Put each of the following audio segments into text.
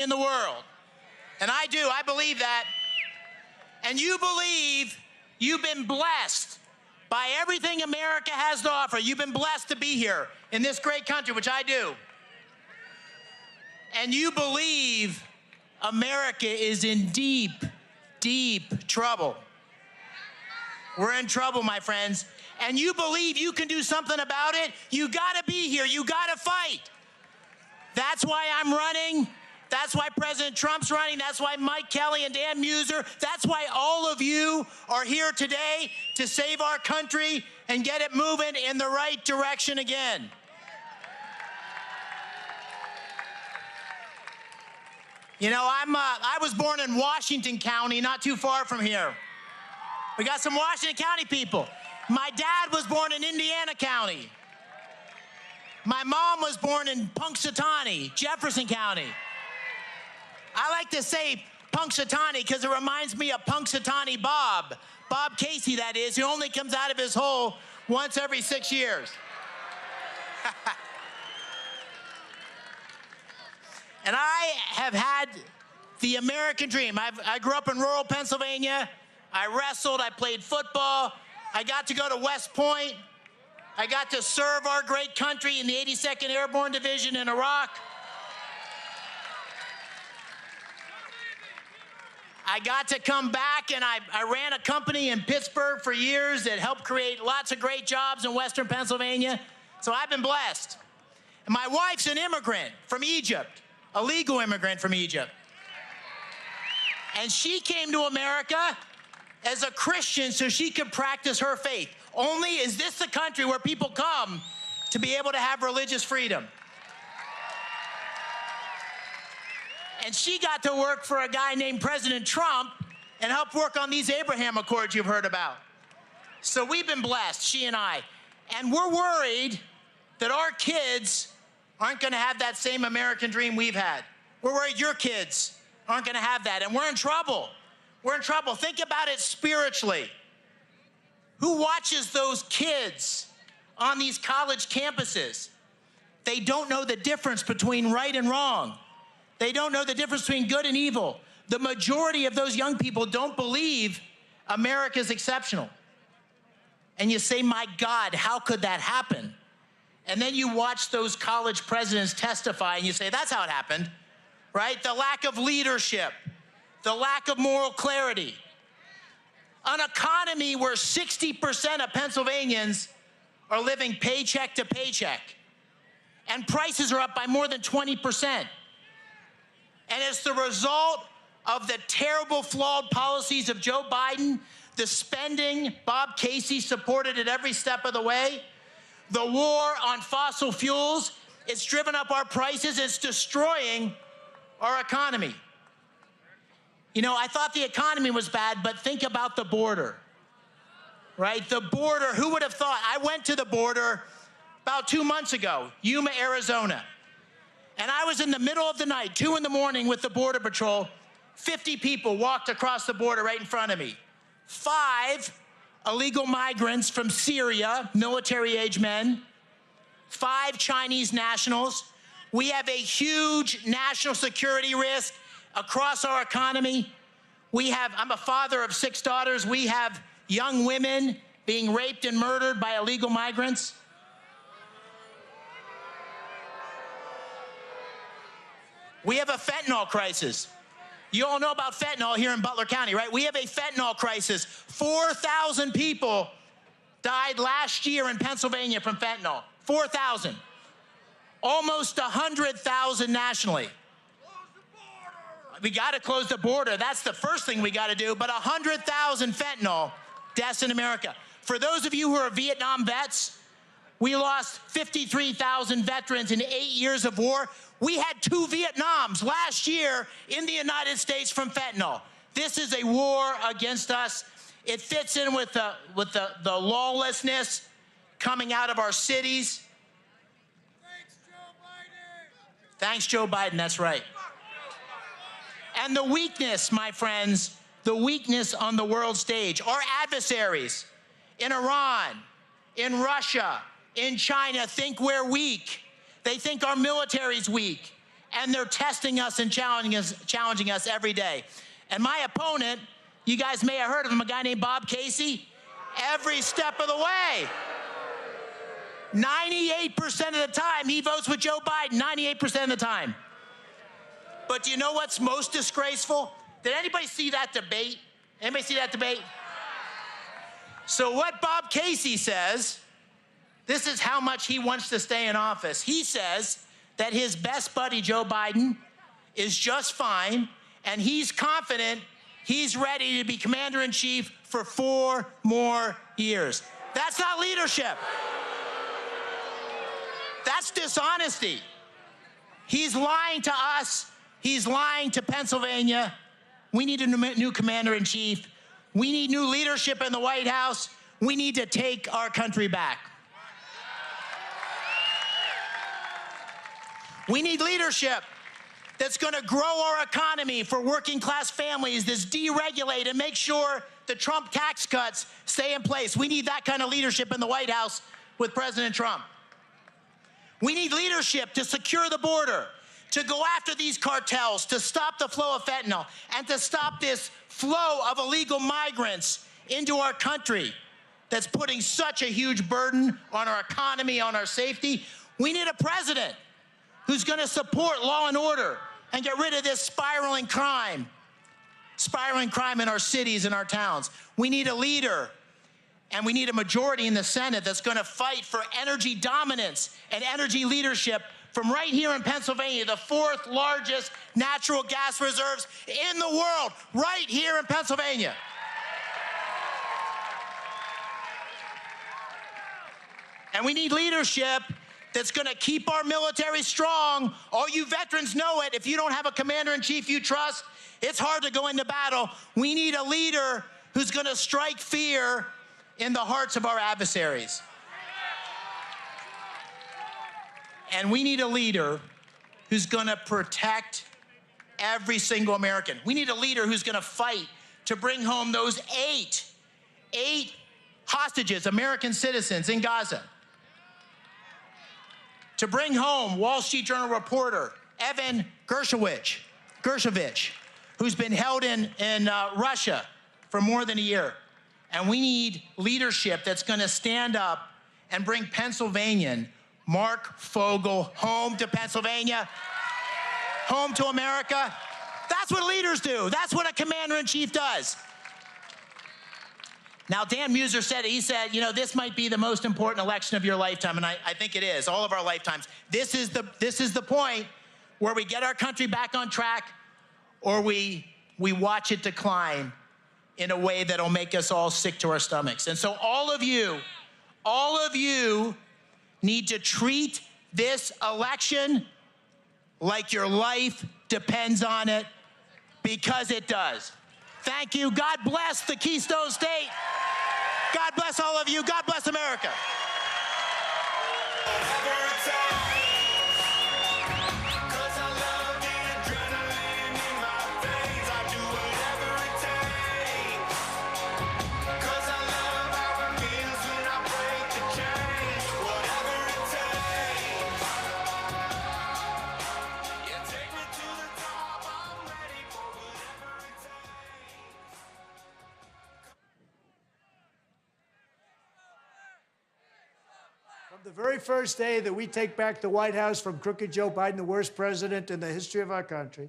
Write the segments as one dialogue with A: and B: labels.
A: in the world. And I do, I believe that. And you believe you've been blessed by everything America has to offer. You've been blessed to be here in this great country, which I do. And you believe America is in deep, deep trouble. We're in trouble, my friends. And you believe you can do something about it, you gotta be here, you gotta fight. That's why I'm running. That's why President Trump's running. That's why Mike Kelly and Dan Muser, that's why all of you are here today to save our country and get it moving in the right direction again. You know, I was born in Washington County, not too far from here. We got some Washington County people. My dad was born in Indiana County. My mom was born in Punxsutawney, Jefferson County. I like to say Punxsutawney because it reminds me of Punxsutawney Bob. Bob Casey, that is, who only comes out of his hole once every 6 years. And I have had the American dream. I grew up in rural Pennsylvania. I wrestled, I played football. I got to go to West Point. I got to serve our great country in the 82nd Airborne Division in Iraq. I got to come back and I ran a company in Pittsburgh for years that helped create lots of great jobs in Western Pennsylvania. So I've been blessed. And my wife's an immigrant from Egypt, a legal immigrant from Egypt. And she came to America as a Christian so she could practice her faith. Only is this the country where people come to be able to have religious freedom. And she got to work for a guy named President Trump and help work on these Abraham Accords you've heard about. So we've been blessed, she and I. And we're worried that our kids aren't gonna have that same American dream we've had. We're worried your kids aren't gonna have that, and we're in trouble. We're in trouble. Think about it spiritually. Who watches those kids on these college campuses? They don't know the difference between right and wrong. They don't know the difference between good and evil. The majority of those young people don't believe America's exceptional. And you say, my God, how could that happen? And then you watch those college presidents testify and you say, that's how it happened, right? The lack of leadership, the lack of moral clarity. An economy where 60% of Pennsylvanians are living paycheck to paycheck. And prices are up by more than 20%. And it's the result of the terrible, flawed policies of Joe Biden, the spending Bob Casey supported at every step of the way, the war on fossil fuels. It's driven up our prices. It's destroying our economy. You know, I thought the economy was bad, but think about the border, right? The border, who would have thought? I went to the border about 2 months ago, Yuma, Arizona. And I was in the middle of the night, 2 in the morning with the Border Patrol. 50 people walked across the border right in front of me. 5 illegal migrants from Syria, military-age men. 5 Chinese nationals. We have a huge national security risk across our economy. I'm a father of 6 daughters. We have young women being raped and murdered by illegal migrants. We have a fentanyl crisis. You all know about fentanyl here in Butler County, right? We have a fentanyl crisis. 4,000 people died last year in Pennsylvania from fentanyl. 4,000. Almost 100,000 nationally. We gotta close the border. That's the first thing we gotta do, but 100,000 fentanyl deaths in America. For those of you who are Vietnam vets, we lost 53,000 veterans in 8 years of war. We had 2 Vietnams last year in the United States from fentanyl. This is a war against us. It fits in with the lawlessness coming out of our cities.
B: Thanks, Joe Biden.
A: Thanks, Joe Biden, that's right. And the weakness, my friends, the weakness on the world stage. Our adversaries in Iran, in Russia, in China think we're weak. They think our military's weak. and they're testing us and challenging us every day. And my opponent, you guys may have heard of him, a guy named Bob Casey, every step of the way. 98% of the time, he votes with Joe Biden, 98% of the time. But do you know what's most disgraceful? Did anybody see that debate? Anybody see that debate? So what Bob Casey says, this is how much he wants to stay in office. He says that his best buddy, Joe Biden, is just fine, and he's confident he's ready to be commander-in-chief for 4 more years. That's not leadership. That's dishonesty. He's lying to us. He's lying to Pennsylvania. We need a new commander-in-chief. We need new leadership in the White House. We need to take our country back. We need leadership that's going to grow our economy for working-class families, that's deregulate and make sure the Trump tax cuts stay in place. We need that kind of leadership in the White House with President Trump. We need leadership to secure the border, to go after these cartels, to stop the flow of fentanyl, and to stop this flow of illegal migrants into our country that's putting such a huge burden on our economy, on our safety. We need a president who's going to support law and order and get rid of this spiraling crime in our cities and our towns. We need a leader, and we need a majority in the Senate that's going to fight for energy dominance and energy leadership from right here in Pennsylvania, the 4th largest natural gas reserves in the world, right here in Pennsylvania. And we need leadership that's going to keep our military strong. All you veterans know it. If you don't have a commander-in-chief you trust, it's hard to go into battle. We need a leader who's going to strike fear in the hearts of our adversaries. And we need a leader who's going to protect every single American. We need a leader who's going to fight to bring home those eight hostages, American citizens in Gaza. To bring home Wall Street Journal reporter Evan Gershkovich, who's been held in Russia for more than a year. And we need leadership that's going to stand up and bring Pennsylvanian Mark Fogel home to Pennsylvania, home to America. That's what leaders do. That's what a commander-in-chief does. Now, Dan Muser said it. He said, you know, this might be the most important election of your lifetime, and I think it is, all of our lifetimes. This is the point where we get our country back on track, or we watch it decline in a way that'll make us all sick to our stomachs. And so all of you need to treat this election like your life depends on it, because it does. Thank you. God bless the Keystone State. God bless all of you. God bless America.
C: The very first day that we take back the White House from crooked Joe Biden, the worst president in the history of our country,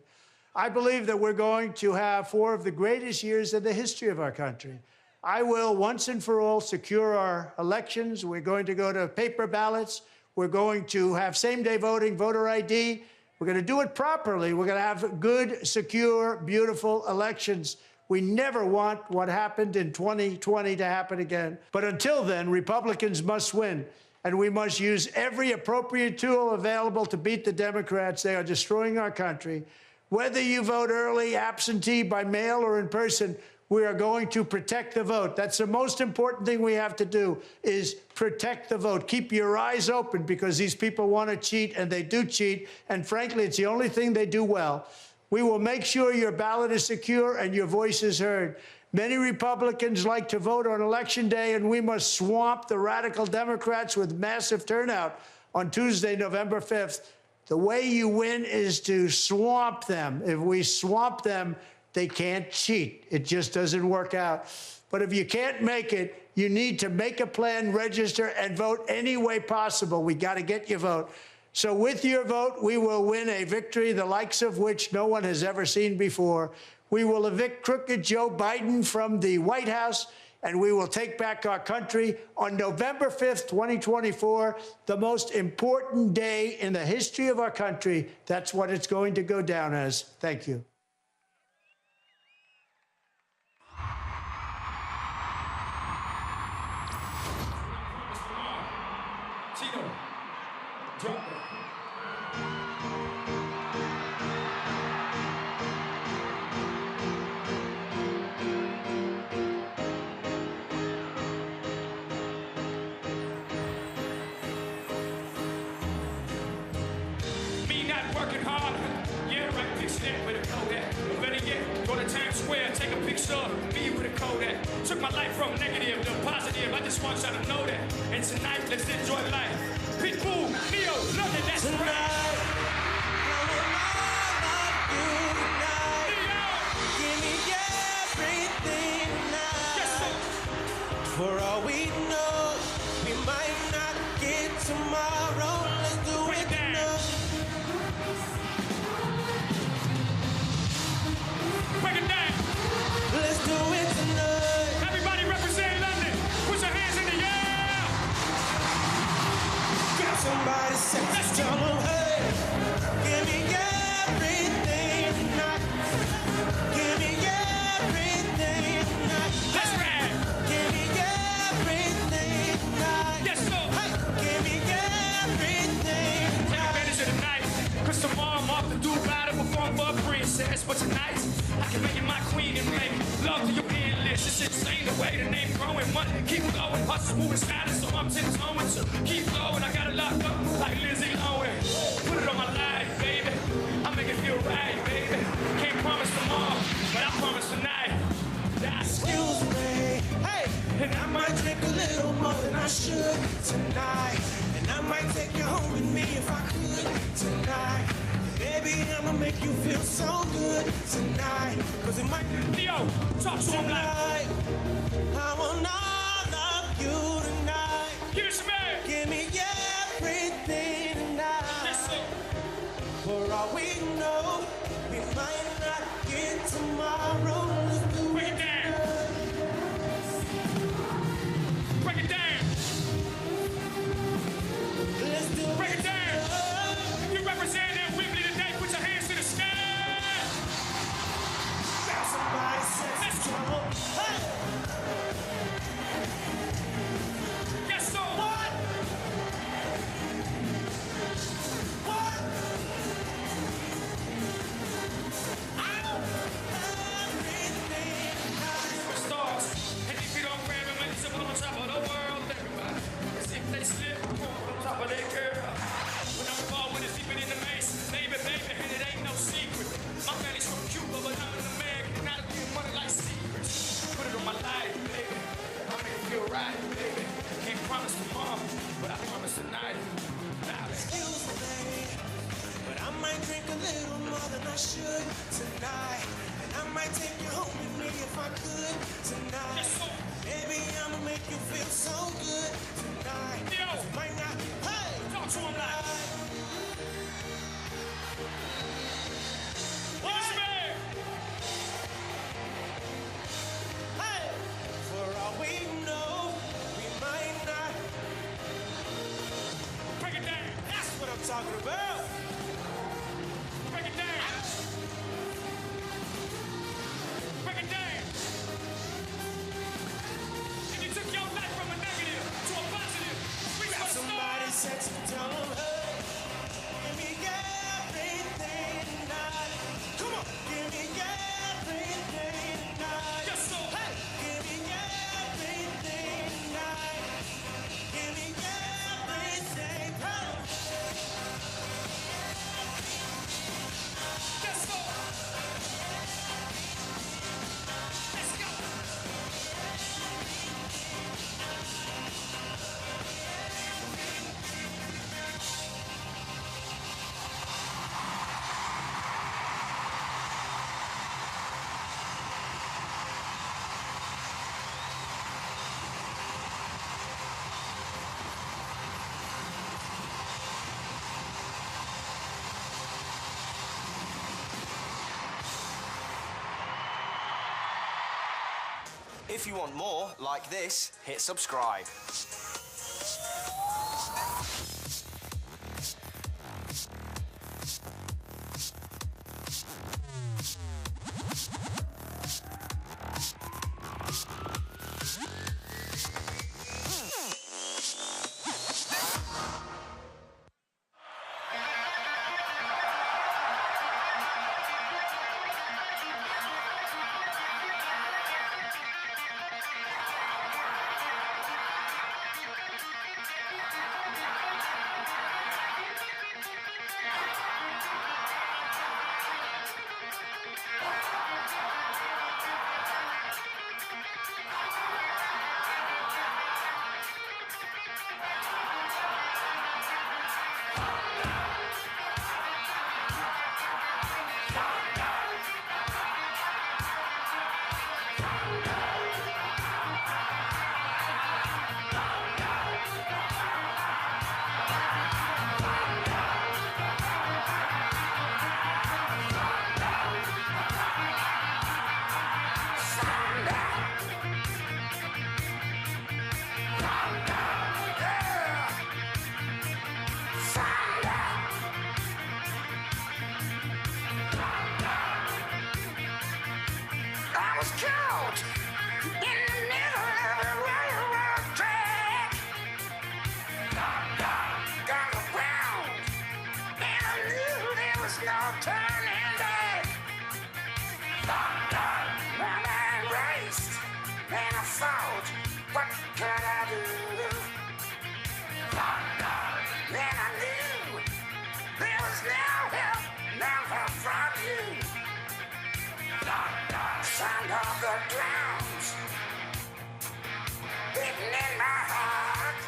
C: I believe that we're going to have 4 of the greatest years in the history of our country. I will, once and for all, secure our elections. We're going to go to paper ballots. We're going to have same-day voting, voter ID. We're going to do it properly. We're going to have good, secure, beautiful elections. We never want what happened in 2020 to happen again. But until then, Republicans must win. And we must use every appropriate tool available to beat the Democrats. They are destroying our country. Whether you vote early, absentee, by mail, or in person, we are going to protect the vote. That's the most important thing we have to do, is protect the vote. Keep your eyes open, because these people want to cheat, and they do cheat. And frankly, it's the only thing they do well. We will make sure your ballot is secure and your voice is heard. Many Republicans like to vote on Election Day, and we must swamp the radical Democrats with massive turnout on Tuesday, November 5th. The way you win is to swamp them. If we swamp them, they can't cheat. It just doesn't work out. But if you can't make it, you need to make a plan, register, and vote any way possible. We got to get your vote. So with your vote, we will win a victory the likes of which no one has ever seen before. We will evict crooked Joe Biden from the White House, and we will take back our country on November 5th, 2024, the most important day in the history of our country. That's what it's going to go down as. Thank you.
B: Tino, drop it. Me not working hard. Yeah, right, picture that with a Kodak. Or better yet, go to Times Square, take a picture of me with a Kodak. Took my life from negative to positive. I just want y'all to know that. And tonight, let's enjoy life. Pitbull, Neo, London, that's right.
D: For all we know, we might not get tomorrow. Let's do it tonight.
B: Break it down.
D: Let's do it tonight.
B: Everybody represent London. Put your hands in the air.
D: Grab somebody, say, tell them, hey, give me everything tonight. Give me everything tonight.
B: That's right.
D: Give me everything tonight.
B: Yes, sir.
D: Hey, give me everything
B: Take
D: tonight.
B: advantage of the night. Cause tomorrow I'm off to do battle, perform for a princess. But tonight, I can make you my queen and make love to your endless. It's insane the way the name growing. Money keep going, hustle moving status. So I'm tiptoeing to keep going. I got it locked up like Lindsay Lohan. Put it on my life, baby. I make it feel right, baby. Can't promise tomorrow, but I promise tonight.
D: Excuse me, hey, and I might drink a little more than I should tonight. And I might take you home with me if I could tonight. Baby, I'ma make you feel so good tonight. Cause it might be
B: Neo, talk to him like.
D: tonight. I want all of you tonight.
B: Give it some air.
D: Give me everything tonight.
B: Yes, sir.
D: For all we know, we might not get tomorrow. Let's do
B: Break it down. Break it down.
D: Let's do
B: Break it down. If you represent that Wembley today, put your hands to the sky.
D: Somebody says
B: Let's go.
D: hey.
E: If you want more like this, hit subscribe.
F: Sound of the drums beating in my heart,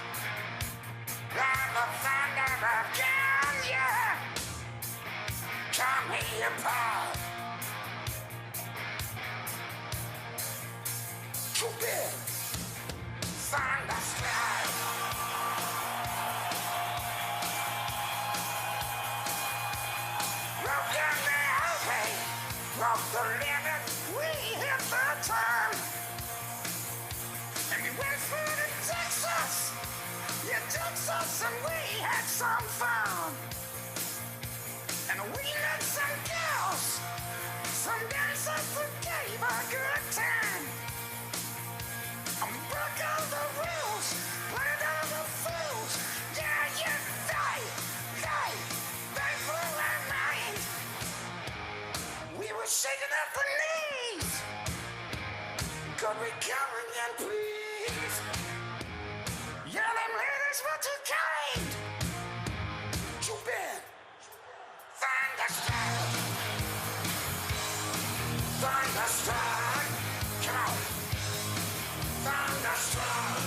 F: like the thunder of gun, yeah, tore me apart. Too big, thunderstrike. Broken the open, broke the limit. We hit the turn, and we went through to Texas. Yeah, Texas, and we had some fun. And we met some girls, some dancers who gave a good time. And we broke all the rules, played all the fools. Yeah, yeah, they blew our mind. We were shaking up the knees. Could we come again, please? Yeah, them ladies were too kind. Too bad. Thunderstruck. Thunderstruck. Come on. Thunderstruck.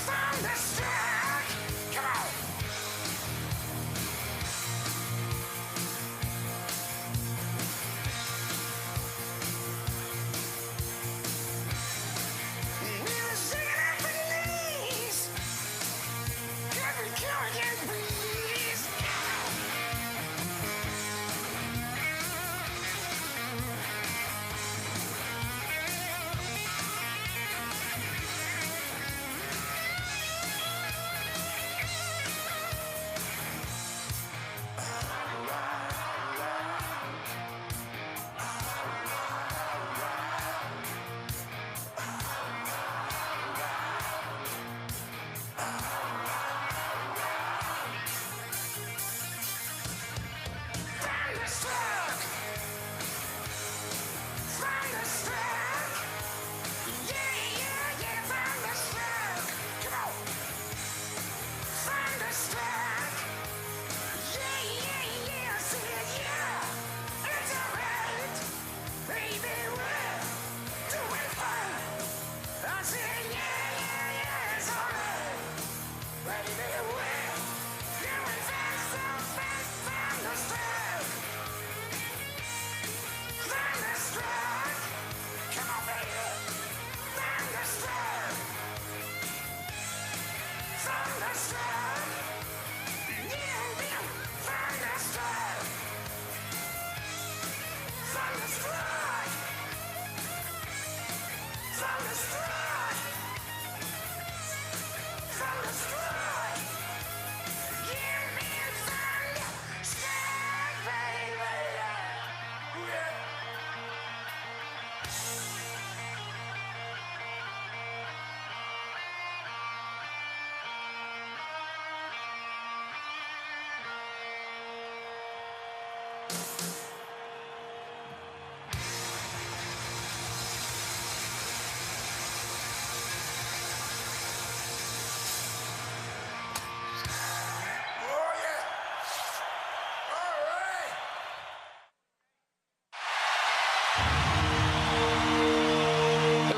F: Thunderstruck. Come on.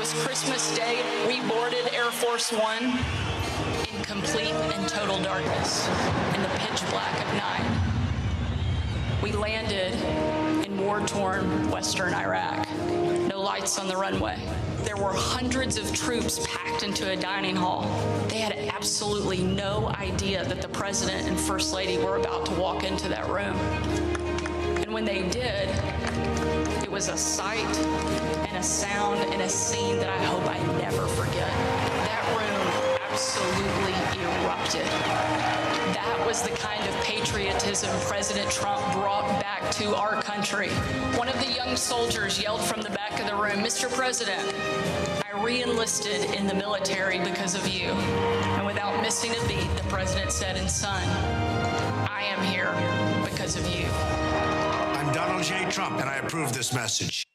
G: this Christmas Day, we boarded Air Force One in complete and total darkness, in the pitch black of night. We landed in war-torn western Iraq. No lights on the runway. There were hundreds of troops packed into a dining hall. They had absolutely no idea that the president and first lady were about to walk into that room. And when they did, it was a sight and a sound and a scene that I hope I never forget. That room absolutely erupted. That was the kind of patriotism President Trump brought back to our country. One of the young soldiers yelled from the back of the room, "Mr. President, I re-enlisted in the military because of you." And without missing a beat, the president said, "And son, I am here because of you."
H: I'm Donald J. Trump, and I approve this message.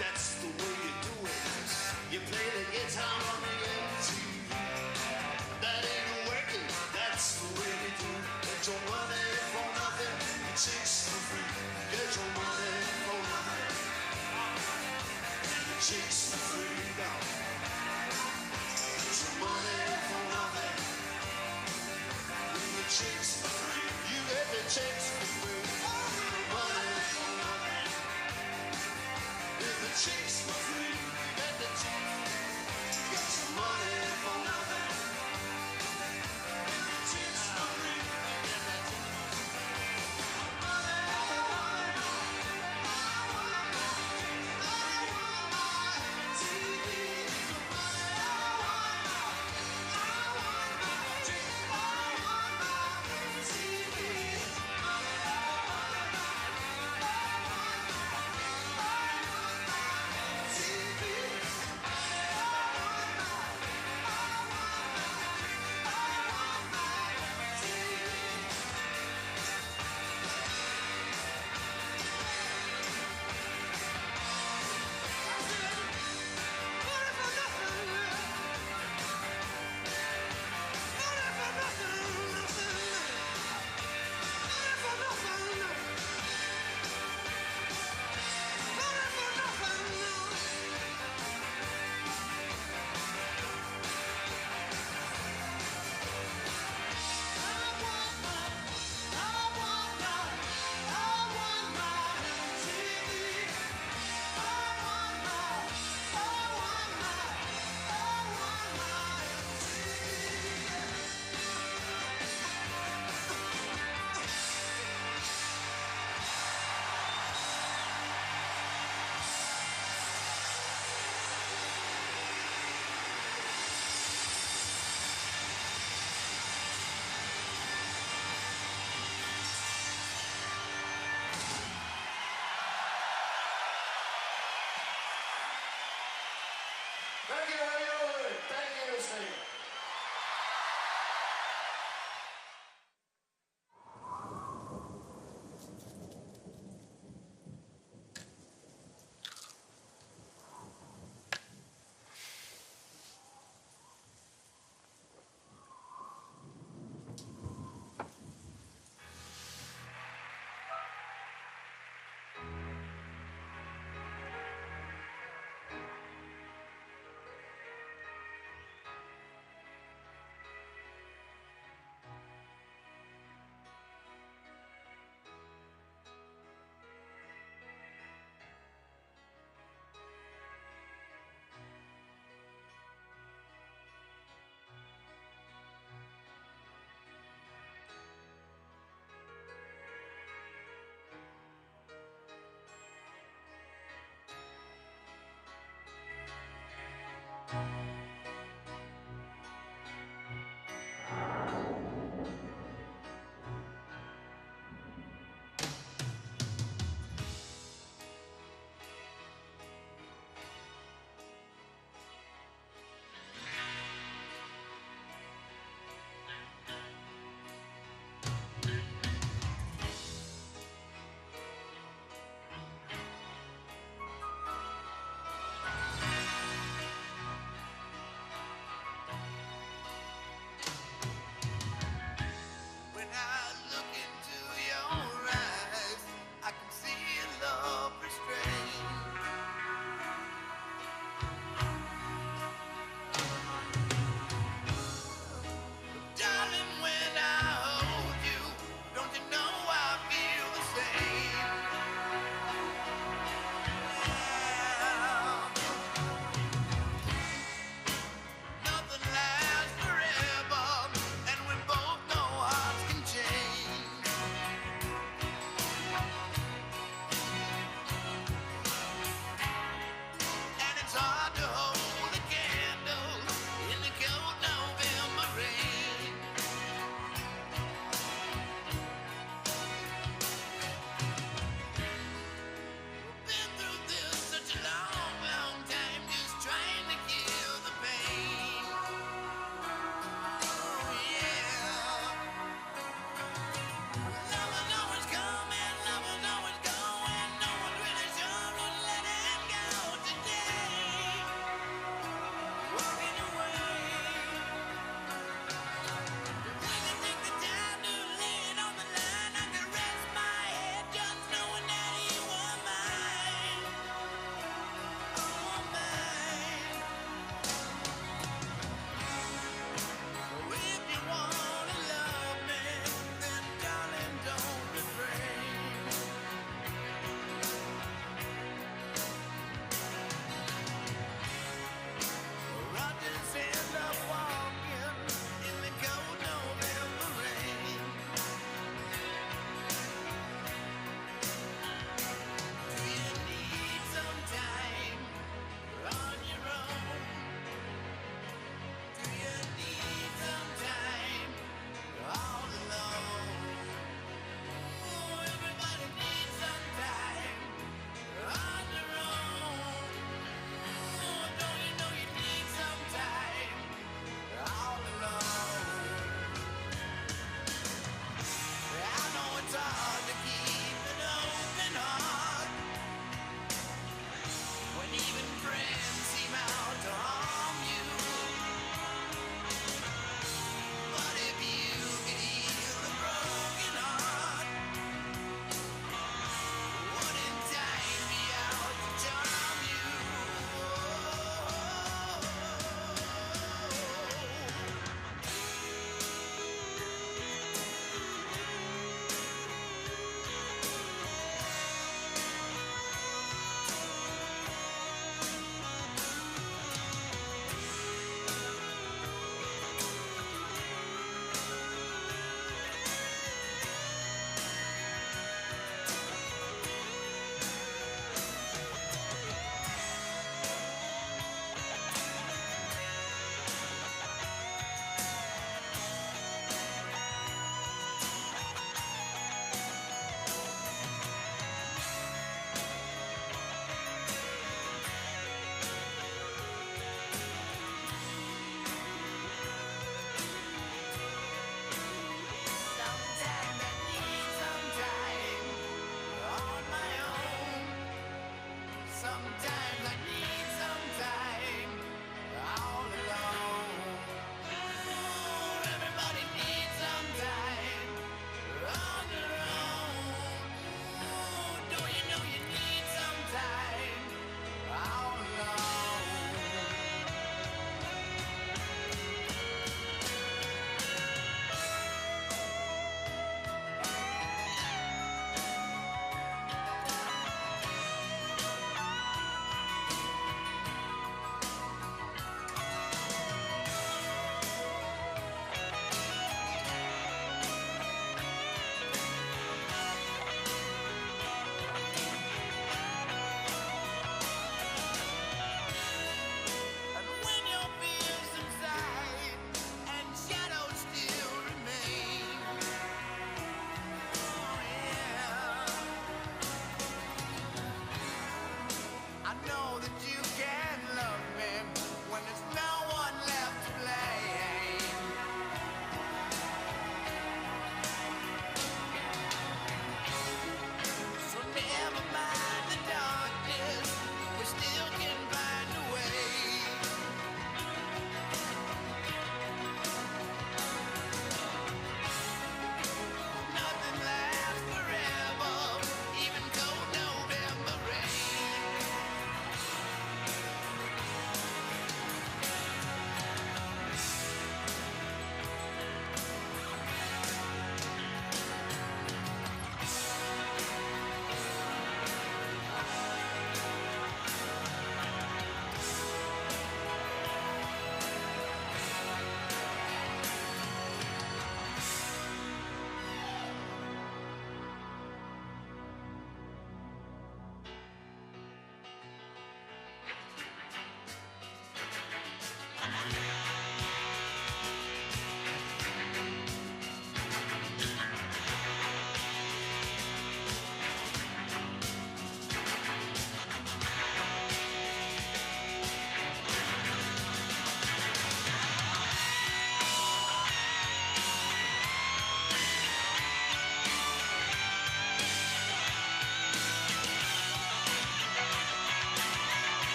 F: That's the way you do it. You play the guitar on the MTV. That ain't working. That's the way you do it. Get your money for nothing. It chicks for free. Get your money for nothing. The chicks for free now. Get your money for nothing. The chicks for free. You get the chicks for free. Money for nothing. The chicks for free, you get the chicks. Get some money for nothing. The chicks for free, you get the chicks. Money for nothing. I want my TV. Money I want my chick. I want my TV. Money Thank you, Hollywood. Thank you, Steve.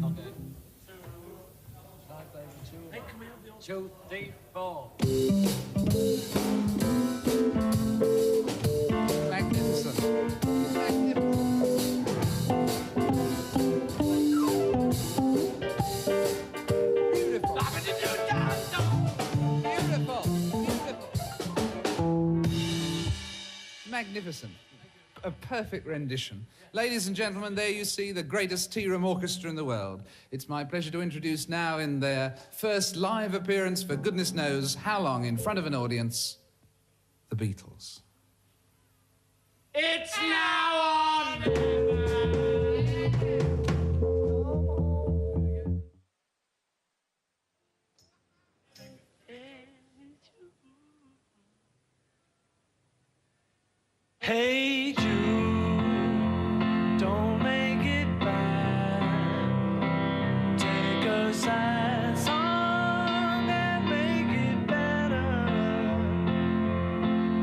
I: Okay. 2, 3, 4. Magnificent. Beautiful. Magnificent. A perfect rendition. Ladies and gentlemen, there you see the greatest tea room orchestra in the world. It's my pleasure to introduce now, in their first live appearance for goodness knows how long in front of an audience, the Beatles.
B: It's now on.
D: Hey Jude, don't make it bad. Take a sad song and make it better.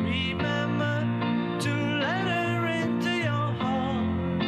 D: Remember to let her into your heart.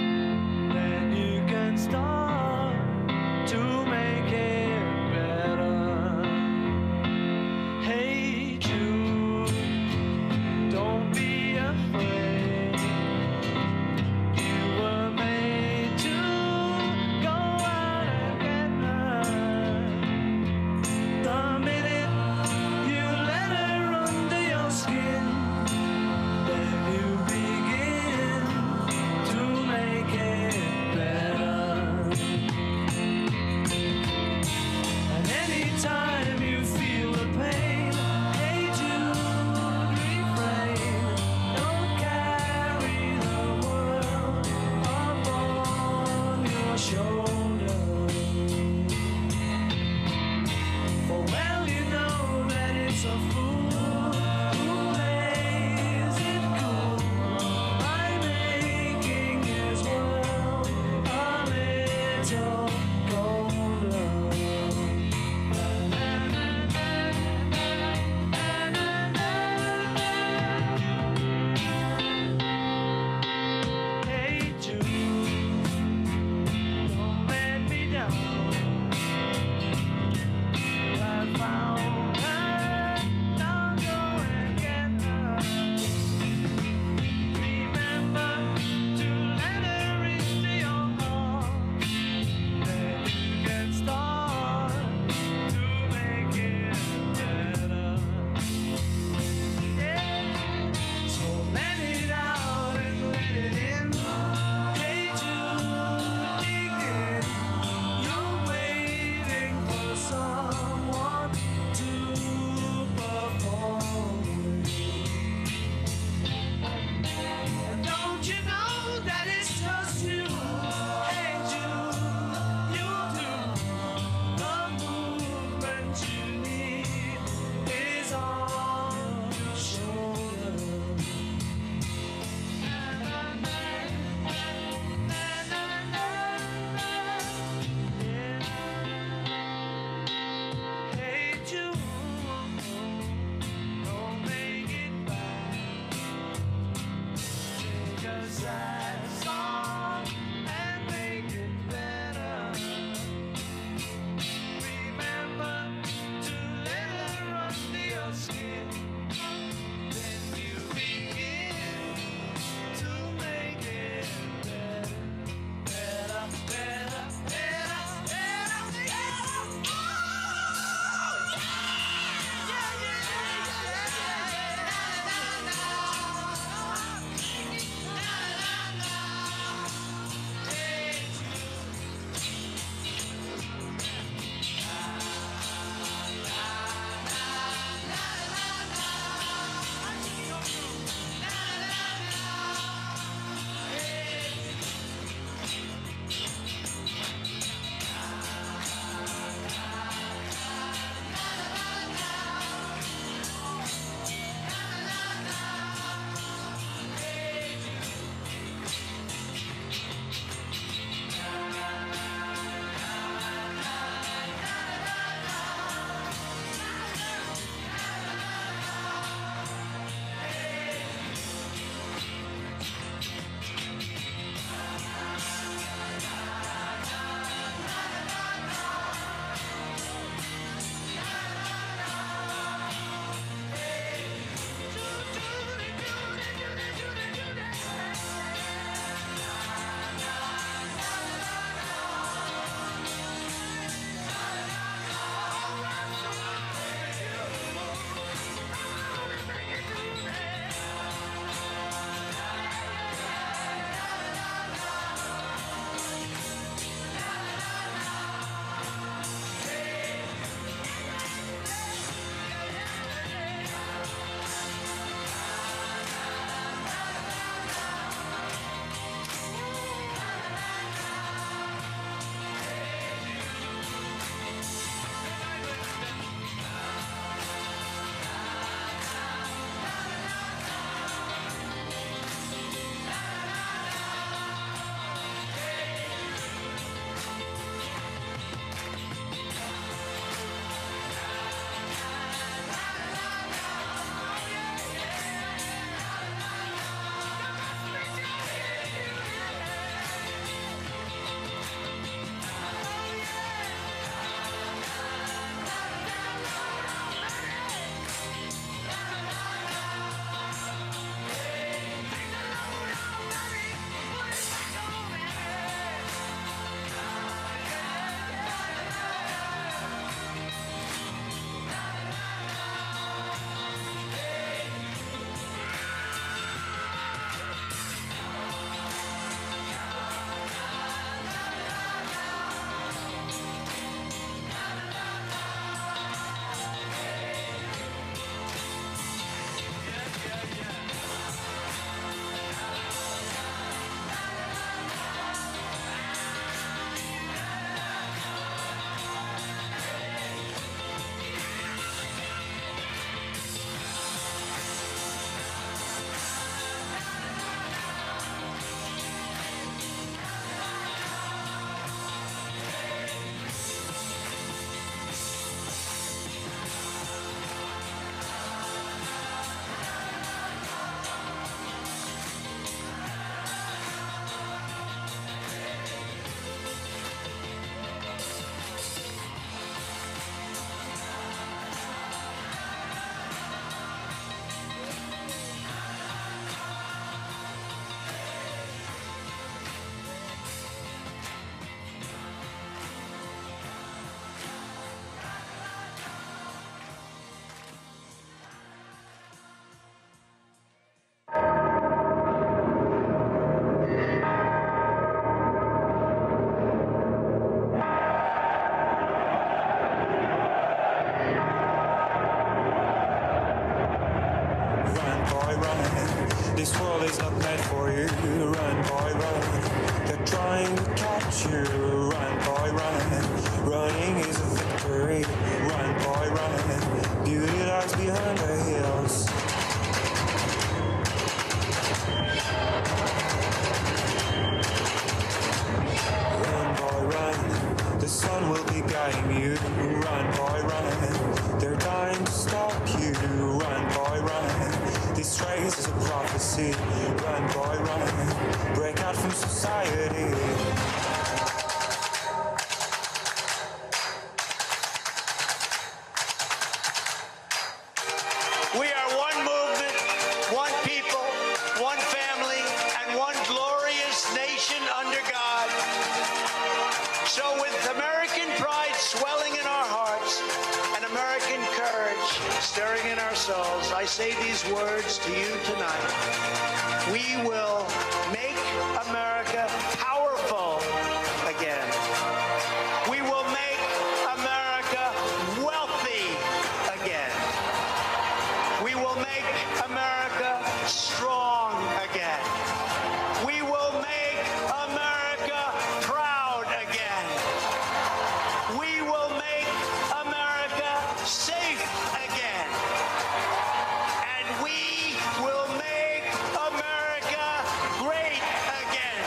D: This world is not meant for you. Run, boy, run. They're trying to catch you. Run, boy, run. Running is a victory. Run, boy, run. Beauty lies behind the hills. Run, boy, run. The sun will be guiding you. Run, boy, run. They're dying to stop you. Run, boy, run. This race is a prophecy. Run, boy, run. Break out from society.
J: We are one movement, one people, one family, and one glorious nation under God. So with American pride swelling in our hearts and American courage stirring in our souls, I say these words to you tonight. We will make America powerful again. We will make America wealthy again. We will make America strong again. We will make America proud again. We will make America safe again. And we will make America great again.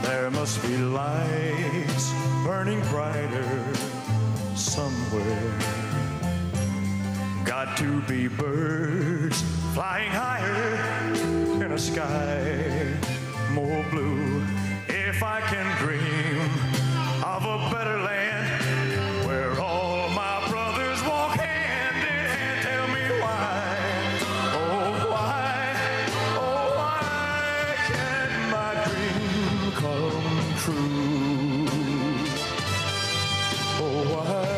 K: There must be lights burning brighter somewhere. Got to be birds flying higher in a sky more blue. If I can dream of a better land where all my brothers walk hand in hand, tell me why, oh why, oh why can't my dream come true? Oh why?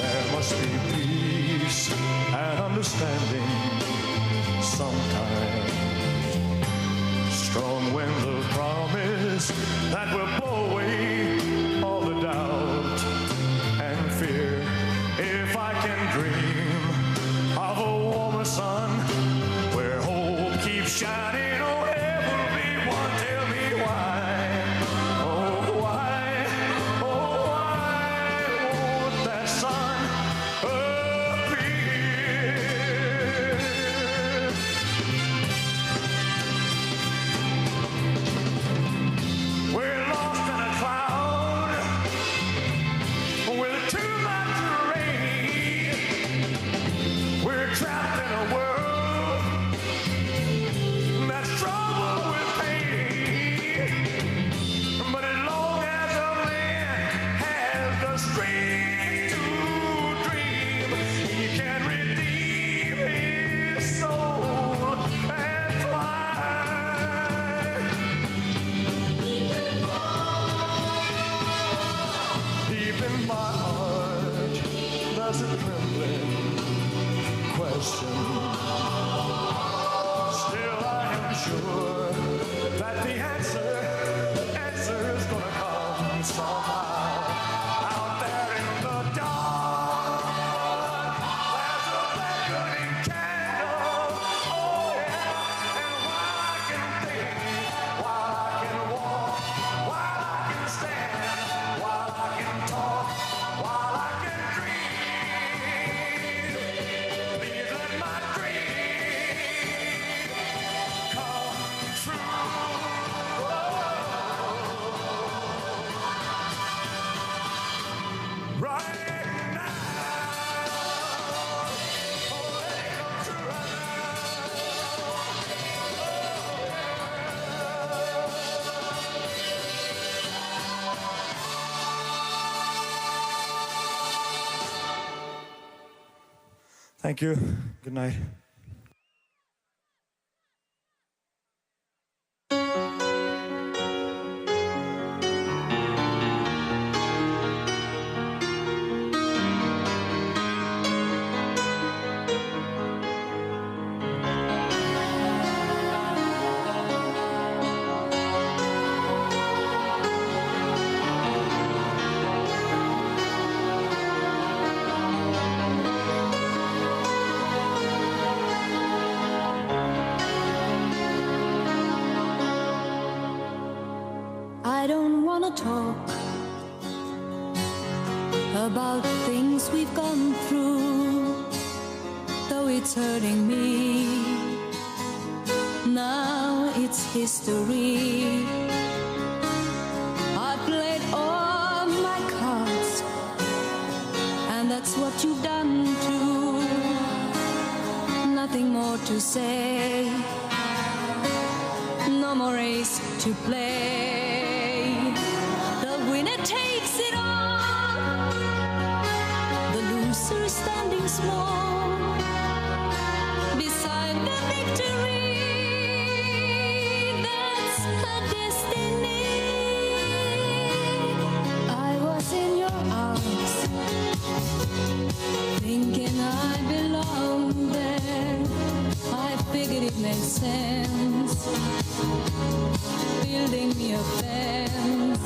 K: There must be peace and understanding sometimes. Strong winds of promise that will blow away all the doubt and fear. If I can dream of a warmer sun where hope keeps shining, oh everyone, tell me why, oh why, oh why won't that sun appear? We're lost in a cloud with too much rain. We're trapped in a world that's troubled with pain. But as long as a man has the strength to dream, he can redeem his soul and fly. Deep in my heart, there's a trembling question. Still, I am sure that the answer is gonna come somehow. Out there in the dark, there's a beckoning candle. Oh yeah, and while I can think, while I can walk, while I can stand, while I can talk, while I can dream, please let my dream come true. Right now, oh, let it come true right now. Thank you. Good night.
L: I don't wanna talk about things we've gone through, though it's hurting me. Now it's history. I played all my cards, and that's what you've done too. Nothing more to say, no more race to play. The winner takes it all, the loser standing small beside the victory. That's her destiny. I was in your arms, thinking I belonged there. I figured it made sense, building me a fence,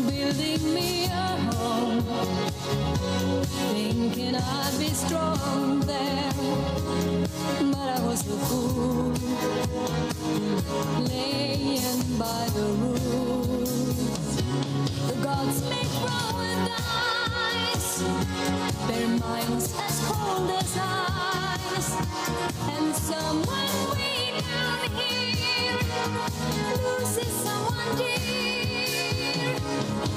L: building me a home, thinking I'd be strong there. But I was a fool, laying by the rules. The gods may throw a dice, their minds as cold as ice, and someone way down here loses someone dear.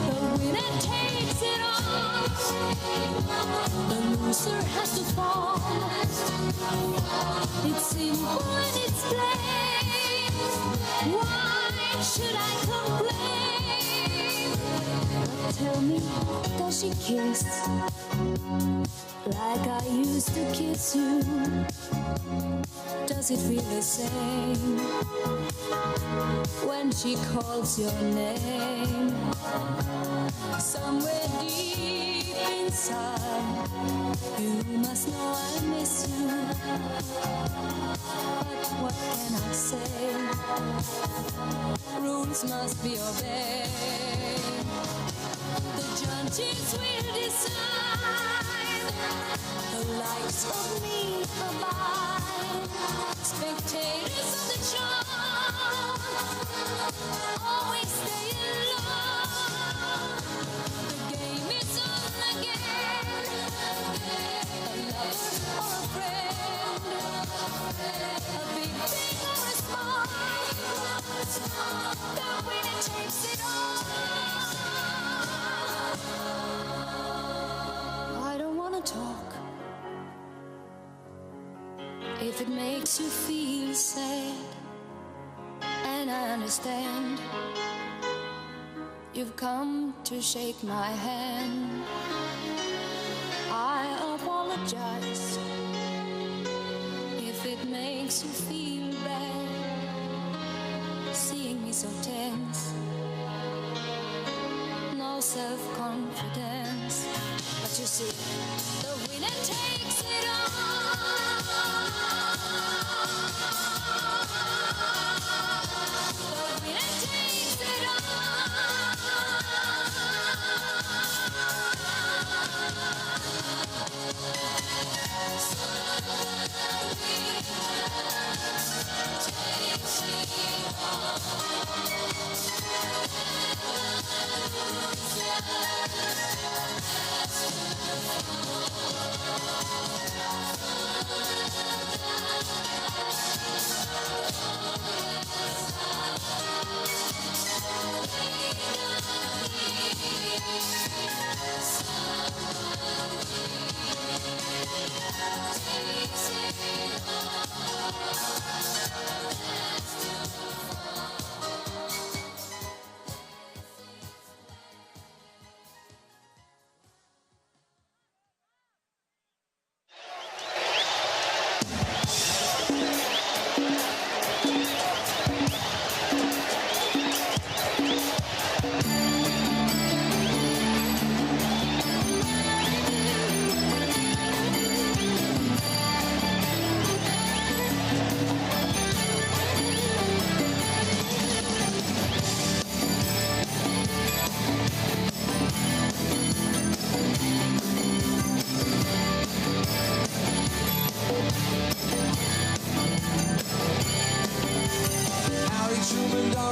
L: The winner takes it all, the loser has to fall. It's simple and it's plain. Why should I complain? But tell me, does she kiss like I used to kiss you? Does it feel the same when she calls your name? Somewhere deep inside, you must know I miss you. But what can I say? Rules must be obeyed. The judges will decide, the likes of me abide. Spectators of the show always stay alone. The game is on again, a lover or a friend, a big thing or a small, the winner takes it all. I don't wanna talk if it makes you feel sad, and I understand. You've come to shake my hand. I apologize if it makes you feel bad, seeing me so tense, no self-confidence. But you see, the winner takes it all. The winner takes it all.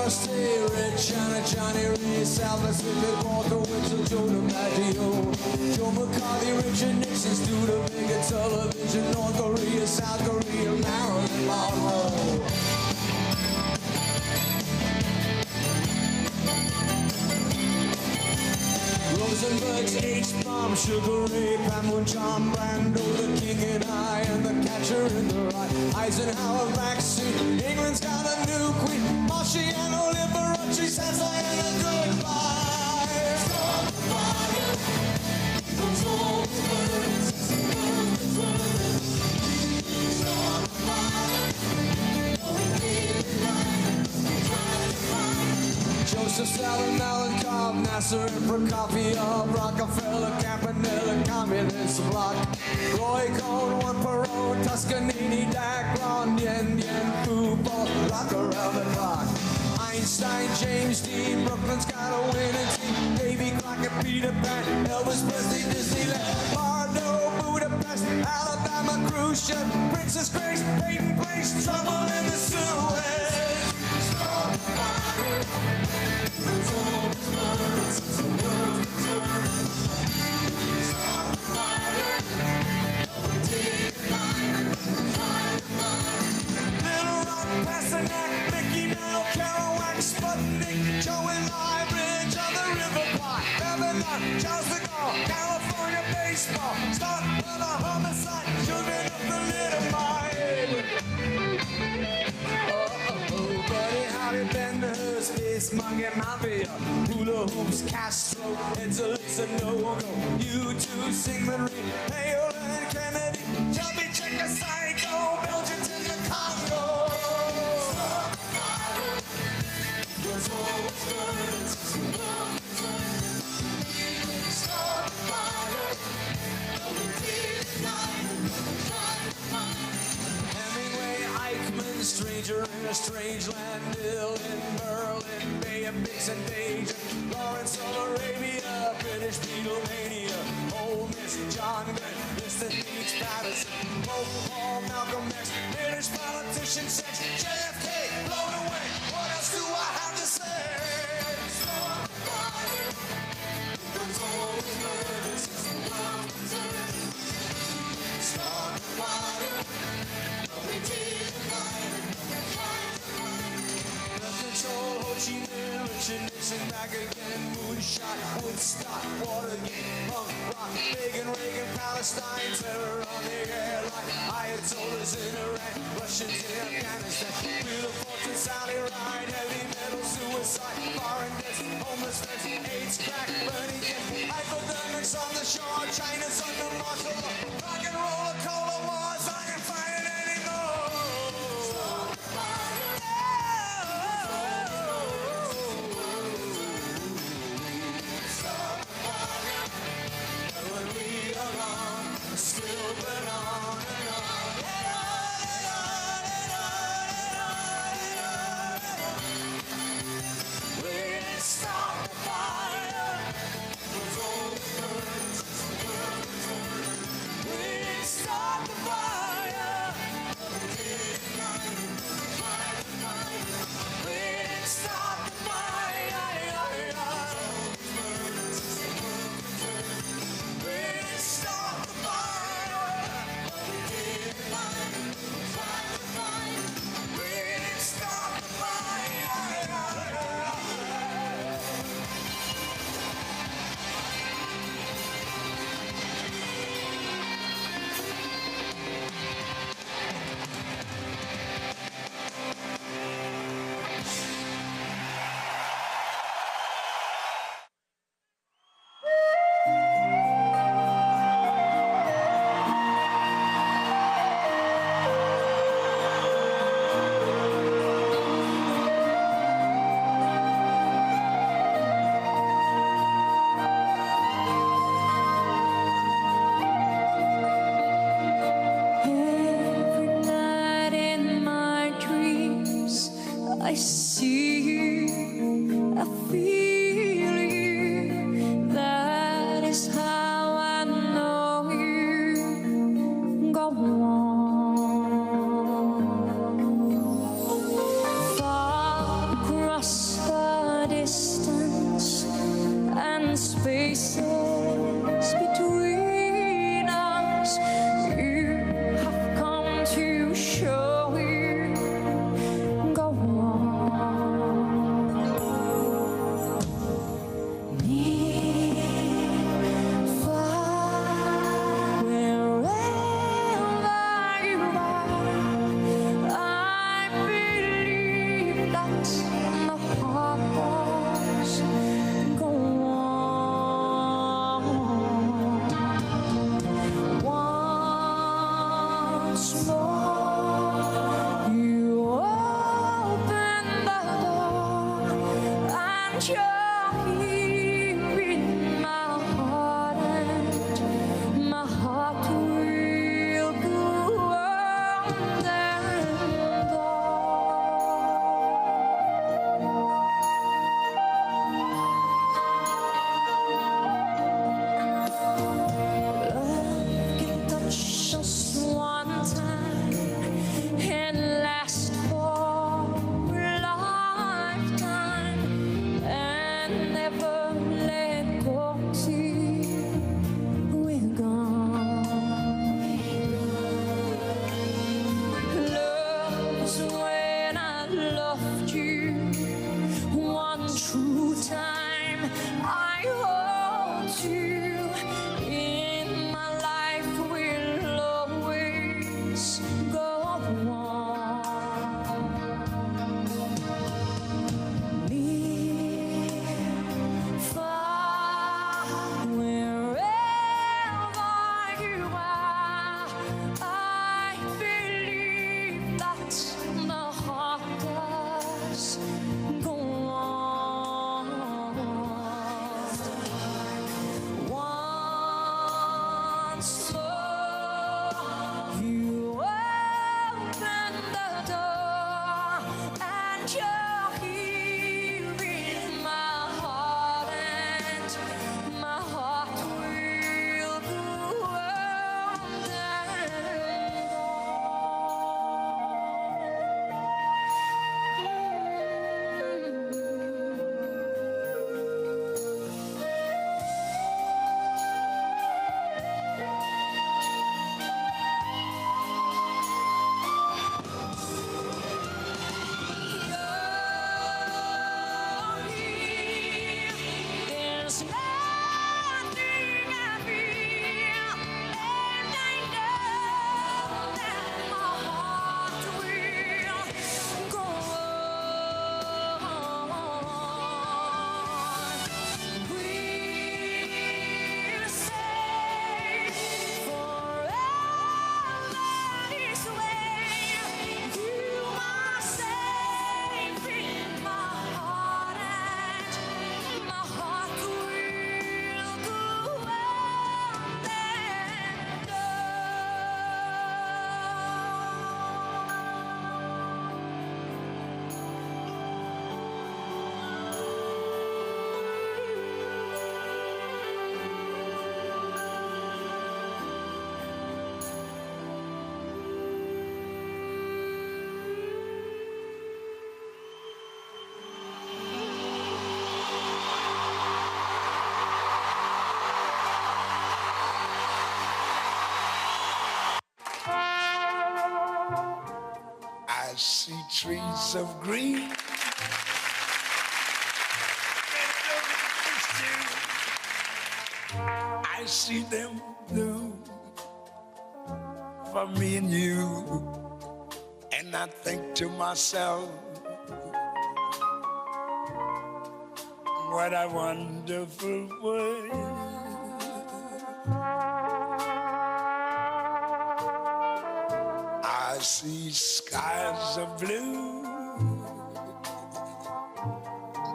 D: gonna stay rich. China, Johnny Ray, Sal Pacific, Walter Winchell, Joe DiMaggio, Joe McCarthy, Richard Nixon, Stu the Big Television, North Korea, South Korea, Marilyn Monroe. Rosenberg's H-bomb, Sugar Ray, Pamela, John Brando, the King and I, and the Catcher in the Rye. Eisenhower vaccine, England's got a new queen. Marciano Liberace, says I am a goodbye. Start the fire, those old words, start the fire, don't be blind, try to find. Joseph Stalin, Malenkov, Nasser, Prokofiev, Rockefeller, Campanella, Communist Bloc, Roy Cohn, Juan Perón, Toscanini, Dacron, Yen Yen, football, rock around the clock. Einstein, James Dean, Brooklyn's got a winning team. Davy Crockett, Peter Pan, Elvis Presley, Disneyland, Bardo, Budapest, Alabama, cruise ship, Princess Grace, Peyton Place, trouble in the Suez. Start the fire. Little Rock, Pasternak, Mickey Mantle, Kerouac, Sputnik, Joe and Highbridge on the River Plot, Babylon, Charles de Gaulle, California baseball, start of a homicide, children of the little Miami. Buddy Holly, Benders, Space Monkey, Mafia, Hula Hoops, Castro, it's a no-go. U2, Sigmund Reed, Hale and Kennedy, Chubby Checker, Psycho, Belgians in the Congo. Start the fire, there's always birds, start the fire, Hemingway, Eichmann, stranger in a strange land, Dylan, Berlin, Bay of Bix and Beijing, Lawrence of Arabia, British Beatlemania, Ole Miss, John Glenn, Liston Beach, Patterson, Pope, Paul, Malcolm X, British politician, sex, JFK, blown away, what else do I have to say? Start the fire, there's always murder since the world began. Start the fire, we did the fire, control, Ho Chi Minh, Richard Nixon, back again, moonshot, Woodstock, Watergate, punk rock, Reagan, Palestine, terror on the airline, Ayatollahs in Iran, Russians in Afghanistan, Wheel of Fortune, Sally Ride, heavy metal, suicide, foreign deaths, homelessness, AIDS, crack, burning death, hypodermics on the shore, China's under martial law, rock and roll, cola wars, I ain't fighting anymore. Start the fire. Still burn on and on and on and on and on and on. We didn't start the fire. With all the birds, we didn't start the fire. We didn't fight the fire. We didn't start the fire. We didn't start the fire.
L: I see you, I feel you. That is how I know you. Go on. Far across show will go on. Near, far, wherever you are, I believe that my heart does go on. Once more, you open the door, and you're here in my heart, and my heart will go on and on. Love can touch us one time and last for a lifetime, and never let go till we're gone. Love's when I loved you one true time. I hold you in my life, will always go on. Near, far, wherever you are, I believe that the heart does go on. Once more, you open the door, and you're here in my heart, and my heart will go on and there's nothing I feel, and I know that my heart will go on. We'll say forever this way. You are safe in my heart, and my heart will go on and
M: I see trees of green. I see them blue for me and you. And I think to myself, what a wonderful world. I see skies of blue,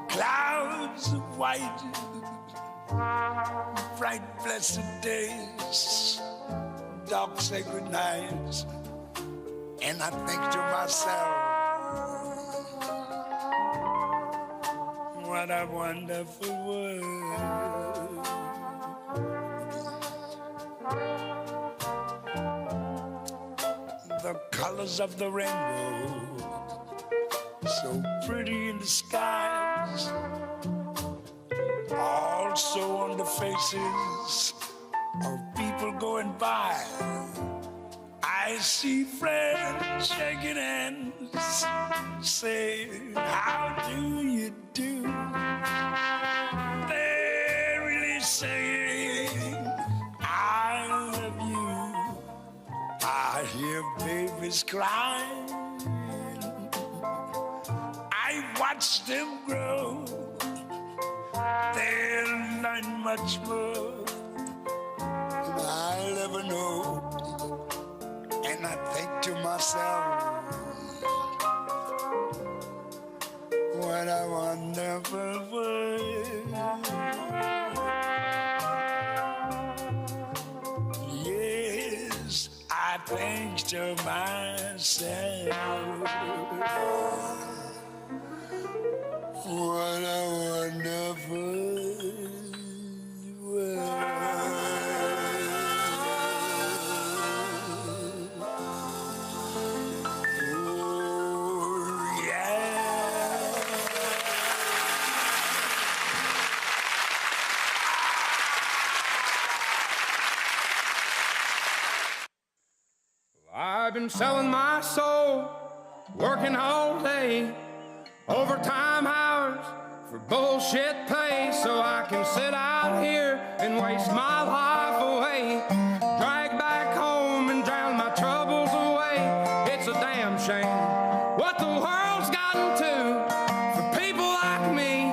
M: clouds of white, bright blessed days, dark sacred nights, and I think to myself, what a wonderful world. The colors of the rainbow, so pretty in the skies, also on the faces of people going by. I I see friends shaking hands, saying, how do you do? They're really saying, I love you. I hear babies crying. I watch them grow. They'll learn much more than I'll ever know. And I think to myself, what a wonderful world. Yes, I think to myself, what a wonderful world.
B: I've been selling my soul, working all day, overtime hours for bullshit pay, so I can sit out here and waste my life away, drag back home and drown my troubles away. It's a damn shame what the world's gotten to for people like me,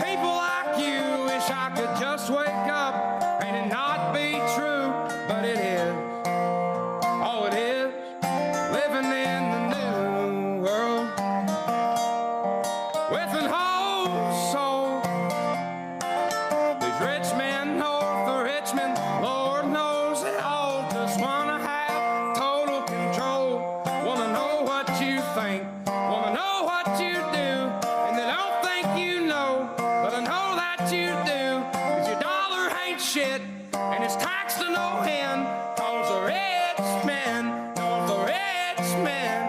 B: people like you. Wish I could just wake up and it not be true, but it is. Oh, it is living in the new world with an whole soul. These rich men north of Richmond, Lord knows they all just wanna have total control. Wanna know what you think, wanna know what you do, and they don't think you know, but I know that you do. 'Cause your dollar ain't shit, and it's taxed to no end, 'cause the rich men know the rich men.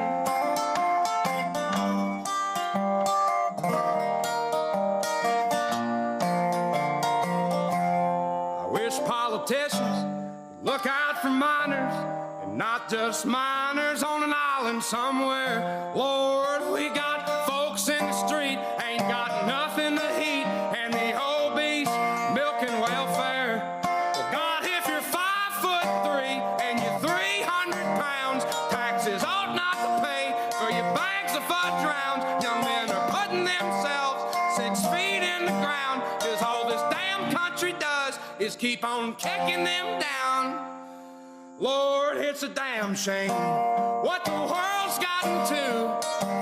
B: I wish politicians would look out for minors, and not just minors on an island somewhere. Lord, we got folks in the street, ain't got nothing to eat, and the obese milking welfare. Well, God, if you're 5'3" and you're 300 pounds, taxes ought not to pay for your bags of fudge rounds. Young men are putting themselves 6 feet in the ground, 'cause all this damn country does is keep on kicking them down. Lord, it's a damn shame what the world's gotten to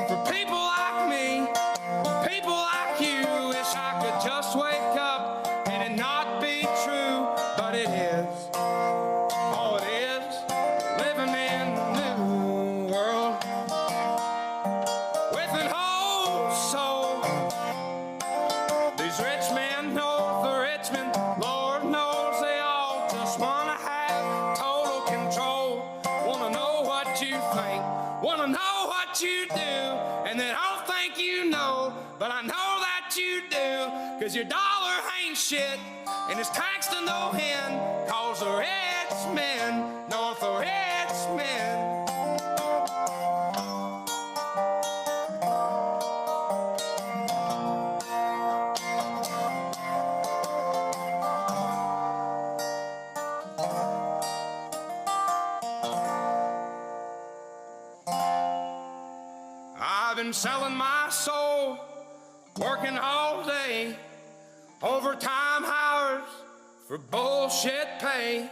B: for people like me, people like you. Wish I could just wake up and it not be true, but it is. Oh, it is living in the new world with an whole soul. These rich men north of Richmond, Lord knows they all just wanna have total control. Wanna know what you think, wanna know what you do, and they don't think you know, but I know that you do. 'Cause your dollar ain't shit, and it's taxed to no end, 'cause the rich men north of rich men. I've been selling my soul, working all day, overtime hours for bullshit pay.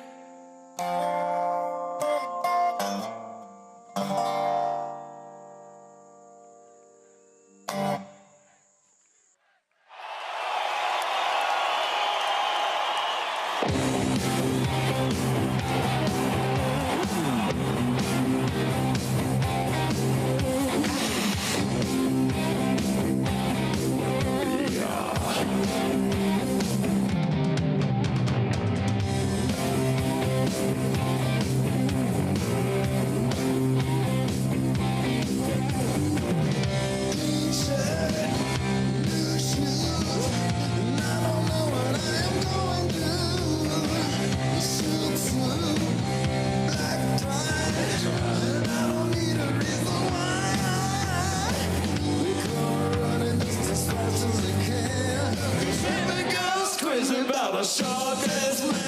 D: a short-dressed man.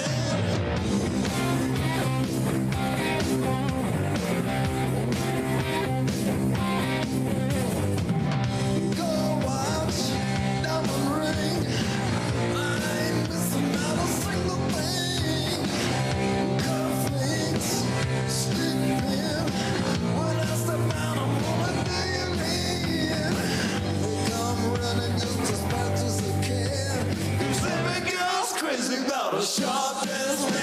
D: Go watch diamond ring. I ain't missing out a single thing. Cufflinks, stick pin. When I step out, I'm gonna do you in. They come running just as fast as they can. Cause every girl's crazy about a sharp-dressed man.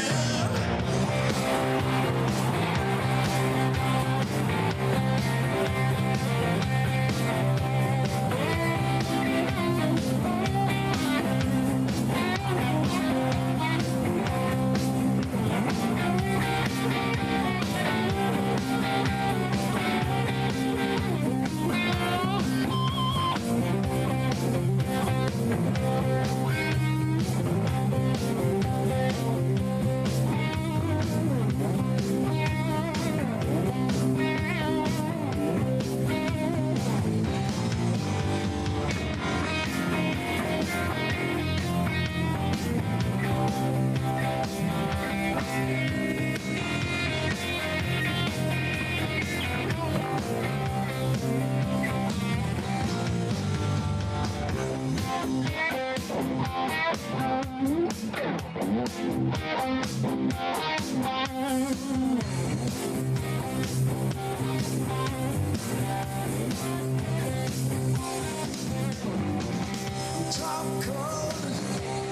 D: Top coat,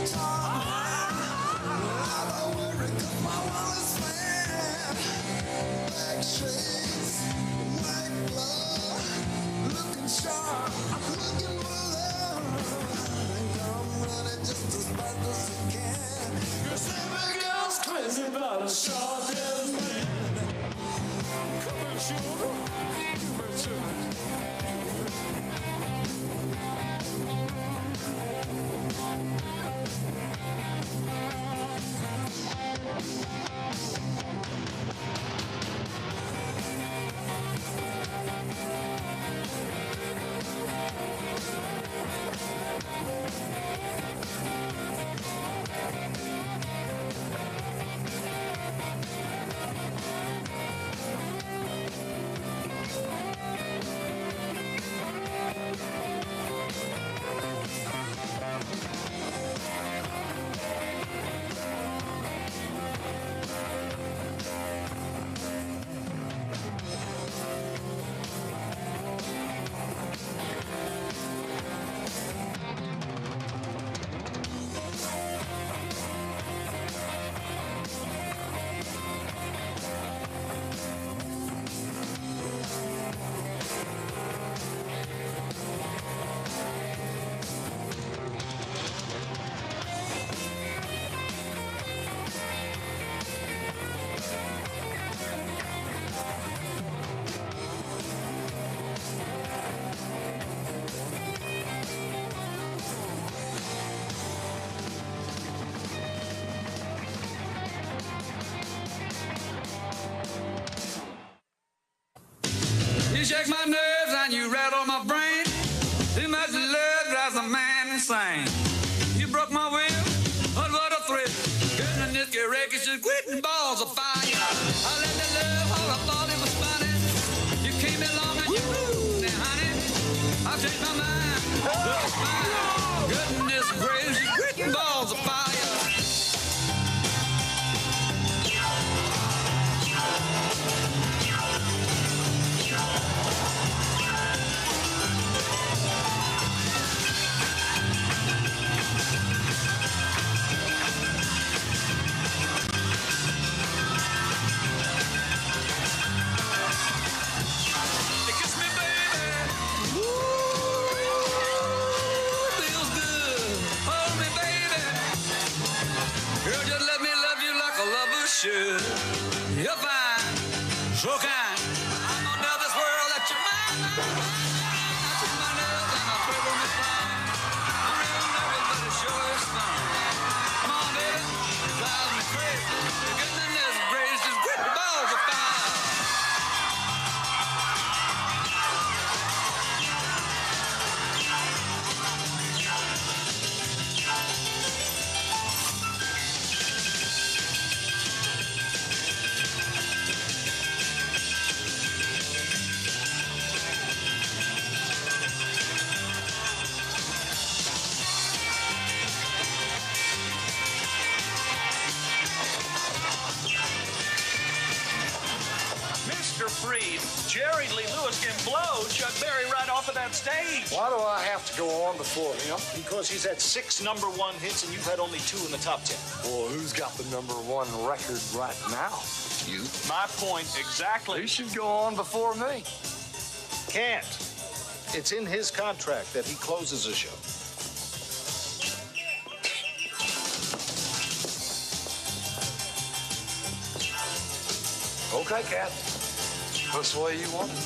D: top hat. I don't worry 'cause my wallet's fat. Black shades, white glove, looking sharp, looking for love. Come running just as fast as you can. 'Cause every girl's crazy about a short-dressed man. Come on, sugar. Come on, sugar.
B: You shake my nerves and you rattle my brain. Too much love drives a man insane. You broke my will, but what a thrill. Goodness, get wreckage, just quitting balls of fire. I let the love all I thought it was funny. You came along and you moved, now honey, I changed my mind. Look fine. Goodness gracious, just quitting balls of fire.
N: Jerry Lee Lewis can blow Chuck Berry right off of that stage.
M: Why do I have to go on before him?
N: Because he's had 6 #1 hits and you've had only 2 in the top 10.
M: Well, who's got the #1 record right now?
N: You. My point exactly.
M: He should go on before me.
N: Can't. It's in his contract that he closes a show.
M: Okay, Cat. That's the way you want it.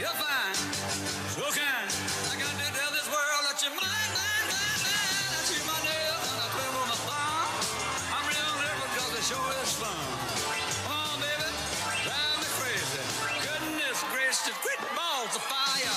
B: You're fine, so kind. I got to tell this world that you're mine. I chew my nails and I tremble my thumb. I'm real nervous because the show is fun. Oh, baby, drive me crazy. Goodness gracious, quit balls of fire.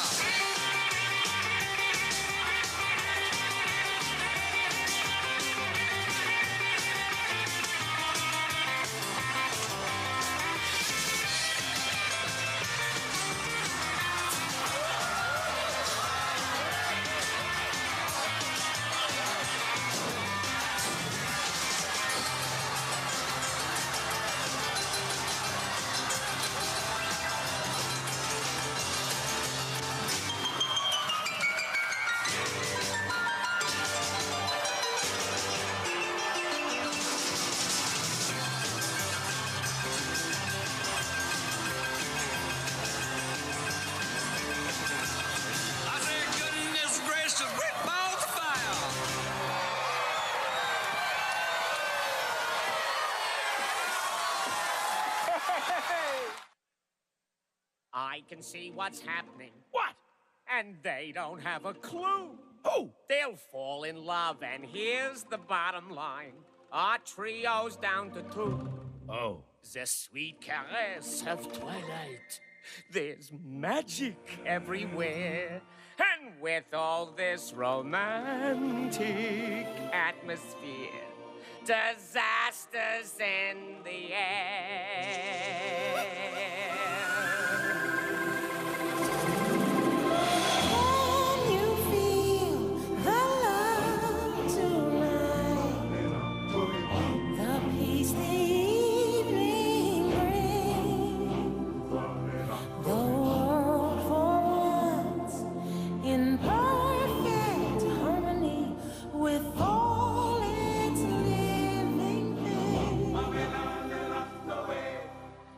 O: I can see what's happening. What? And they don't have a clue. Who? They'll fall in love, and here's the bottom line. Our trio's down to 2.
B: Oh.
O: The sweet caress of twilight. There's magic everywhere. And with all this romantic atmosphere, disasters in the air.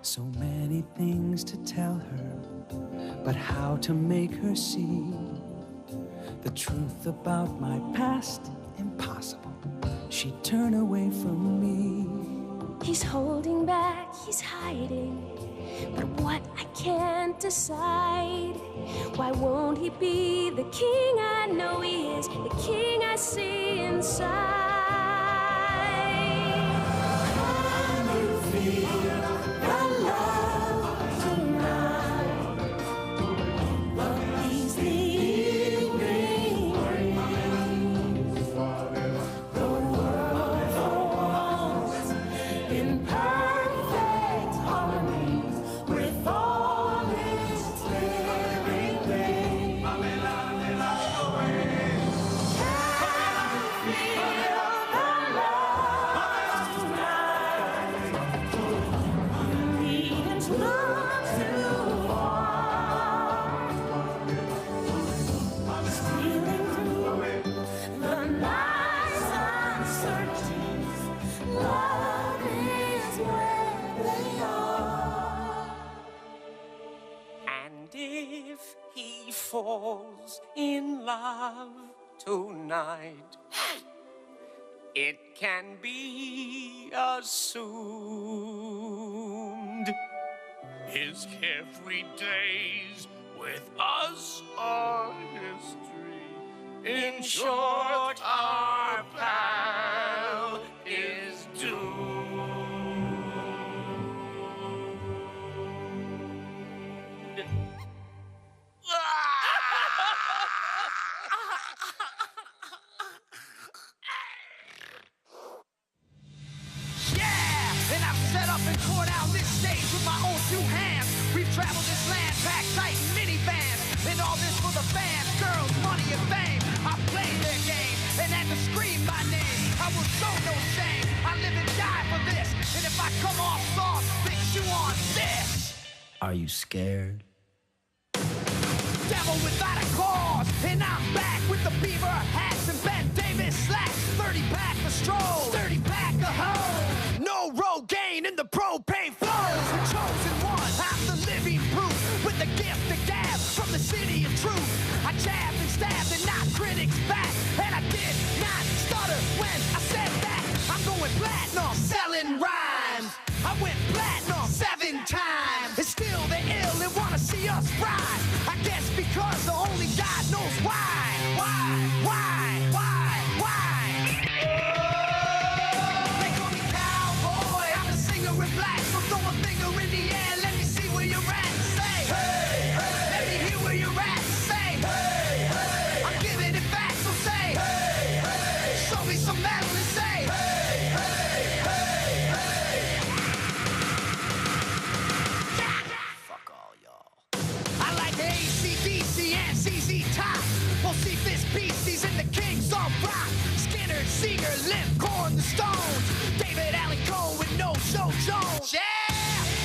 D: So many things to tell her, but how to make her see the truth about my past? Impossible. She'd turn away from me.
L: He's holding back, he's hiding, but what I can't decide. Why won't he be the king I know he is, the king I see inside? Can you feel the love tonight? But these the evening brings the world for once in perfect harmony with all its living things. Can you feel the love tonight? You needn't look too far. Stealing through the night's uncertainties, love is where they are.
O: And if he falls in love tonight, it can be assumed his carefree days with us are history. In short, our pal is doomed.
B: Yeah, and I've set up and tore down this stage with my own two hands. We've traveled this land, packed tight in minivans, and all this for the fans, girls, money, and fame. I played their game and had to scream my name. I will show no shame. I live and die for this, and if I come off soft, bitch, you on this.
P: Are you scared?
B: Devil without a cause, and I'm back with the beaver hats and Ben Davis slacks. 30-pack of stroll, 30-pack of hoe. No Rogaine in the propane flows. The chosen one, I'm the living proof with the gift of gab from the city of truth. I jabbed and stabbed and knocked critics back, and I did not stutter when I said that. I'm going platinum, selling rhymes. I went platinum 7 times. And still they're ill and wanna see us rise. I guess because the only God knows why. They call me cowboy. I'm a singer in black, so throw a finger in the air. Let me see where you're at. Say, hey, hey. Let me hear where you're at. Say, hey, hey. I'm giving it back, so say, hey, hey. Show me some metal and say, hey, hey, hey, hey. Fuck all y'all. I like the AC/DC and CZ Top. We'll see this beasties and the Kings on rock. Skinner, Seeger, Limp, Corn, the Stones. David Allen Coe with No Show Jones. Yeah!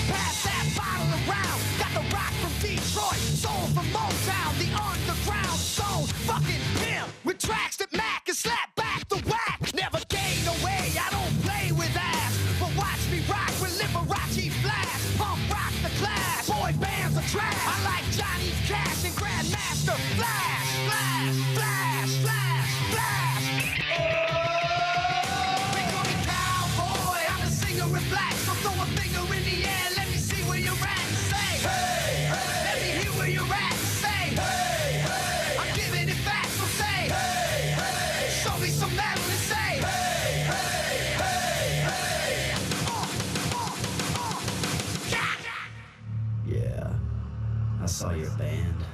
B: Pass that bottle around. Got the rock from Detroit, soul from Motown, the underground zone. Fucking pimp with tracks that Mac can slap back the whack. Never gain away, I don't play with ass. But watch me rock with Liberace Flash. Pump rock the class. Boy bands are trash. I like Johnny Cash and Grandmaster Flash. Flash, flash, flash, flash. They call me cowboy. I'm a singer in black, so throw a finger in the air. Let me see where you're at. Say, hey, hey. Let me hear where you're at. Say, hey, hey. I'm giving it back, so say, hey, hey. Show me some metal and say, hey, hey, hey, hey.
P: Yeah, I saw your band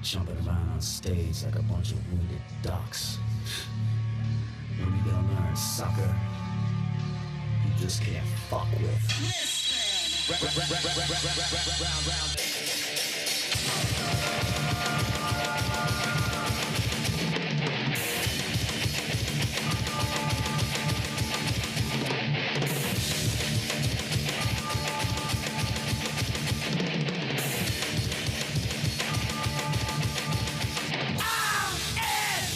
P: jumping around on stage like a bunch of wounded ducks. When you gonna learn, sucker? You just can't fuck with.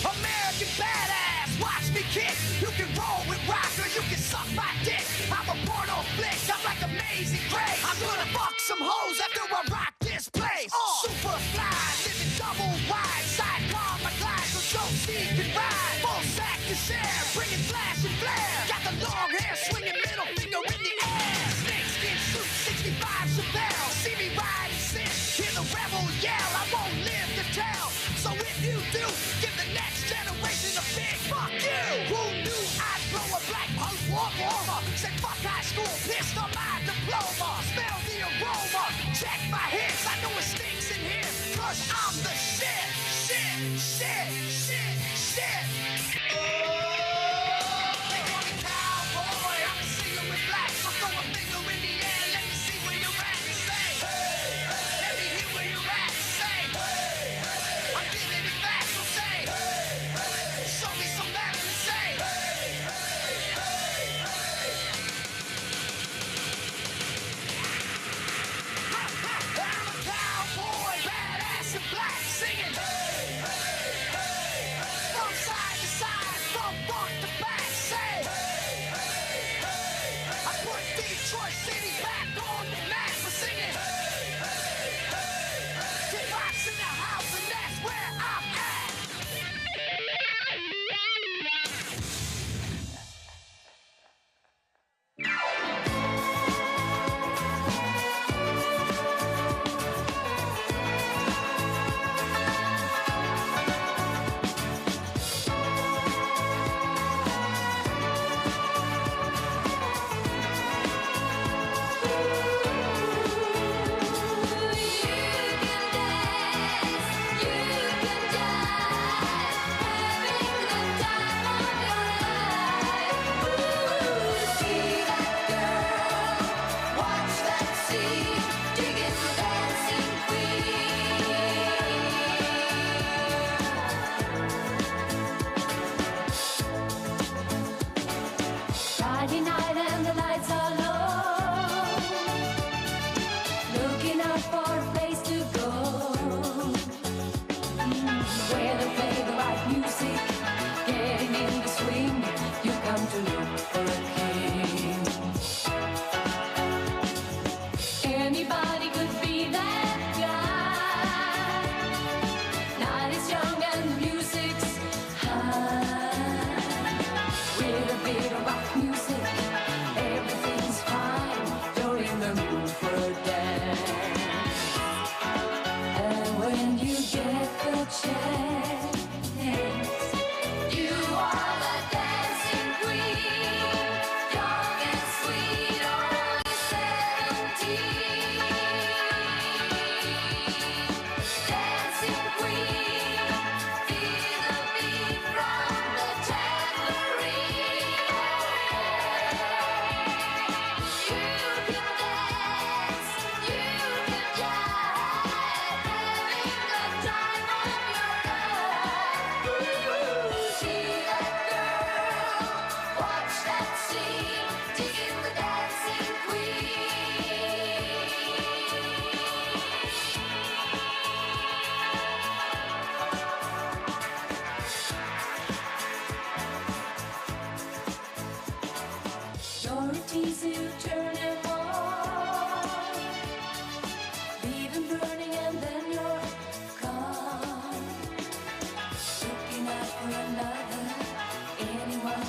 B: American badass, watch me kick. You can roll with rock or you can suck my dick. I'm a porno flick, I'm like Amazing Grace. I'm gonna fuck some hoes after I rock this place. Super fly, living double wide, sidecar my glide so Josie can ride. Full sack to share, bringing flash and flare. Got the long hair, swinging middle finger in the air. Snakeskin suit, 65 Chevelle. See me ride and sit, hear the rebel yell. I won't live to tell, so if you do, give the next generation a big fuck you. Who knew I'd blow a black punk warmer? Said fuck high school, pissed on my diploma. Smell the aroma, check my hits. I know it stinks in here, cause I'm the shit, shit, shit, shit, shit.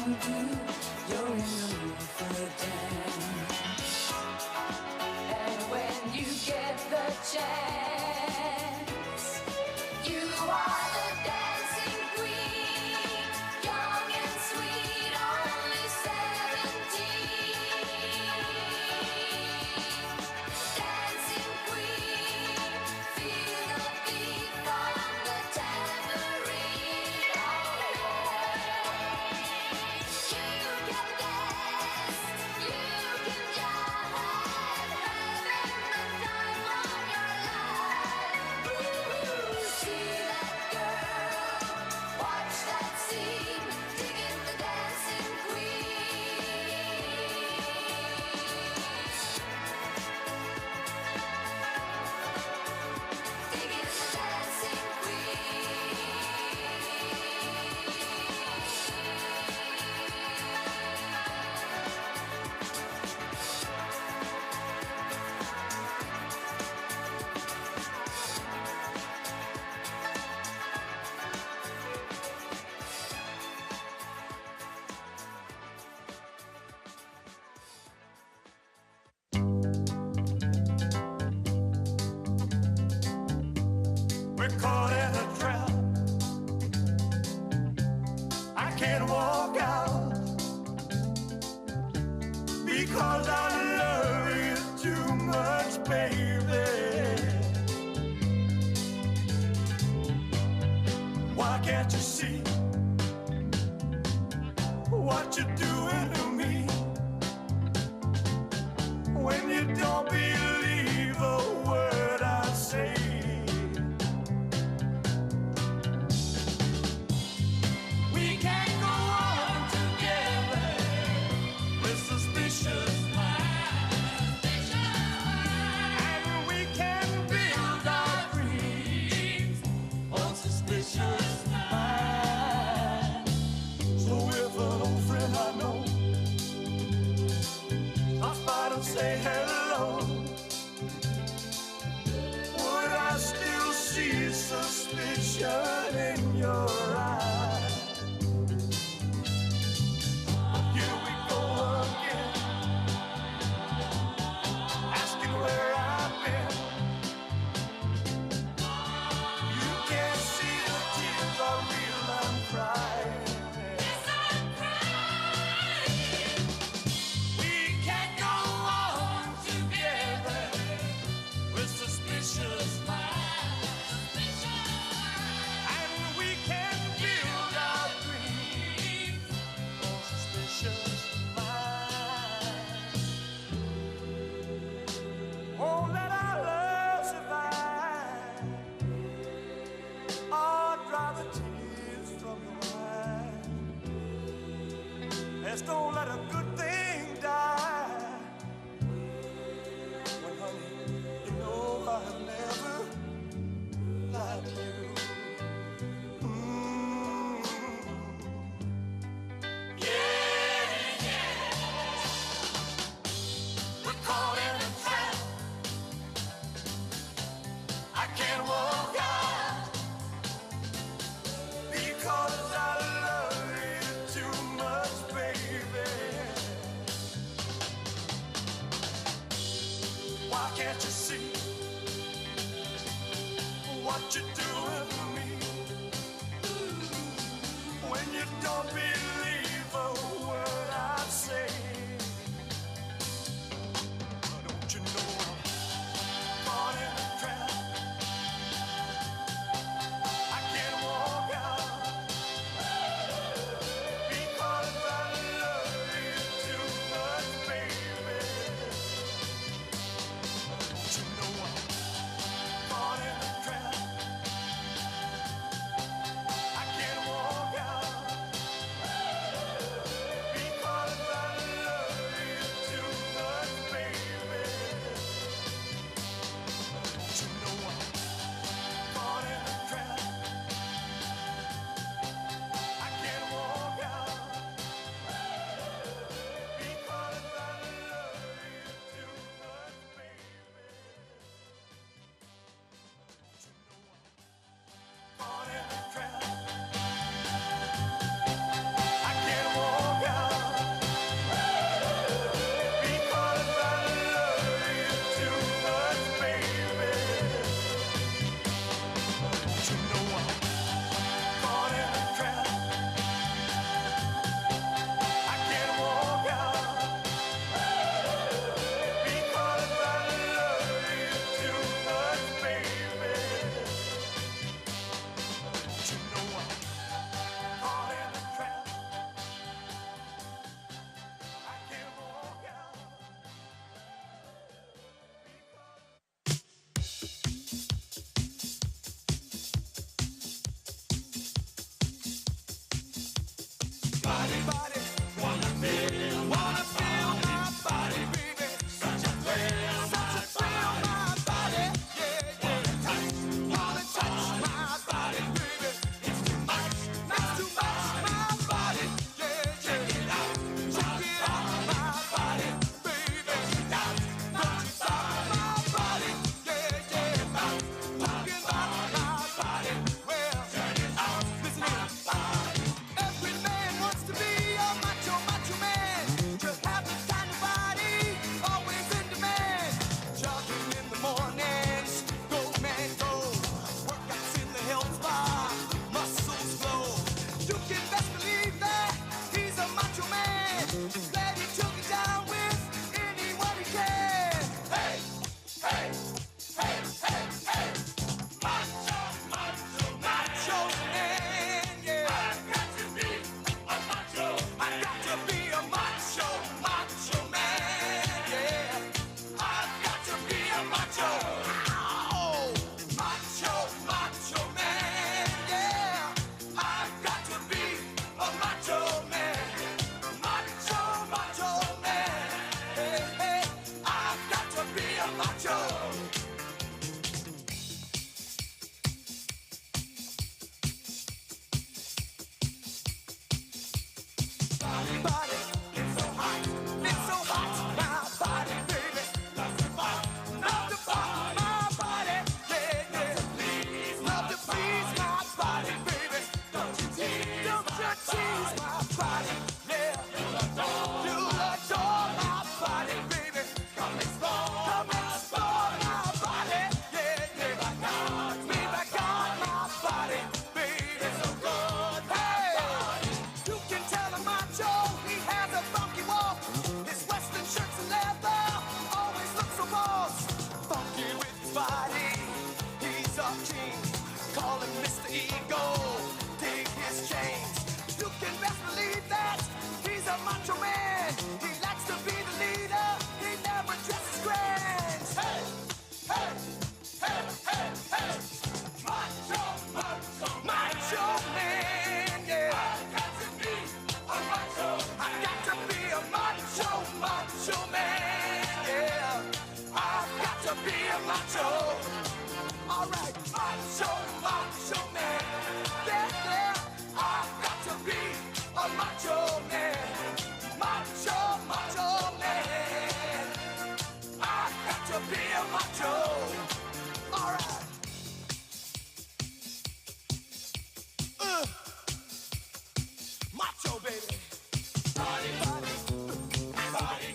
D: you do, you're in the mood for a dance. And when you get the chance, you are the dancing queen, young and sweet, only 17. Dancing queen, feel the beat from the tambourine. You can dance, you can jive, having the time of your life. Ooh, see that girl, watch that scene, digging the dancing queen. Digging the dancing
K: We're caught in a trap. I can't walk out because I love you too much, baby. Why can't you see what you're doing to me when you don't believe a word I say? We can't go on together with suspicious minds, and we can build our dreams on suspicious minds. So if an old friend I know stops by to say hello, would I still see suspicion in your eyes? Here we go again, asking where I've been. You can't see the tears are real, I'm crying. Yes, I'm crying. We can't go on together with suspicious minds, and we can build our dreams on suspicious minds. Won't let our love survive, or dry the tears from your eyes. Let's don't let a good thing die. When, honey, you know I've never lied to you. Yeah, yeah. We're caught in a trap. I can't walk out because I love you too much, baby. Why can't you see what you're doing to me when you don't believe a word I say? Don't you know I'm caught in a trap? I can't walk out because I love you too much, baby. Don't you know I'm caught in a trap? I can't walk out
D: Body, body, wanna feel my body, baby. Such a thrill, my body, yeah, yeah. Wanna touch my body, baby. It's too much, my body, yeah, yeah. Check it out, my body, baby. Don't you stop my body, yeah, yeah. Talking about my body, well, turn it out, listen here. Every man wants to be a macho, macho man. To have the kind of body, always in demand. Jogging in the mornings, go man go. Workouts in the health bar, muscles glow. You can best believe that he's a macho man. Glad he took it down with anyone he can. Hey, hey, hey, hey, hey. Macho, macho, macho man, yeah. I've got to be a macho. I've got to be a macho, macho man, yeah. I've got to be a macho. Ow! Macho, macho man, yeah. I've got to be a macho man. Macho, macho man. Hey, hey. I've got to be a macho. Body, it's so hot, my body, baby. Love to fuck my body, yeah, yeah. Love to please my body, baby. Don't you tease my body, yeah. You'll adore my body, baby. Come explore my body, yeah, yeah. Me back on my body, baby. So good, hey. You can tell a macho he has a funky walk. His western shirts and leather always look so boss. Funky with his body, he's a king. Call him Mr. Ego, dig his chains. You can best believe that he's a macho man. He likes to be the leader, he never dresses grand. Hey, hey, hey, hey, hey. Macho, macho, macho man, yeah. I got to be a macho. I got to be a macho, macho man, yeah. I've got to be a macho. All right, macho, macho man, yeah, yeah. I've got to be a macho man. Macho, macho man. I've got to be a macho. All right. Macho, baby. Body, body, body.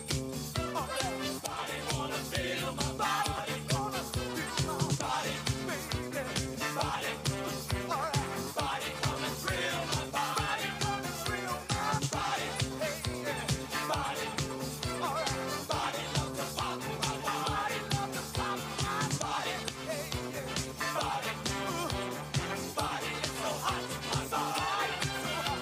D: All right. Body wanna feel my body. Wanna feel my body, baby. Body. All right. Body come and thrill my body. Come and thrill my body. Hey, yeah. Body. All right. Body love to pop my body. Love to pop my body. Hey, yeah. Body. Body is so hot. My body is so hot.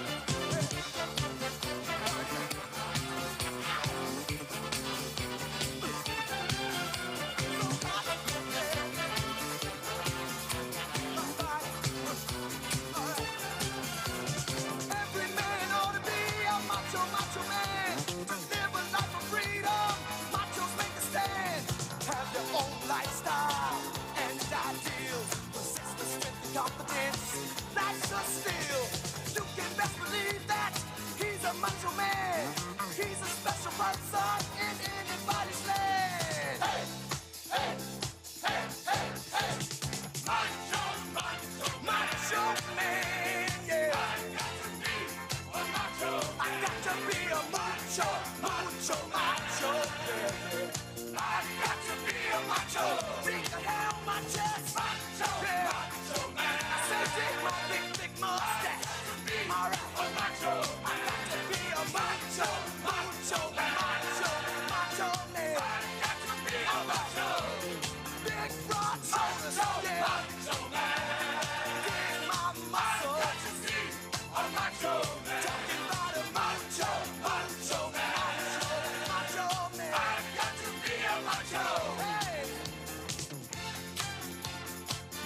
D: Every man ought to be a macho, macho man. To live a life of freedom, machos make a stand. Have their own lifestyle and ideals. Possess the strength and confidence. Life's a steal. You can best believe that he's a macho man. He's a special person in anybody's land. Hey, hey, hey, hey, hey. Macho, macho, macho man, yeah. I got to be a macho, macho, macho, yeah. I got to be a macho. Beat the hell on my chest, macho, yeah. Macho man. I say dig my big, thick mustache. All right, a macho. I got to be a macho, macho, macho, macho man. I got to be a macho. Big broad shoulders, yeah. Macho man. Dig my muscles. I got to be a macho man. Talking about a macho, macho man. Macho man. I got to be a macho. Hey.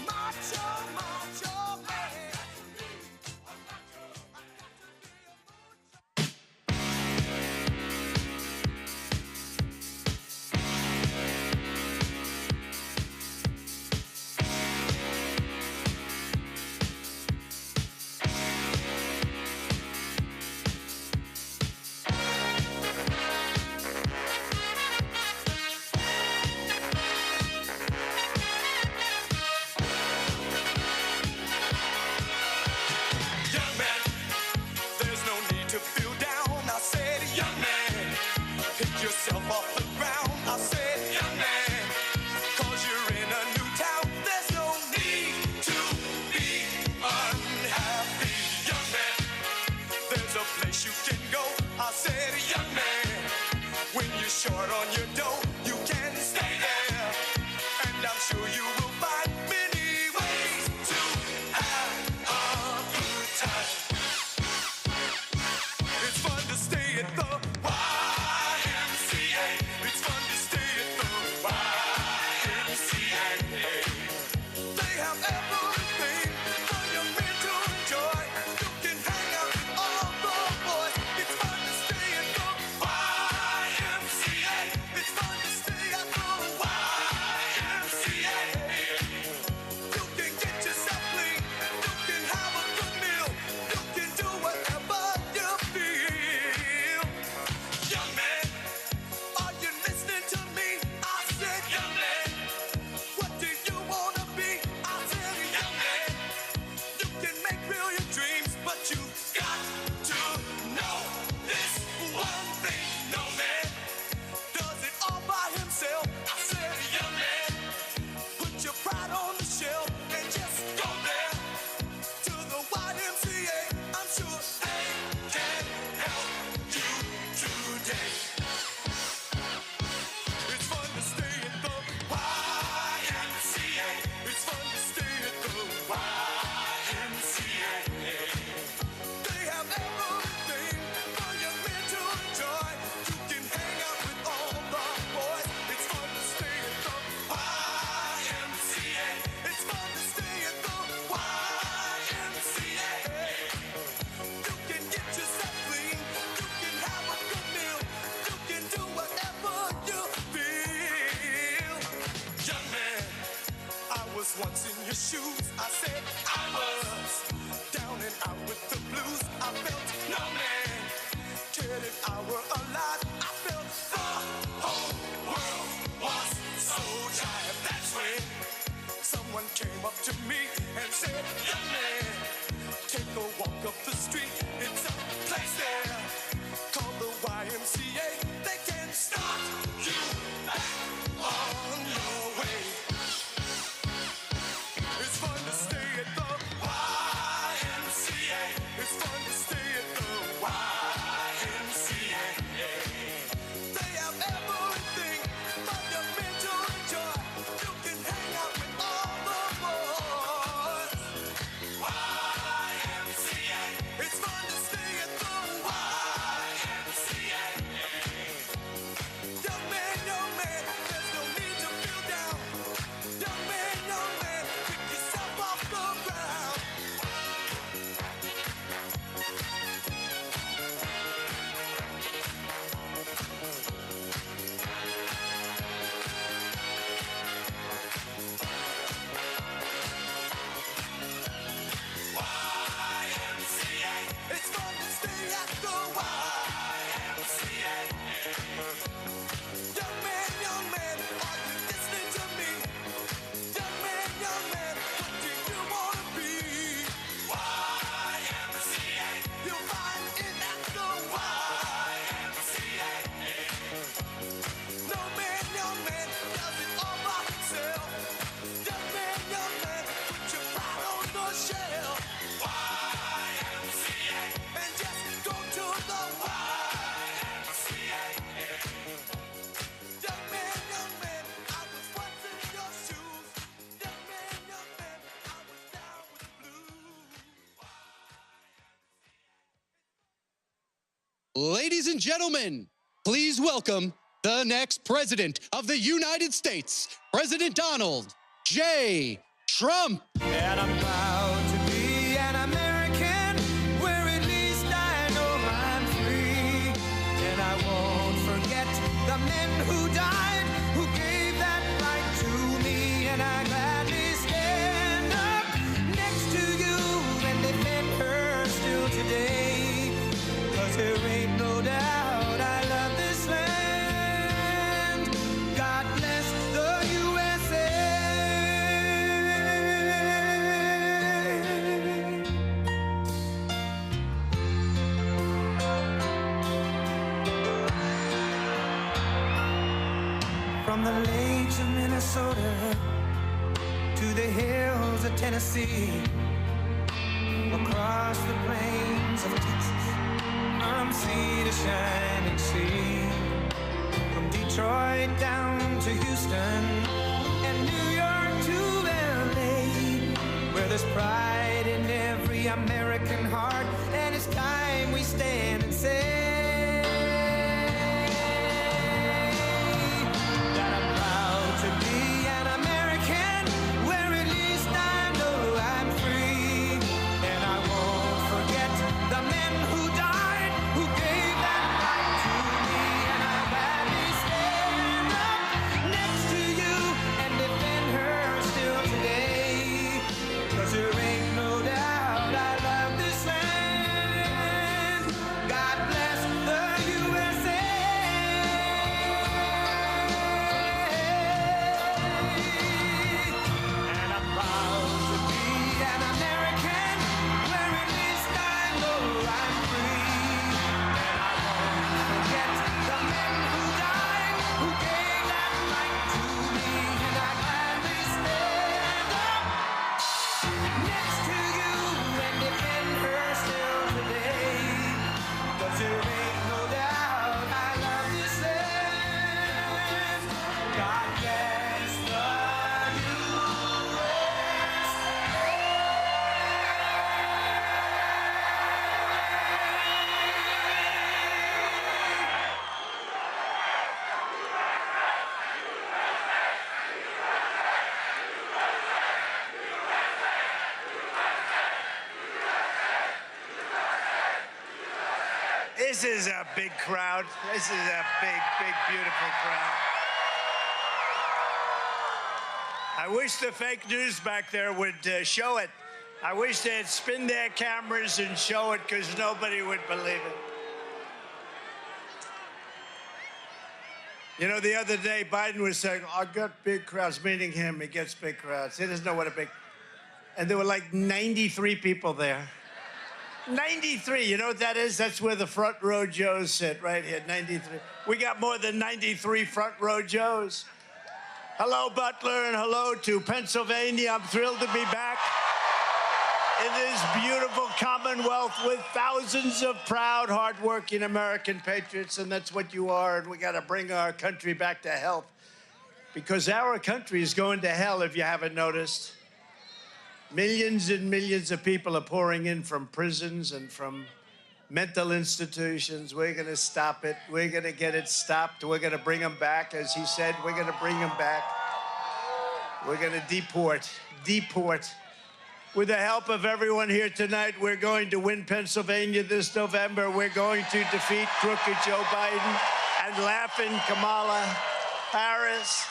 D: Macho, macho man. I got to be a macho. short on your dough, you can stay there. And I'm sure you will find many ways to have a good time. It's fun to stay at the YMCA. It's fun to stay at the YMCA. They have everything for your men to enjoy. You can hang out with all the boys. It's fun to stay at the YMCA. It's fun to stay at the YMCA. You can get yourself clean. You can have a good meal. You can do whatever you feel. Young man, are you listening to me? I said, young man, what do you wanna be? I said, young man, you can make real your dreams, but you got to know this one thing. No man does it all by himself. I said, young man, put your pride on the shelf and just go there to the YMCA. I'm sure they can help you today. It's fun to stay at the YMCA. It's fun to stay at the YMCA. They have everything for your men to enjoy. You can hang out with all the boys. It's fun to stay at the YMCA. It's fun to stay at the YMCA. You can get yourself clean. You can have a good meal. You can do whatever you feel. Young man, I was once in your shoes. I said I was down and out with the blues. I felt no man cared if I were alive. I felt the whole world was so tired. That's when someone came up to me and said, young man, take a walk up the street. It's a place there called the YMCA. They can start you back on your way. It's fun to stay at the YMCA. It's fun to stay at the YMCA. They have everything for your men to enjoy. You can hang out with all the boys. YMCA. It's fun to stay at the YMCA. Young man, there's no need to feel down. Young man, pick yourself off the ground. YMCA. It's fun to stay at the YMCA. Young man, are you listening to me? Young man, what do you wanna be? YMCA. You'll find it at the YMCA. No man, does it all by himself. Young man, put your pride on the shelf. YMCA. And just go to the YMCA. Young man, I was once in your shoes. Young man, I was down with the blues.
Q: Ladies and gentlemen, please welcome the next president of the United States, President Donald J. Trump.
D: And I'm proud to be an American, where at least I know I'm free. And I won't forget the men who died, who gave that right to me. And I gladly stand up next to you and defend her still today. 'Cause there ain't no doubt I love this land. God bless the USA. From the lakes of Minnesota to the hills of Tennessee, across the plains of Texas, from sea to shining sea, from Detroit down to Houston, and New York to LA, where there's pride in every American heart, and it's time we stand and say that I'm proud to be an American, where at least I know I'm free, and I won't forget the men who died, who gave that right to me, and I'll gladly stand up next to you and defend her still today, 'cause there ain't no doubt I love this land. God bless the USA. And I'm proud to be an American, where at least I know I'm free. And I won't forget the men who died, who gave that right to me. And I gladly stand up next to you and defend her still today. 'Cause there ain't no doubt I love this land. God bless the
J: This is a big crowd. This is a big, big, beautiful crowd. I wish the fake news back there would show it. I wish they'd spin their cameras and show it, because nobody would believe it. You know, the other day, Biden was saying, I got big crowds, meaning him. He gets big crowds. He doesn't know what a big... And there were like 93 people there. 93, you know what that is? That's where the front row Joes sit, right here, 93. We got more than 93 front row Joes. Hello, Butler, and hello to Pennsylvania. I'm thrilled to be back in this beautiful Commonwealth with thousands of proud, hardworking American patriots, and that's what you are, and we got to bring our country back to health, because our country is going to hell, if you haven't noticed. Millions and millions of people are pouring in from prisons and from mental institutions. We're going to stop it. We're going to get it stopped. We're going to bring them back. As he said, we're going to bring them back. We're going to deport. With the help of everyone here tonight, we're going to win Pennsylvania this November. We're going to defeat crooked Joe Biden and laughing Kamala Harris.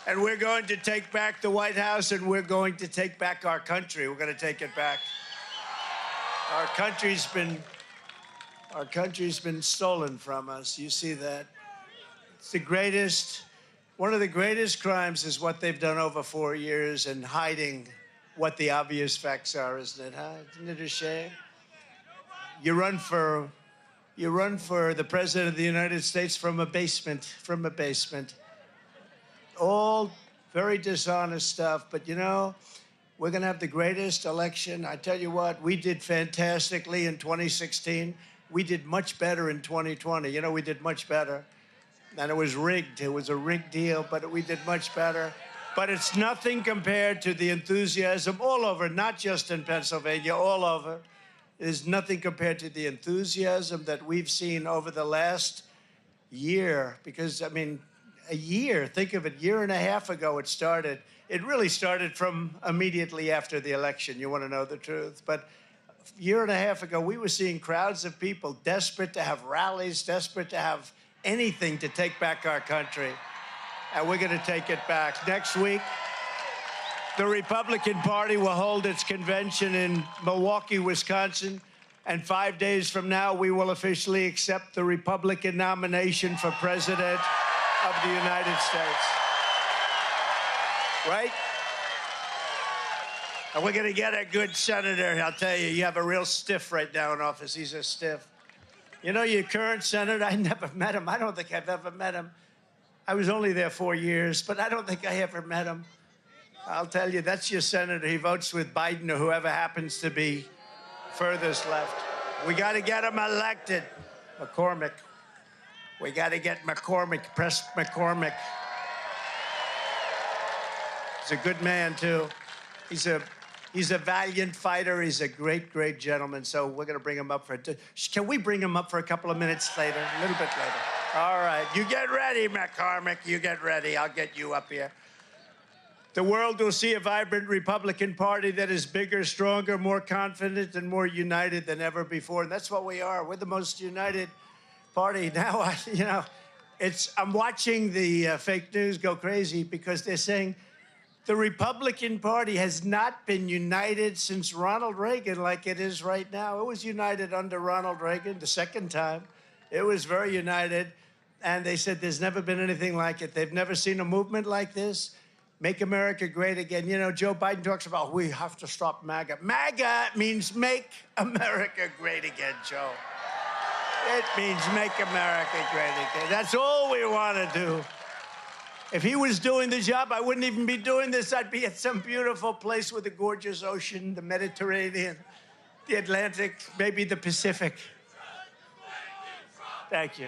J: And we're going to take back the White House, and we're going to take back our country. We're going to take it back. Our country's been stolen from us. You see that? It's the greatest, one of the greatest crimes is what they've done over 4 years and hiding what the obvious facts are, isn't it, huh? Isn't it a shame? You run for the President of the United States from a basement. All very dishonest stuff, but you know, we're going to have the greatest election. I tell you what, we did fantastically in 2016. We did much better in 2020. You know, we did much better. And it was rigged. It was a rigged deal, but we did much better. But it's nothing compared to the enthusiasm all over, not just in Pennsylvania, all over. It is nothing compared to the enthusiasm that we've seen over the last year. Because, I mean, a year, think of it, year and a half ago it started. It really started from immediately after the election, you want to know the truth. But a year and a half ago, we were seeing crowds of people desperate to have rallies, desperate to have anything to take back our country. And we're going to take it back. Next week, the Republican Party will hold its convention in Milwaukee, Wisconsin. And 5 days from now, we will officially accept the Republican nomination for President of the United States. Right? And we're going to get a good senator. I'll tell you, you have a real stiff right now in office. He's a stiff. You know, your current senator, I never met him. I don't think I've ever met him. I was only there 4 years, but I don't think I ever met him. I'll tell you, that's your senator. He votes with Biden or whoever happens to be furthest left. We got to get him elected. McCormick. We got to get McCormick, press McCormick. He's a good man, too. He's a valiant fighter. He's a great, great gentleman. So we're going to bring him up for can we bring him up for a couple of minutes later? A little bit later. All right. You get ready, McCormick. You get ready. I'll get you up here. The world will see a vibrant Republican Party that is bigger, stronger, more confident, and more united than ever before. And that's what we are. We're the most united party. Now, I'm watching the fake news go crazy because they're saying the Republican Party has not been united since Ronald Reagan like it is right now. It was united under Ronald Reagan the second time. It was very united. And they said there's never been anything like it. They've never seen a movement like this. Make America great again. You know, Joe Biden talks about we have to stop MAGA. MAGA means make America great again, Joe. It means make America great again. That's all we want to do. If he was doing the job, I wouldn't even be doing this. I'd be at some beautiful place with a gorgeous ocean, the Mediterranean, the Atlantic, maybe the Pacific. Thank you.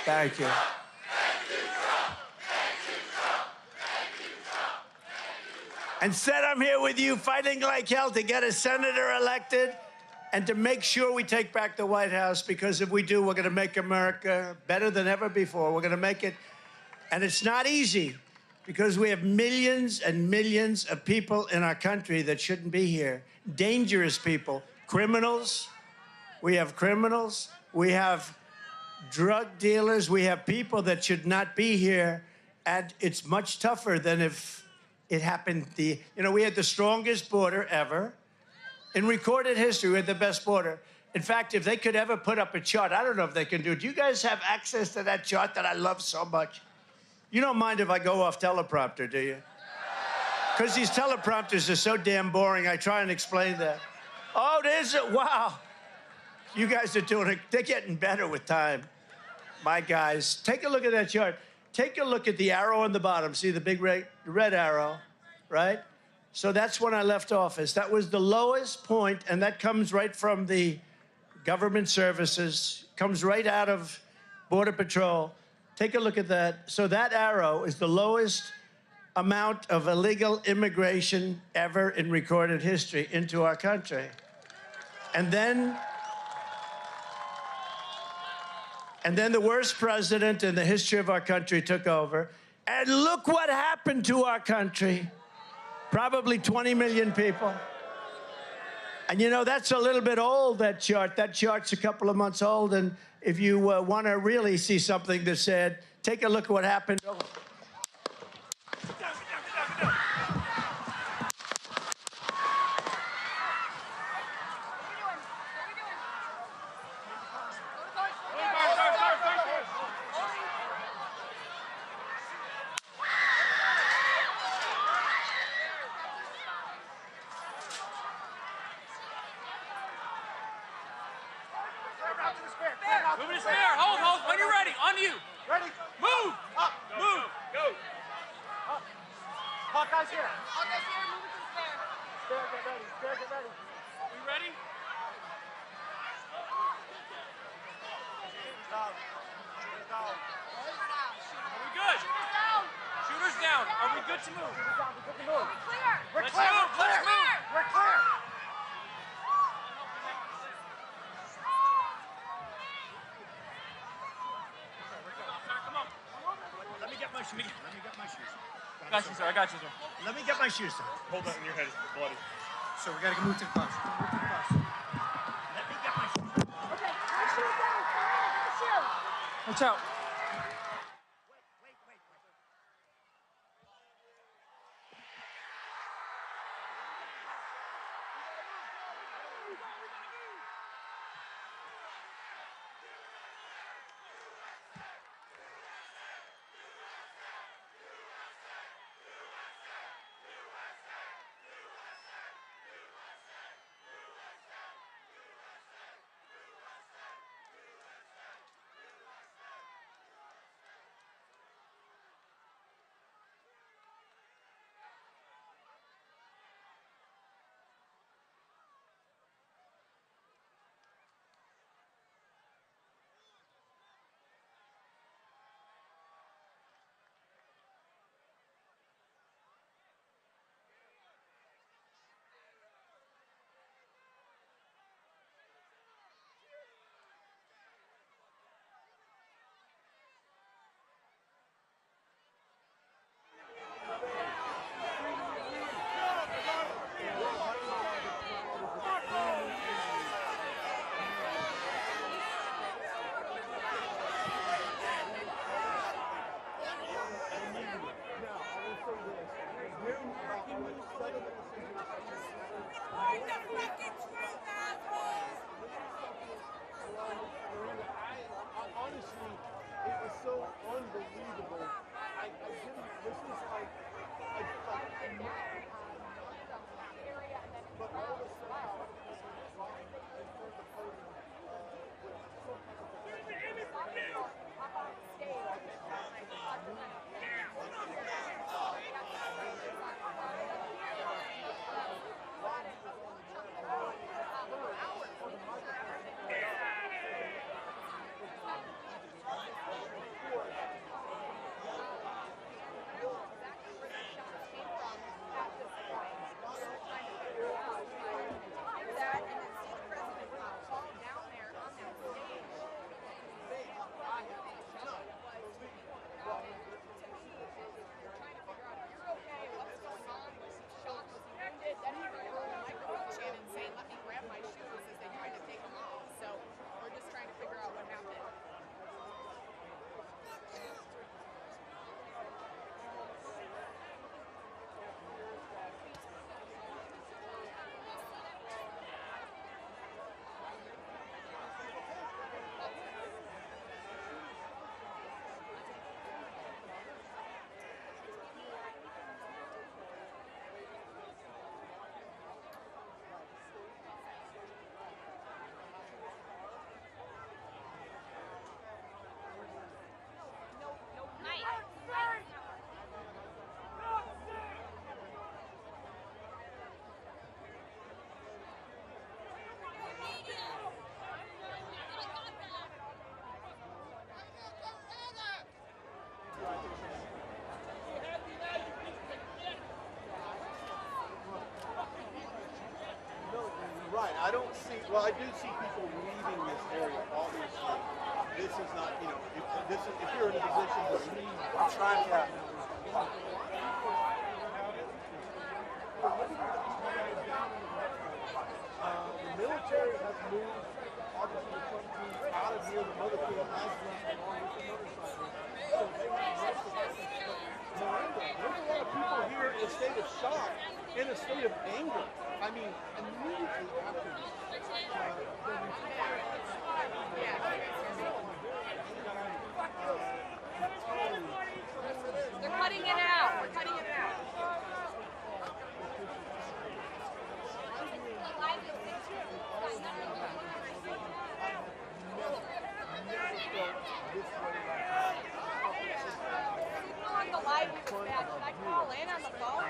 J: Thank you. Instead, I'm here with you fighting like hell to get a senator elected and to make sure we take back the White House, because if we do, we're going to make America better than ever before. We're going to make it. And it's not easy because we have millions and millions of people in our country that shouldn't be here. Dangerous people, criminals. We have criminals. We have drug dealers. We have people that should not be here. And it's much tougher than if it happened. You know, we had the strongest border ever. In recorded history, we had the best border. In fact, if they could ever put up a chart, I don't know if they can do it. Do you guys have access to that chart that I love so much? You don't mind if I go off teleprompter, do you? Because these teleprompters are so damn boring, I try and explain that. Oh, there's a, wow. You guys are doing it. They're getting better with time. My guys, take a look at that chart. Take a look at the arrow on the bottom. See the big red arrow, right? So that's when I left office. That was the lowest point, and that comes right from the government services, comes right out of Border Patrol. Take a look at that. So that arrow is the lowest amount of illegal immigration ever in recorded history into our country. And then the worst president in the history of our country took over. And look what happened to our country. Probably 20 million people. And you know, that's a little bit old, that chart. That chart's a couple of months old. And if you want to really see something that's said, take a look at what happened.
B: Move to spare. Hold. When you're ready. On you.
C: Ready?
B: Move.
C: Up.
B: Move. Go.
C: Up. Hawkeye's here. Hawkeye's here. Move it to the spare. Spare, get ready. Spare, get ready.
B: We ready?
C: Down. Down.
B: Are we good? Shooters down. Are we good to move?
C: Shooters down. We're good to move. We're
B: Let's
C: clear.
B: move.
C: We're clear.
B: Let's move.
C: We're clear.
J: Let me get my shoes.
B: I got you, sir. I got you, sir.
J: Let me get my shoes, sir.
B: Hold that in your head. It's bloody.
C: So we gotta move to the bus. Move to the bus.
J: Let me get my shoes.
L: Okay, my shoes down. My shoes.
B: Watch out.
R: I don't see, well, I do see people leaving this area, obviously. This is not, you know, if you're in a position to leave, I'm trying to. The military has moved, obviously, the Trump team out of here. The military has left along with the motorcycles. So they have most of that stuff. Miranda, there's a lot of people here in a state of shock, in a state of anger. I mean, immediately after this.
S: They're cutting it out. We're cutting it out. On the live dispatch, should I call in on the phone?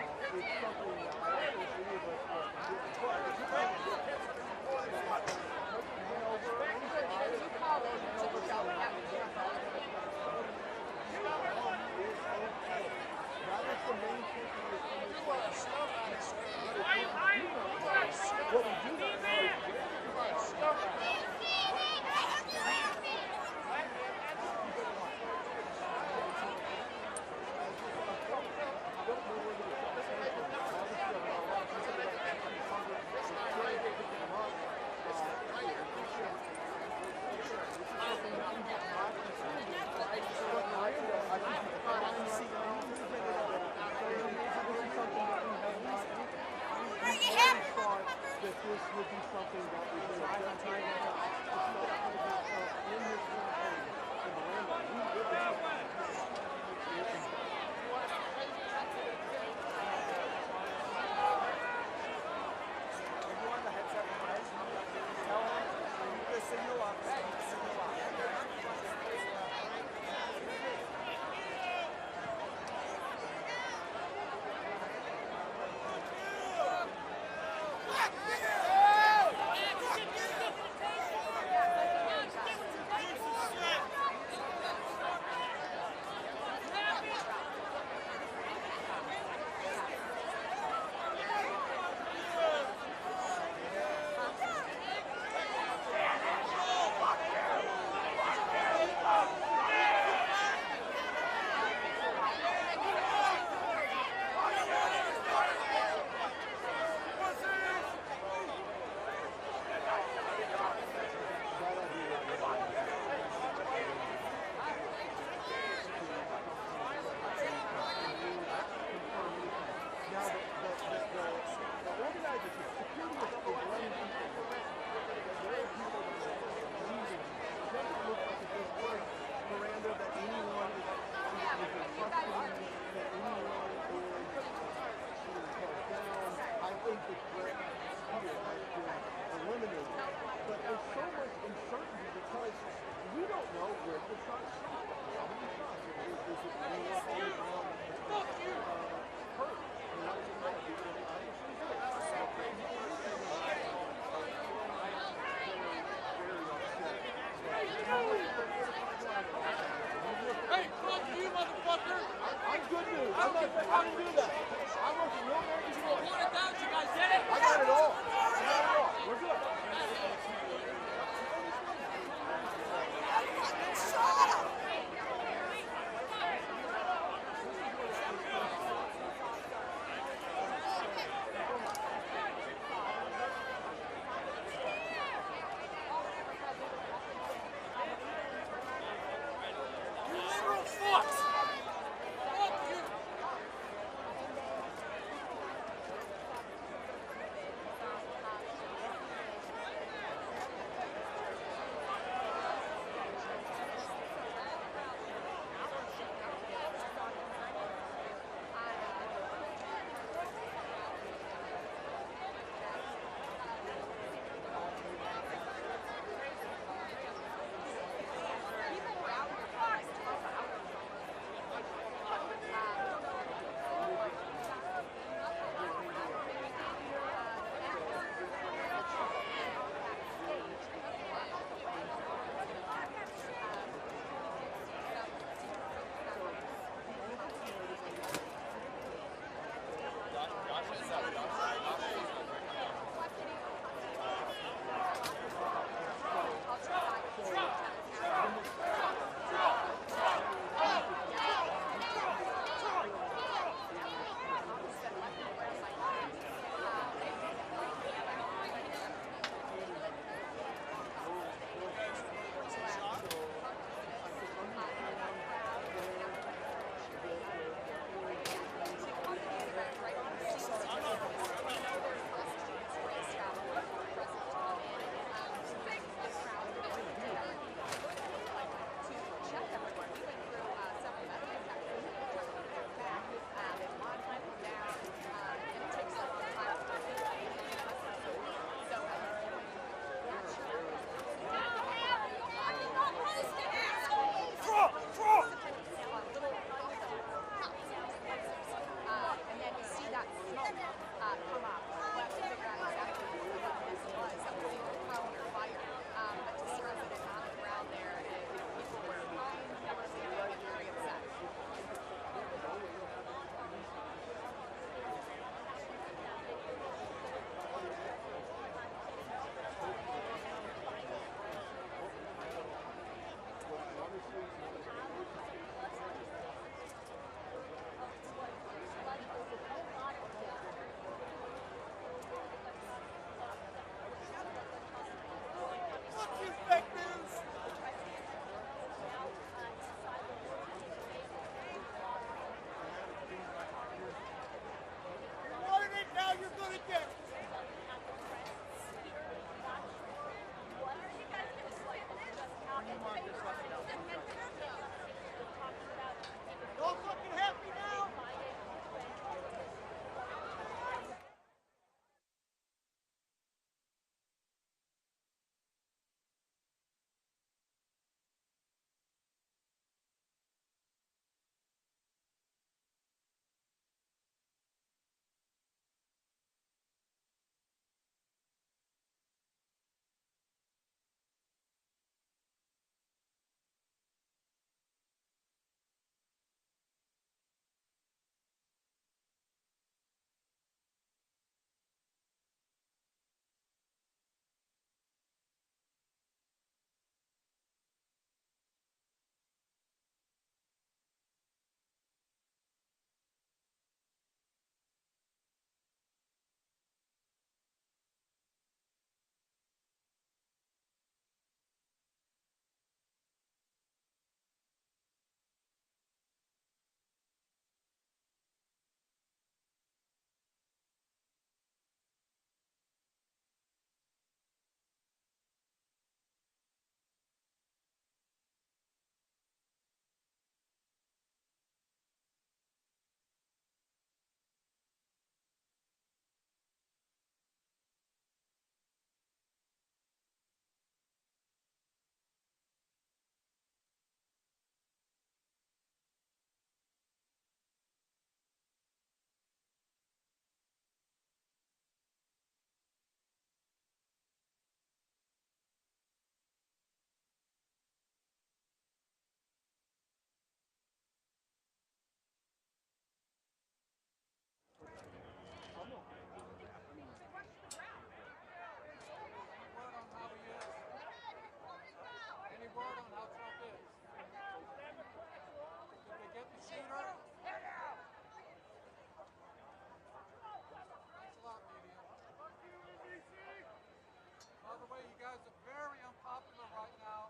T: is very unpopular right now.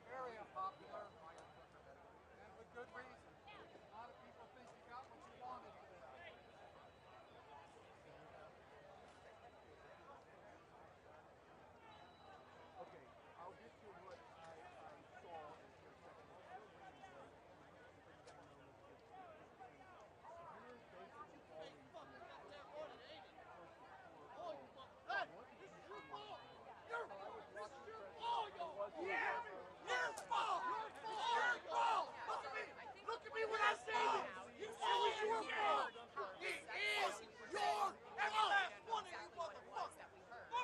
T: Very unpopular. And with good reason. A lot of people think you got what you wanted today.
R: Okay, I'll get to what I saw in here a second. Here's basically all these
F: Look at me when I say this! You see it's your fault! It is your fault! One of you motherfuckers!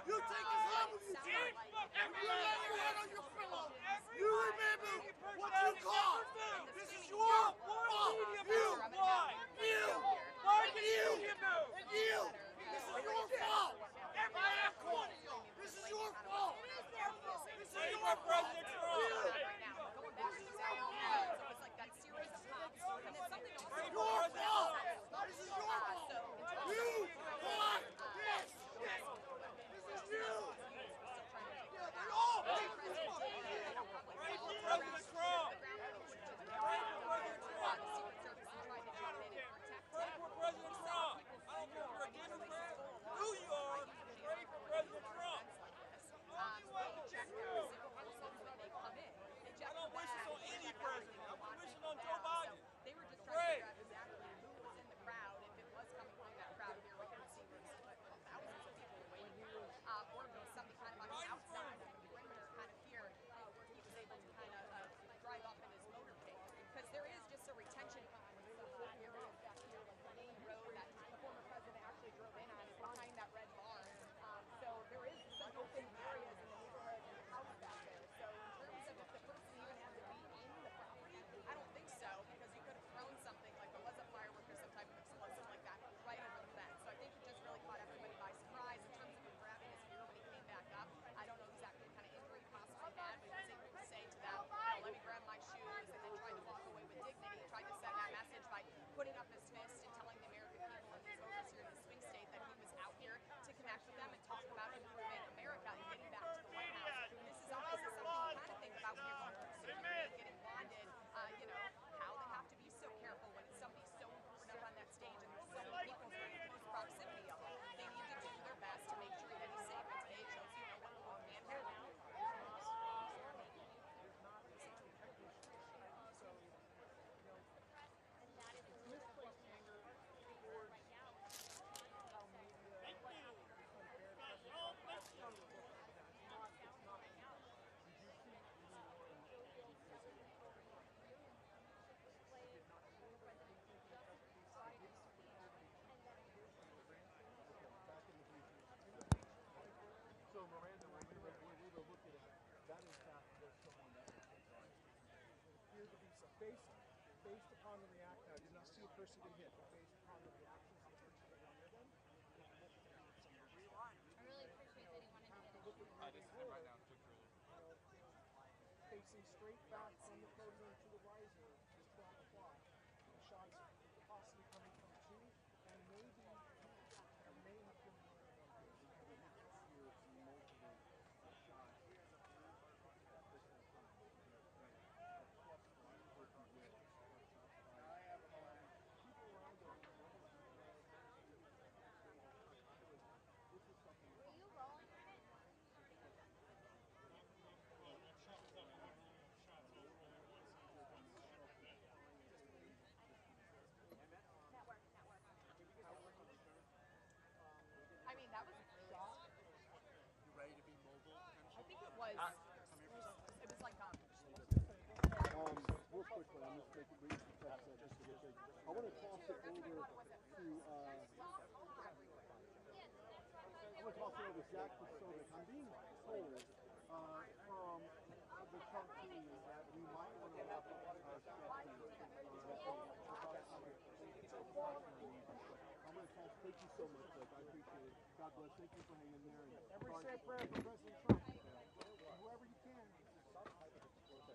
F: You take his hand when you did! And you lay your head on your pillow! You remember what you caused! This is your fault! You! You! And you! This is your fault! Every last one of you! This is your fault! This is your President Trump!
S: This is your fault!
F: Your fault! This is your fault! You want this! This is you! Yeah, they all hate this motherfucker! Pray for President Trump! Pray for President Trump! Pray for President Trump! I don't care if you're a Democrat, who you are, pray for President Trump! I don't wish this on any president. I would wish it on Joe Biden.
S: They were just trying to figure out exactly who was in the crowd. If it was coming from that crowd here, we couldn't see where thousands of people were waiting. Or it was something kind of on the outside, on the perimeter kind of here, where he was able to kind of drive up in his motorcade. Because there is just a retention pond in some areas back here, like the main road that the former president actually drove in on is behind that red barn. So there is some open areas in the neighborhood and the house back there. So in terms of if the person even had to be in the property, I don't think so, because you could have thrown something like there was a firework or some type of explosive like that right over the fence. So I think it just really caught everybody by surprise in terms of him grabbing his gear when he came back up. I don't know exactly what kind of injury he possibly had, but he was able to say to them, let me grab my shoes, and then tried to walk away with dignity. He tried to send that message by putting up his fist and telling the American people and his voters here in the swing state that he was out here to connect with them and talk about improving America and getting back to the White House. And this is obviously something you kind of think about when you're going through security, getting bonded, how they have to be so careful when it's somebody so important up on that stage and there's so many people who are in close proximity of them. They need to do their best to make sure that he's safe. And today it shows what the world man can do.
R: So Miranda, when we were looking at it, that in fact was someone that appeared to be based upon the reaction. I did not see a person get hit, but based upon the reactions of the person that were near them,
U: I really appreciate that he wanted to get it.
R: I just sit right down, facing straight back from the podium to the riser, just block the clock. Shots possibly coming from two, and maybe may have been multiple shots.
U: Were you rolling with it?
S: I mean, that was really
R: You ready to be mobile?
S: I think it was. It was like
R: real quickly, I'm just making brief because just to get there. I want to toss it over to. I want to toss it over to Jack Pasovic. I'm being told from the Trump team that we might want to wrap up our session. I'm going to toss. Thank you so much, Rick. I appreciate it. God bless. Thank you for hanging there. And everybody say a prayer for President Trump. Whoever you can.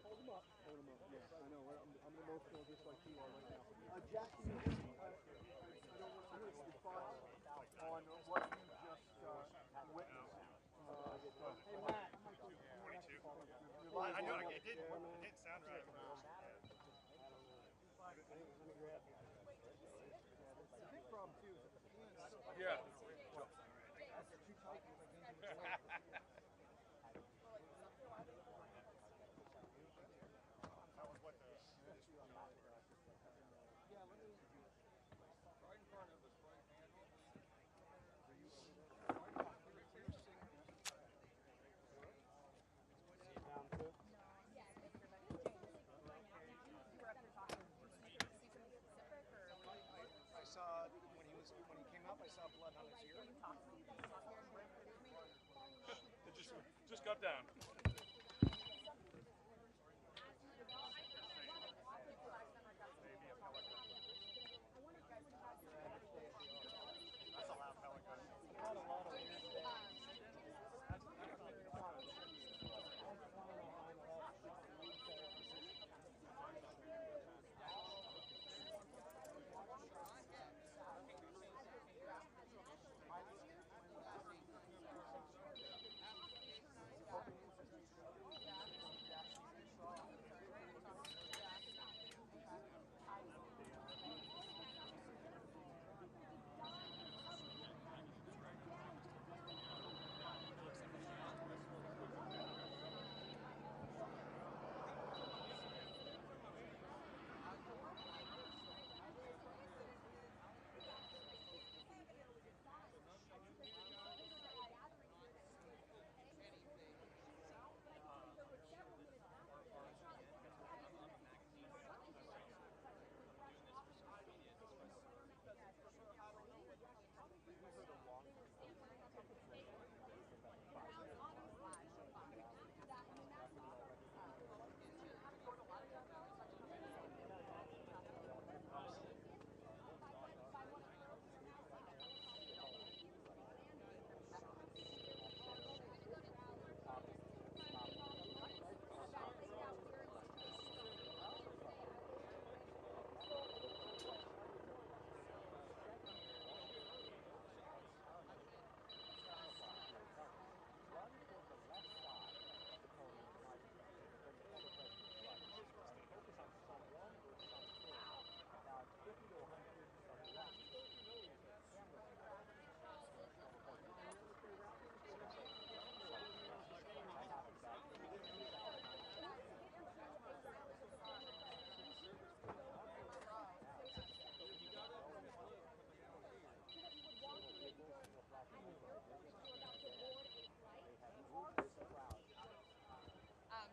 R: Hold him up. Hold him up. Yeah, I know. I'm emotional just like you are right now. Jackie, I don't want to hear your thoughts on what you just witnessed. Hey, The big problem too is that the pants.
A: Yeah.
R: They're too tight because I think it's
A: That was what the.
R: Yeah, let me.
A: Right in front of us, right hand.
N: I saw when he came up, I saw blood on his ear.
A: It just got down. That's a loud pelican.
R: I've had a lot of weird days.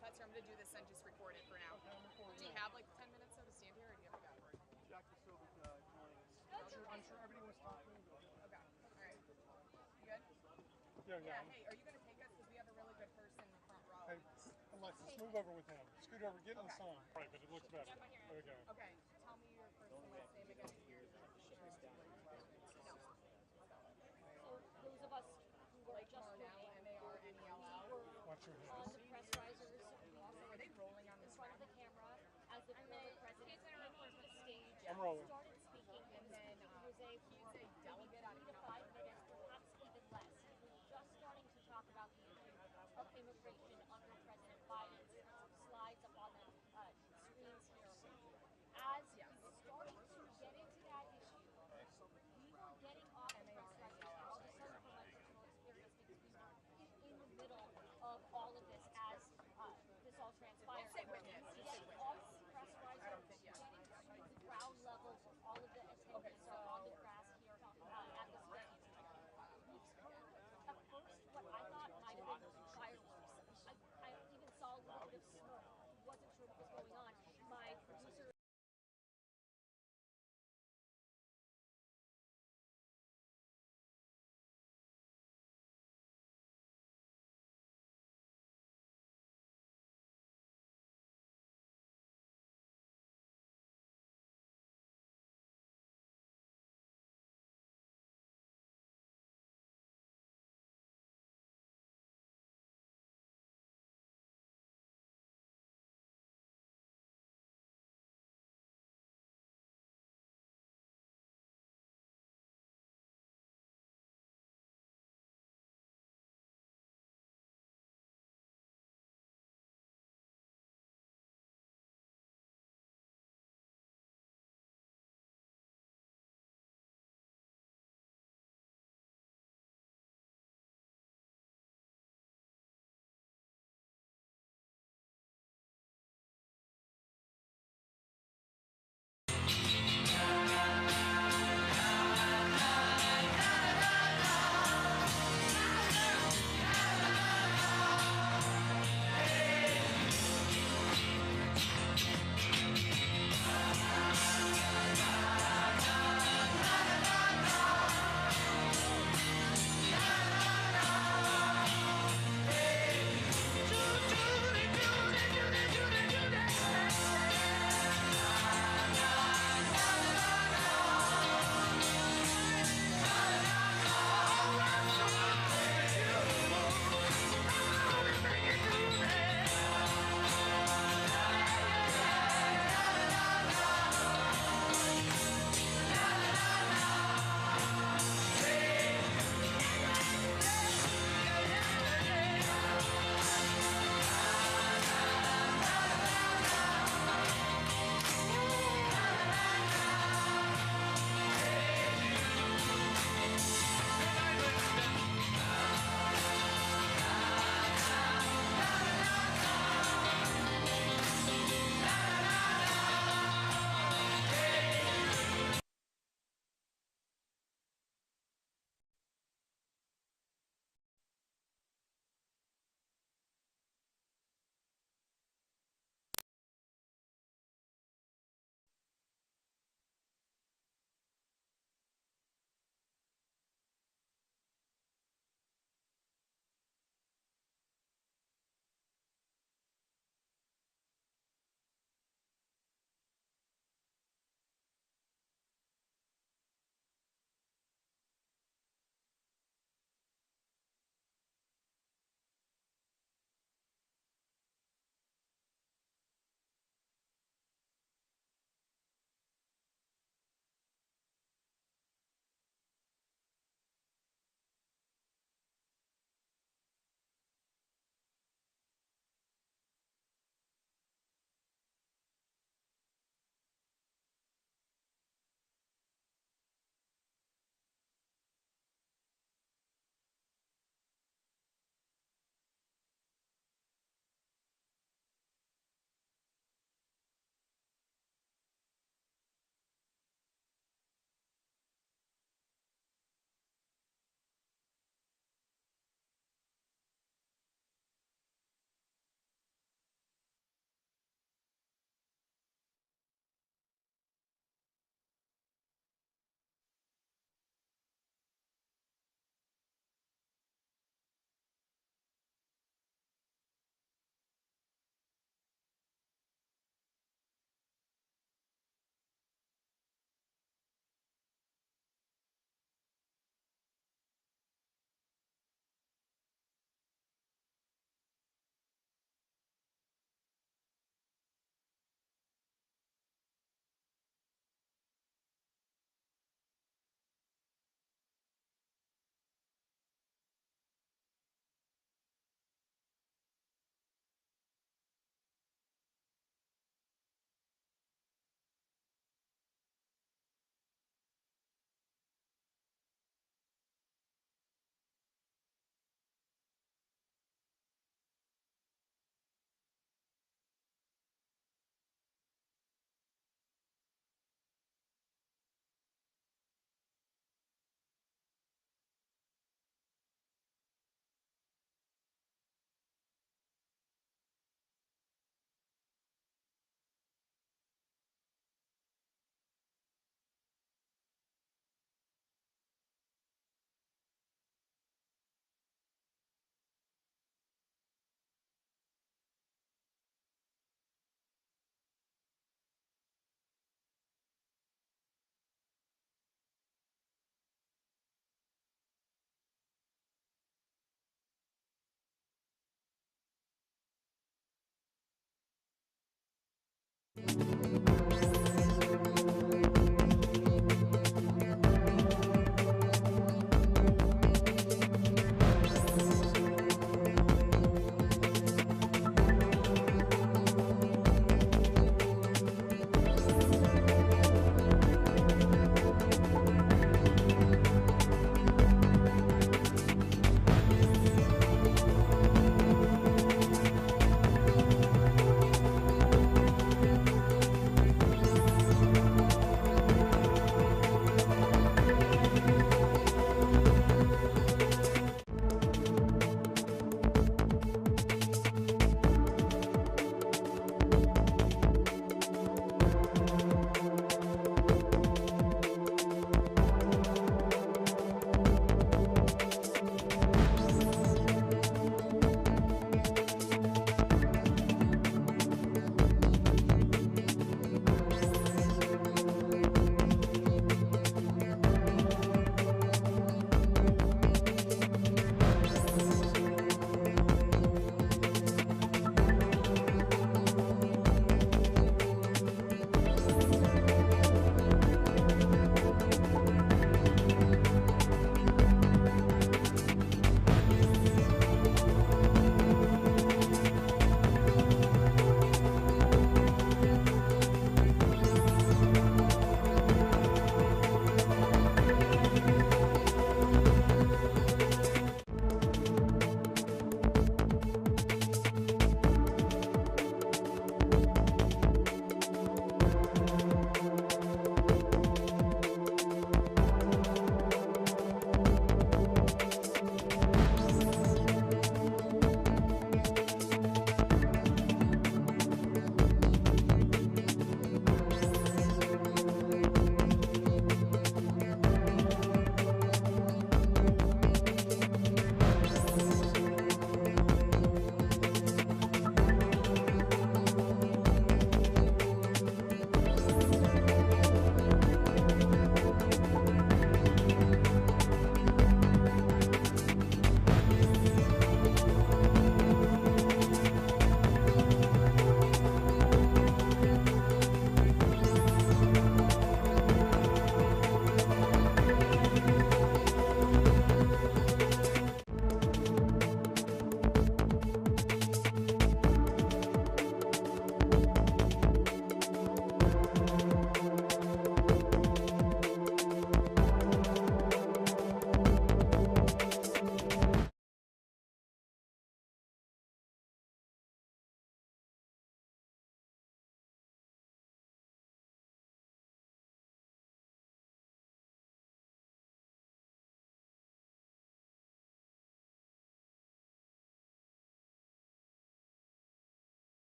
S: Fetzer, I'm going to do this and just record it for now. Do you have like 10 minutes though to stand here, or do you have to go?
R: Jackie still joining us. I'm sure everybody was talking.
S: Okay. All right. You good?
R: Yeah.
S: Hey, are you going to take us? Because we have a really good person in the front row.
R: Hey, Alexis, move over with him. Scoot over, get in the sun.
A: Right, but it looks better. There we go.
S: Okay. Tell me your first and last name again.
V: So those of us who were just
S: Marnell, M-A-R-N-E-L-L.
A: Watch your
V: on
A: hands.
V: the press risers,
S: Also, are they rolling on
V: in
S: this
V: front of the camera, as the former president came onto the stage,
A: I'm rolling.
V: started speaking, and then he was a
S: delegate out of
V: 3 to 5 minutes, perhaps even less. He was just starting to talk about the issue of immigration under President Biden. Slides up on the screens here. As he was starting to get into that issue, we were getting off the press risers. I'll just tell you from my personal experience, because we were in the middle of all of this as this all transpired. Getting off press risers, getting to the ground level where all of the attendees are on the grass here at the stage. At first, what I thought might have been fireworks, I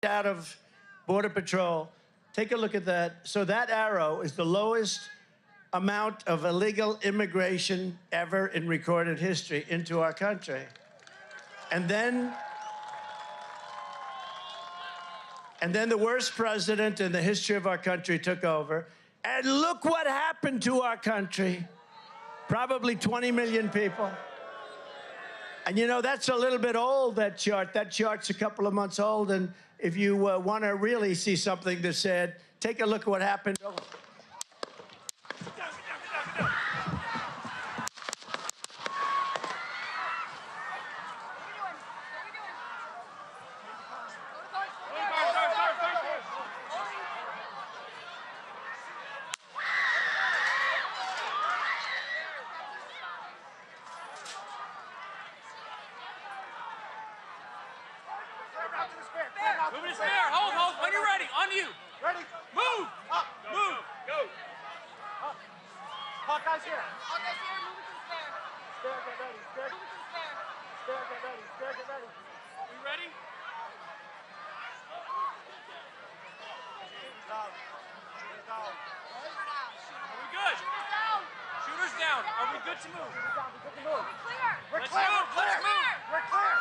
J: out of Border Patrol. Take a look at that. So that arrow is the lowest amount of illegal immigration ever in recorded history into our country. And then the worst president in the history of our country took over. And look what happened to our country. Probably 20 million people. And you know, that's a little bit old, that chart. That chart's a couple of months old. And if you want to really see something that's sad, take a look at what happened.
B: Move to spare. Hold. When you're ready. On you.
R: Ready?
B: Move.
R: Up.
B: Move. Go.
R: Up. Hawkeye's here.
S: Hawkeye's here, move it to the spare.
R: Spare, get ready. Spare,
S: Move it to the spare.
R: spare, get ready. Spare, get ready.
B: You ready?
R: Down. Down.
B: Are we good?
S: Shooter's down.
B: Shooter's down. Are we good to move?
R: Down. We're good to move.
S: We're clear.
B: Let's move. Let's move.
R: We're clear.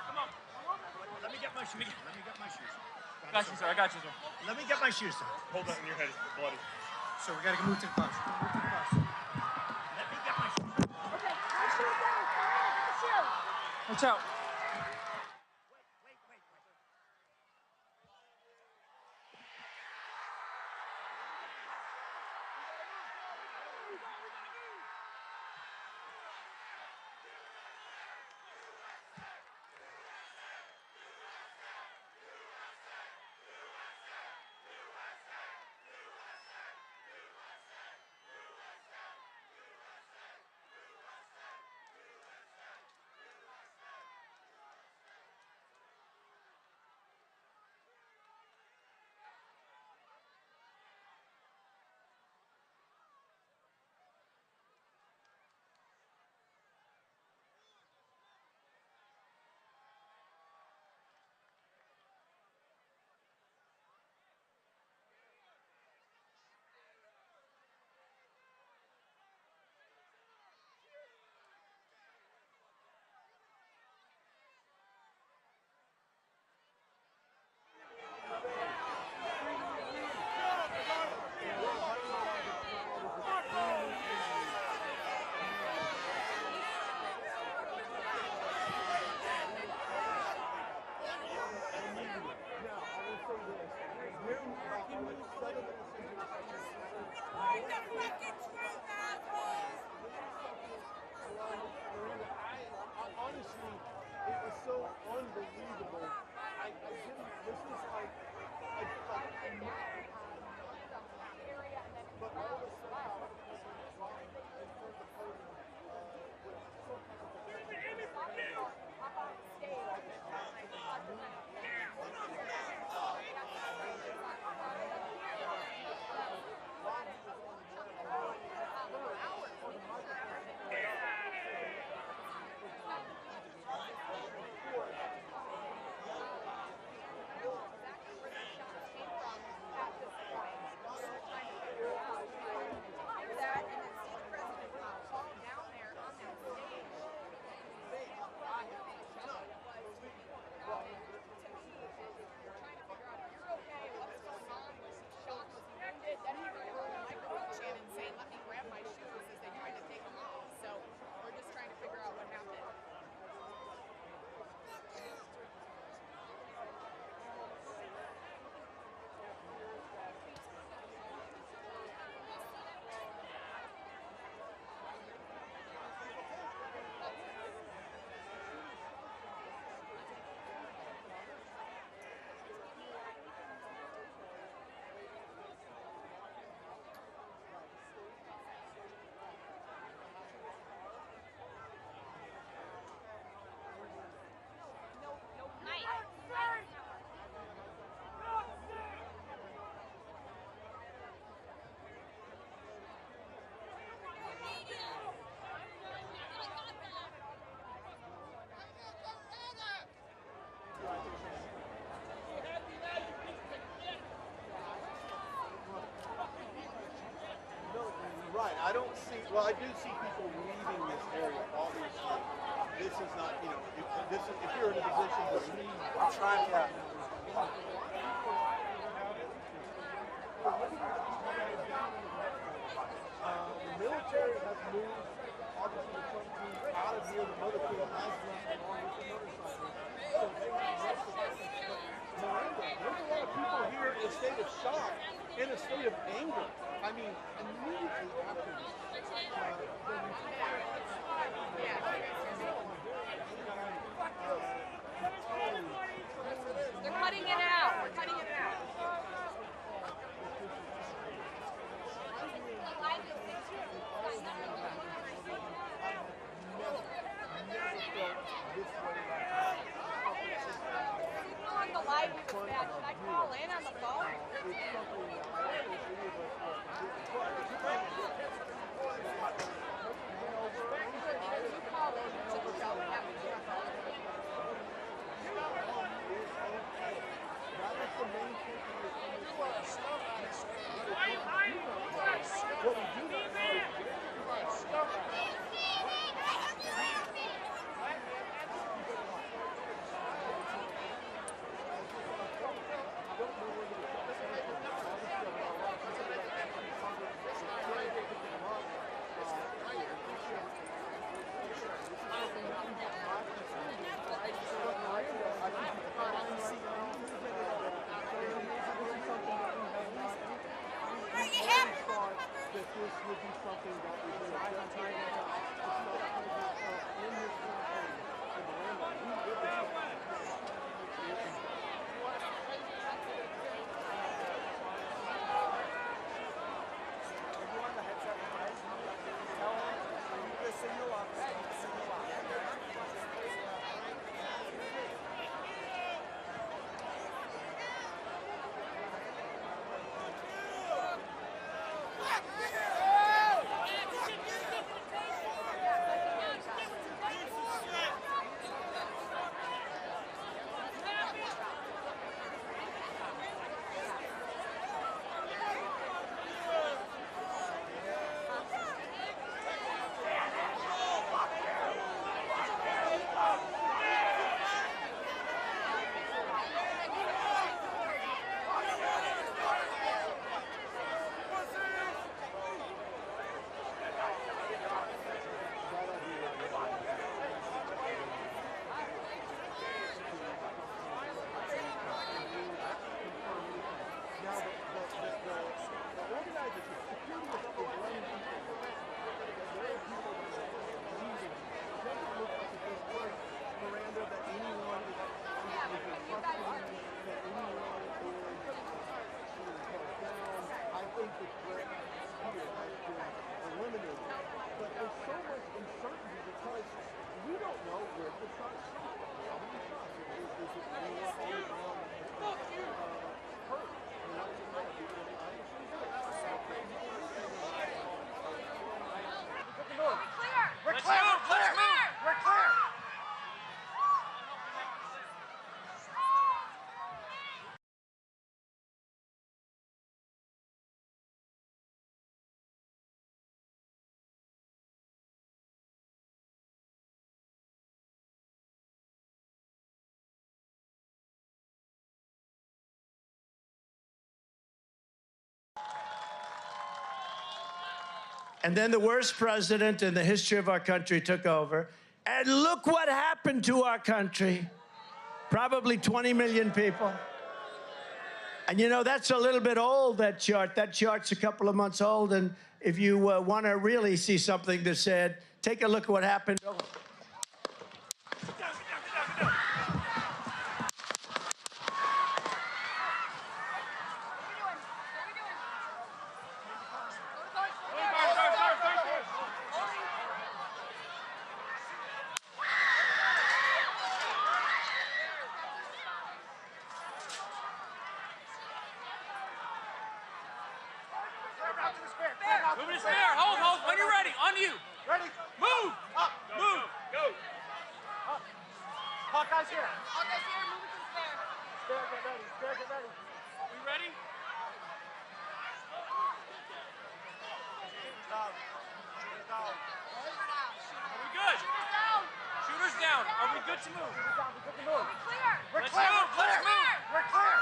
B: Come on.
J: Let me get my shoes.
B: Got you, sir. I got you, sir.
J: Let me get my shoes.
A: Hold that in your head. It's bloody.
R: So we gotta move to the bus. Move to the bus.
J: Let me get my shoes.
S: Okay, put the shoes down. Put the shoe.
B: Watch out.
R: I don't see, well, I do see people leaving this area, obviously. This is not, you know, if you're in a position to leave, I'm trying to. The military has moved, obviously, the Trump team out of here. The motorcade has left along with the motorcycle. So they have left the campus. But Miranda, there's a lot of people here in a state of shock, in a state of anger. I mean, immediately after this.
S: They're cutting it out. We're cutting it out. On the live was bad. Should I call in on the phone?
J: And then the worst president in the history of our country took over. And look what happened to our country. Probably 20 million people. And you know, that's a little bit old, that chart. That chart's a couple of months old. And if you want to really see something that's said, take a look at what happened.
B: Moving to spare. Hold. When you're ready. On you.
R: Ready?
B: Move.
R: Up.
B: Move. Go.
R: Up. Hawkeye's here.
S: Hawkeye's here. Move it to the spare.
R: Spare, get ready. Spare, get ready.
B: We ready? good to move?
S: We're
B: Let's
S: clear.
B: move. Let's move.
S: We're clear.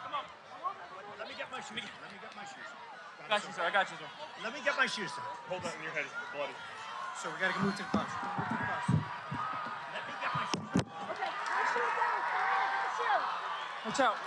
B: Come on.
J: Let me get my shoes. Let me get my shoes.
A: Got you, sir. I got you, sir.
J: Let me get my shoes, sir.
A: Hold that in your head. It's bloody.
J: So we gotta move to the bus. Let me get my shoes.
S: Okay, my shoes down. My shoes.
B: Watch out.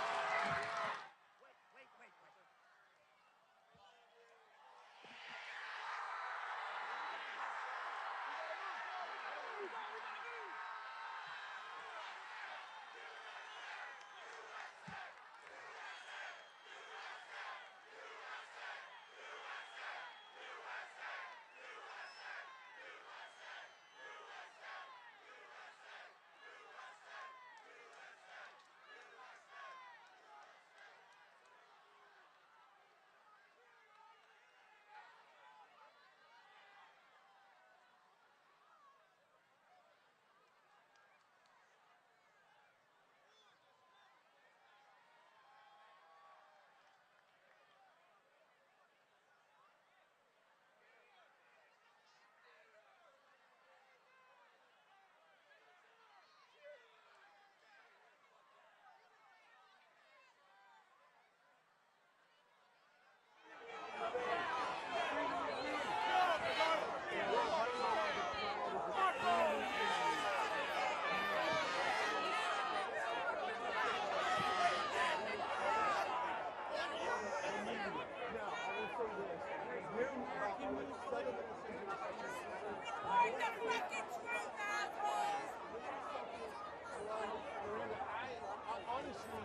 R: Honestly,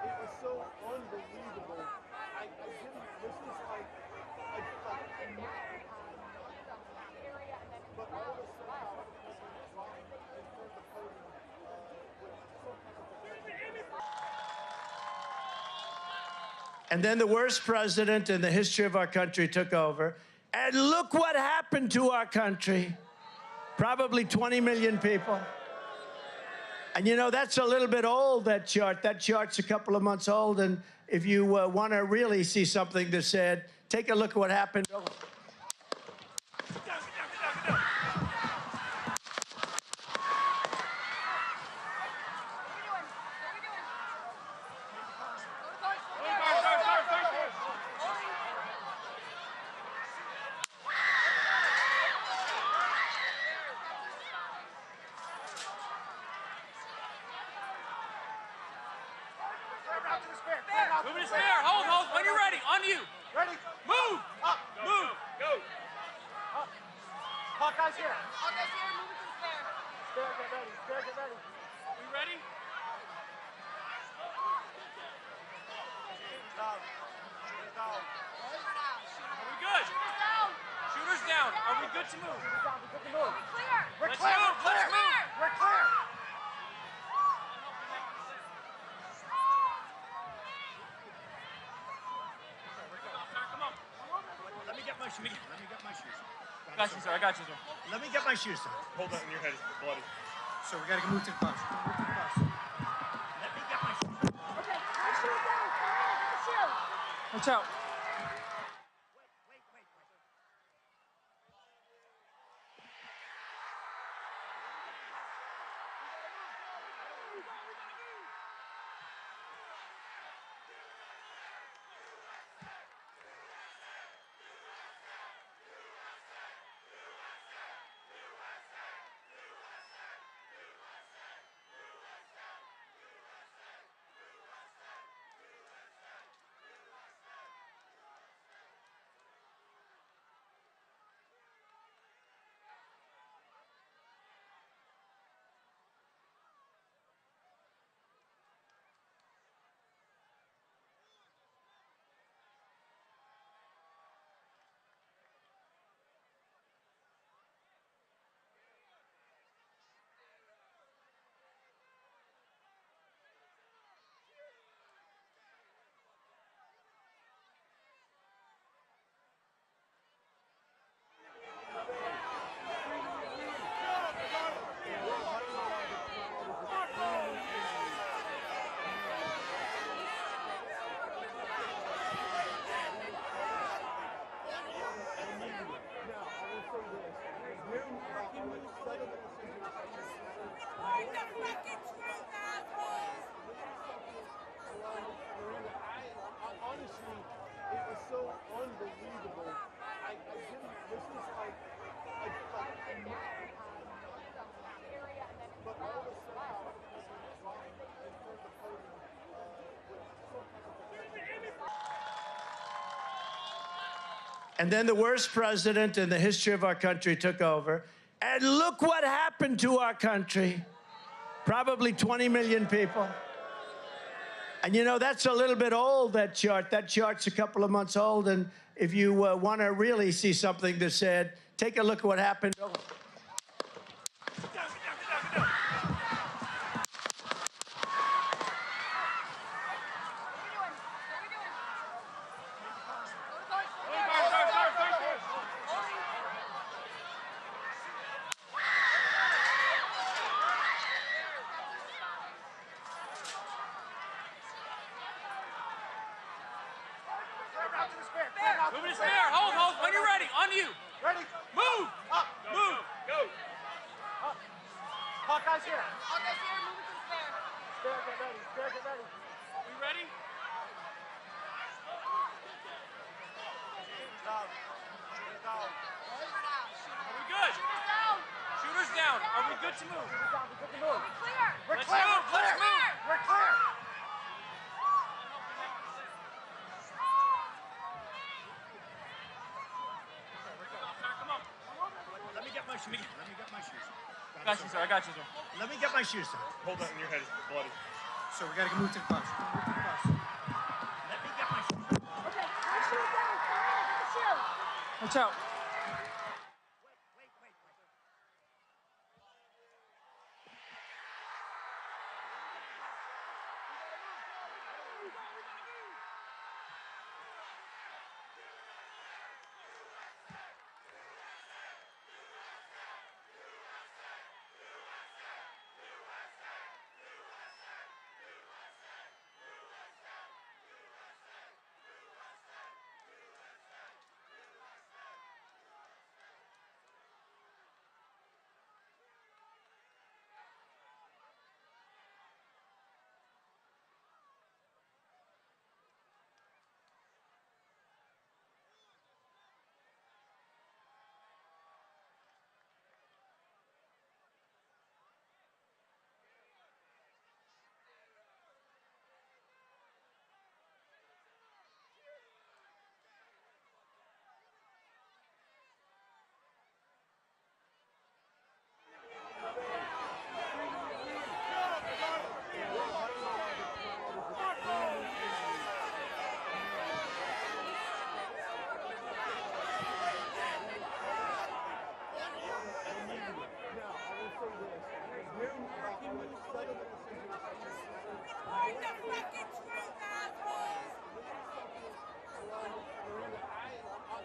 R: it was so unbelievable. I didn't. This was like but all of a sudden, in front of the podium with some type of.
J: And then the worst president in the history of our country took over. And look what happened to our country. Probably 20 million people. And you know, that's a little bit old, that chart. That chart's a couple of months old. And if you want to really see something that's said, take a look at what happened.
B: Moving to spare. Hold. When you're ready. On you.
R: Ready?
B: Move.
R: Up.
B: Move. Go.
R: Up. Hawkeye's here.
S: Hawkeye's here. Move it to the spare.
R: Spare, get ready. Spare, get ready.
B: We ready? Are we good? Shooters down. Are we good to move?
S: We're
B: Let's
S: clear.
B: move. Let's move.
S: We're clear.
B: Come on.
J: Let me get my shoes. Let me get my shoes.
A: Got you, sir. I got you, sir.
J: Let me get my shoes, sir.
A: Hold that in your head. It's bloody.
J: So we gotta move to the bus. Let me get my shoes.
S: Okay, my shoes down. My shoes.
B: Watch out.
J: And then the worst president in the history of our country took over. And look what happened to our country. Probably 20 million people. And you know, that's a little bit old, that chart. That chart's a couple of months old. And if you want to really see something that's said, take a look at what happened.
A: Move to spare. Hold. When you're ready. On you.
R: Ready?
A: Move.
R: Up.
A: Move. Go.
R: Up. Hawkeye's here.
S: Hawkeye's here, move it to the spare.
R: Spare, get ready. Spare, get ready.
A: We ready?
R: Down. Down.
A: Are we good?
S: Shooters down.
A: Shooters down. Are we good to move?
R: Down. We're good to move.
S: Clear.
R: We're
A: Let's
R: clear.
A: move.
R: We're clear.
A: Let's move.
R: We're clear.
A: Come on.
J: Let me get my shoes. Let me get my shoes.
A: I got you, sir. I got you, sir.
J: Let me get my shoes on.
A: Hold that in your head. It's bloody.
R: So we gotta move to the bus. Move to the bus.
J: Let me get my shoes.
S: Okay, my shield down. Get the shield.
A: Watch out.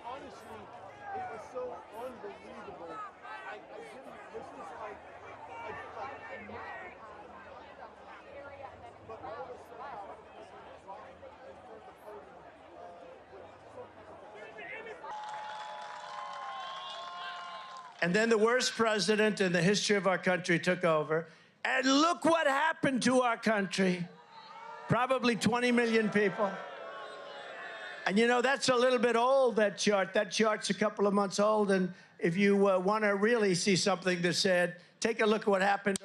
R: Honestly, it was so unbelievable. I didn't. This was like but all of a sudden,
J: And then the worst president in the history of our country took over. And look what happened to our country. Probably 20 million people. And you know, that's a little bit old, that chart. That chart's a couple of months old. And if you want to really see something that's said, take a look at what happened.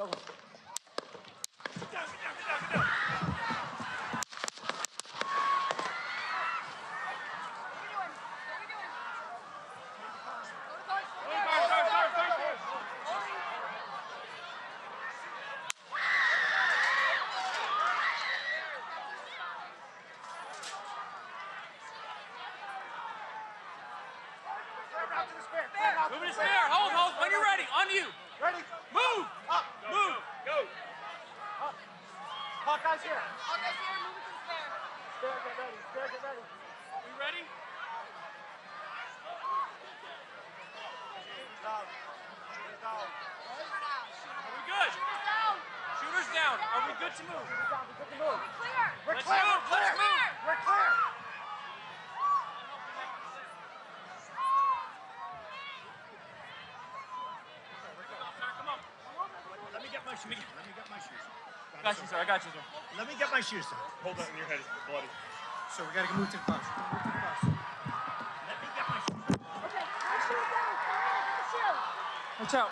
A: Move to spare. Hold. When you're ready. On you.
R: ready?
A: Move.
R: Up.
A: Move. Go.
R: Up. Hawkeye's here.
S: Hawkeye's here, move it to the spare.
R: Spare, get ready. Spare, get ready.
A: We ready?
R: Down. Down.
A: Are we good?
S: Shooters down.
A: Shooters down. Are we good to move?
R: Down. We're good to move.
S: Clear.
R: We're
A: Let's
R: clear.
A: move.
R: We're clear.
A: Let's move.
R: We're clear.
A: Come on.
J: Let me get my shoes. Let me get my shoes.
A: I got you, sir. I got you, sir.
J: Let me get my shoes on.
A: Hold that in your head. It's bloody.
R: So we gotta move to the bus. Move to the bus.
J: Let me get my shoes.
S: Okay, my shield down. Get the shield.
A: Watch out.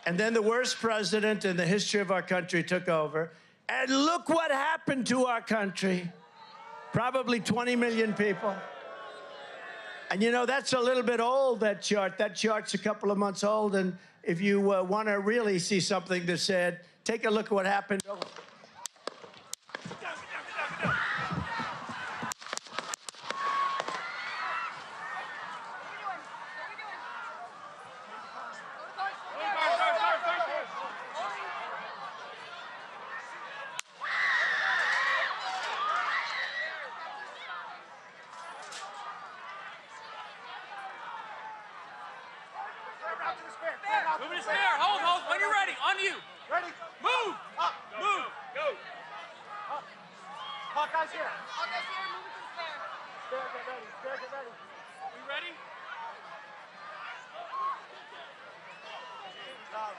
J: And then the worst president in the history of our country took over. And look what happened to our country. Probably 20 million people. And you know, that's a little bit old, that chart. That chart's a couple of months old. And if you want to really see something that said, take a look at what happened.
A: Move to spare. Hold. When you're ready. On you.
R: Ready?
A: Move.
R: Up.
A: Move. Go.
R: Up. Hawkeye's here.
S: Hawkeye's here, move it to the spare.
R: Spare, get ready. Spare, get ready.
A: We ready?
R: Down.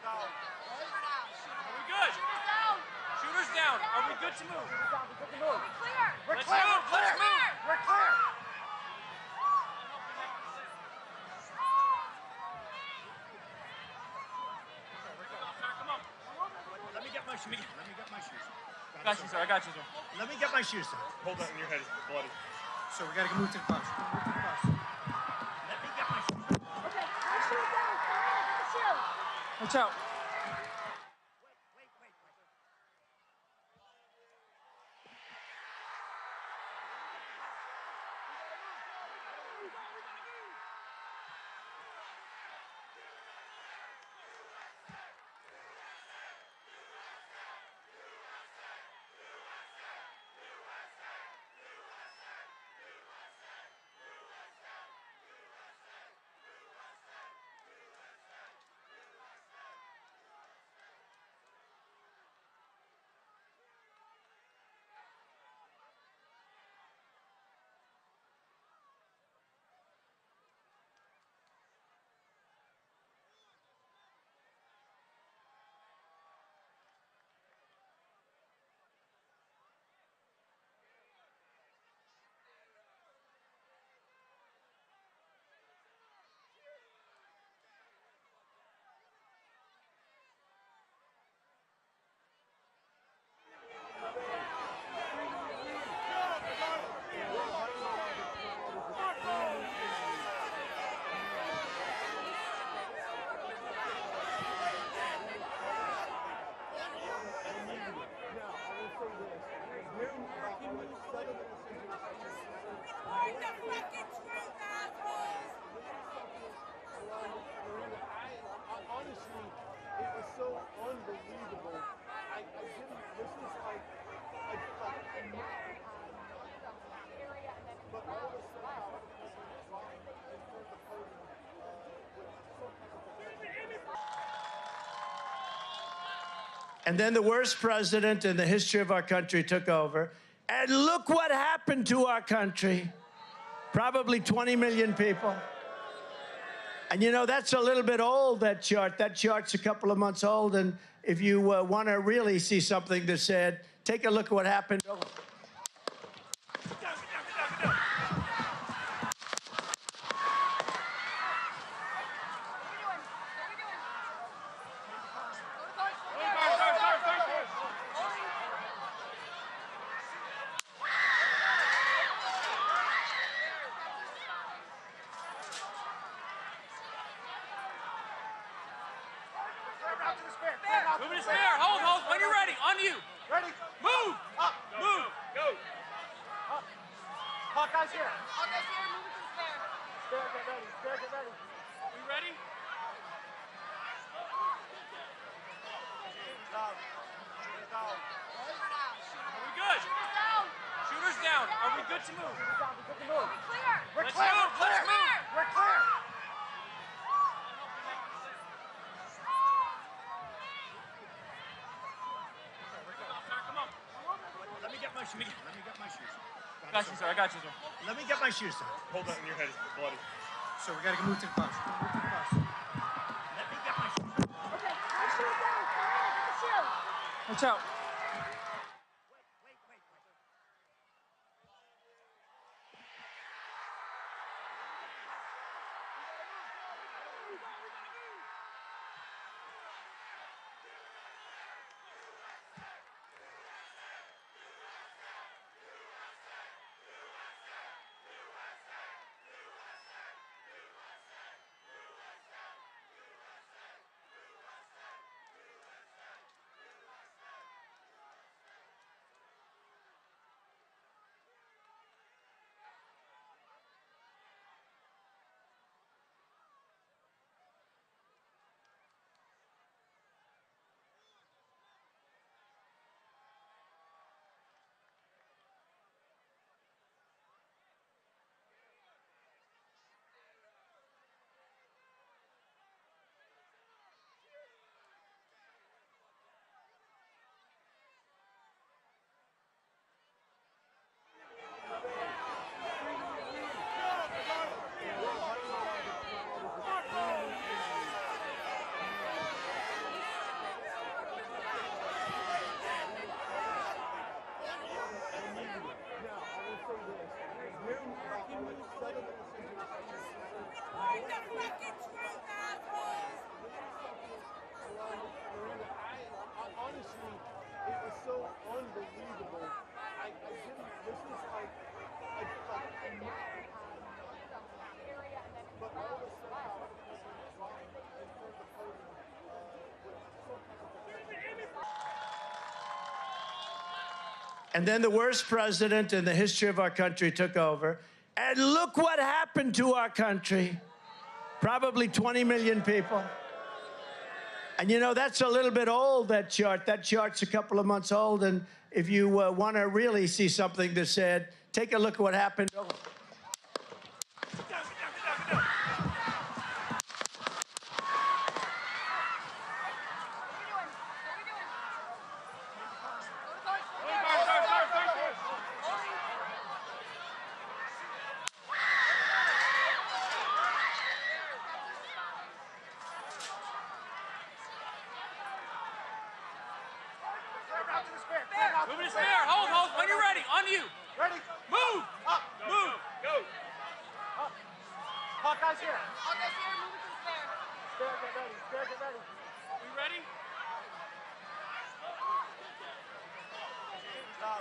R: Down.
A: Are we good? Shooters down. Are we good to move?
R: Good to move.
S: Clear.
A: Let's move. Let's move.
R: We're clear.
A: Come on.
J: Let me get my shoes.
A: Got you, sir. I got you, sir.
J: Let me get my shoes.
A: Hold that in your head. It's bloody.
R: So we gotta move to the bus. Move to the bus.
J: Let me get my shoes.
L: Okay, push you down. Push you.
A: Watch out.
R: Honestly, it was so unbelievable. I didn't. This is like but all this loud in front of the podium with some kind of.
J: And then the worst president in the history of our country took over. And look what happened to our country. Probably 20 million people. And you know, that's a little bit old, that chart. That chart's a couple of months old. And if you want to really see something that said, take a look at what happened.
A: Move to spare. Hold. When you're ready. On you.
R: Ready?
A: Move.
R: Up.
A: Move. Go.
R: Up. Hawkeye's here.
S: Hawkeye's here, move it to the spare.
R: Spare, get ready. Spare, get ready.
A: We ready?
R: Down. Down.
A: Are we good? Shooters down. Are we good to move?
R: Good to move.
S: Clear.
R: We're
A: Let's
R: clear.
A: move.
R: We're clear.
A: Let's move.
R: We're clear.
A: Come on.
J: Let me get my shoes.
A: Got you, sir. I got you, sir.
J: Let me get my shoes.
A: Hold that in your head. It's bloody.
R: So we gotta move to the bus. Move to the bus.
J: Let me get my shoes.
L: Okay, push you down. Push you.
A: Watch out.
J: And then the worst president in the history of our country took over. And look what happened to our country. Probably 20 million people. And you know, that's a little bit old, that chart. That chart's a couple of months old. And if you want to really see something that's said, take a look at what happened.
A: Moving to spare. Hold. When you're ready. On you.
R: Ready?
A: Move.
R: Up.
A: Move. Go.
R: Up. Hawkeye's here.
S: Hawkeye's here, move it to the spare.
R: Spare, get ready. Spare, get ready.
A: We ready?
R: Down. Down.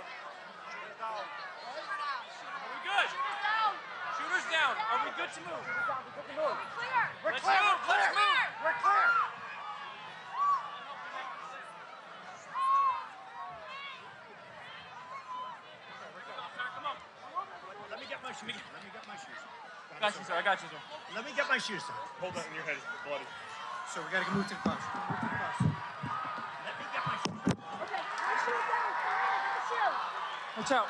S: Shooter down.
A: Are we good?
S: Shooter's down.
A: Shooters down. Are we good to move?
R: Shooter's down. We're good to move.
S: Are we clear?
R: We're
A: Let's
R: clear.
A: move.
R: We're clear.
A: Let's move.
R: We're clear.
A: Come on.
J: Let me get my shoes. Let me get my shoes.
A: I got you, sir. I got you, sir.
J: Let me get my shoes, sir.
A: Hold that in your head. It's bloody.
R: So we gotta move to the bus. Move to the bus.
J: Let me get my shoes.
S: Okay, my shoes down. My shoes.
A: Watch out.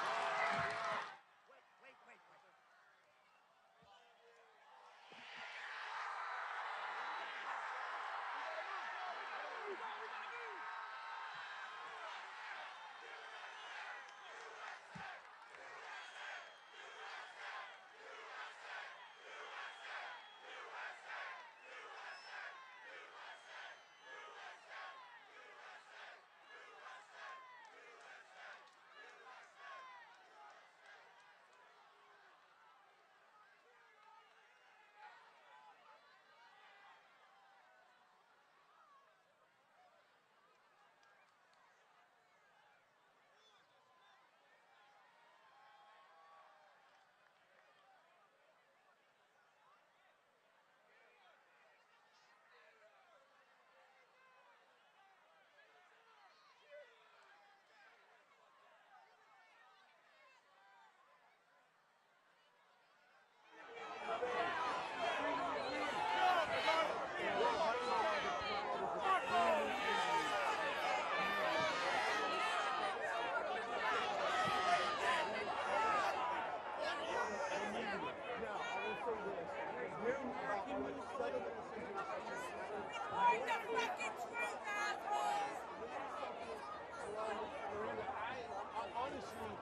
R: Honestly,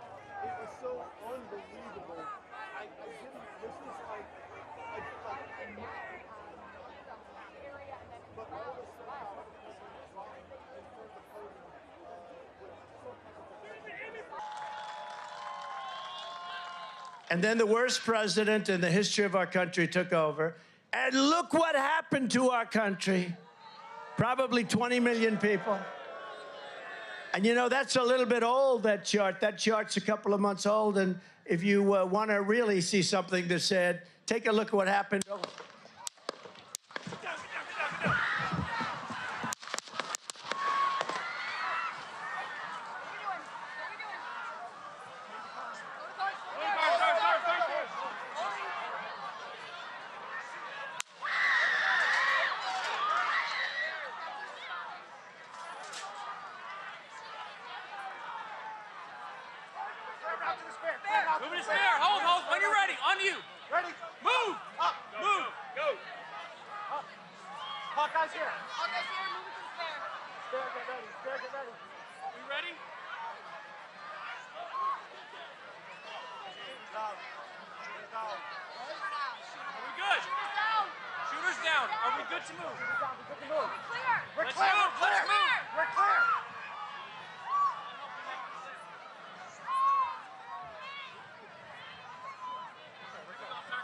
R: it was so unbelievable. I didn't. This was like but all of a sudden,
J: And then the worst president in the history of our country took over. And look what happened to our country. Probably 20 million people. And you know, that's a little bit old, that chart. That chart's a couple of months old. And if you want to really see something that's said, take a look at what happened.
A: Moving to spare. Hold. When you're ready. On you.
R: ready?
A: Move.
R: Up.
A: Move. Go.
R: Up. Hawkeye's here.
S: Hawkeye's here, move it to the spare.
R: Spare, get ready. Spare, get ready.
A: We ready?
R: Down. Shooter's down.
S: Shooter down.
A: Are we good?
S: Shooter's down.
A: Shooters down. Are we good to move?
R: Shooter's down. We're good to move.
S: Are we clear?
R: We're
A: Let's
R: clear.
A: move.
R: We're clear.
A: Let's move.
R: We're clear.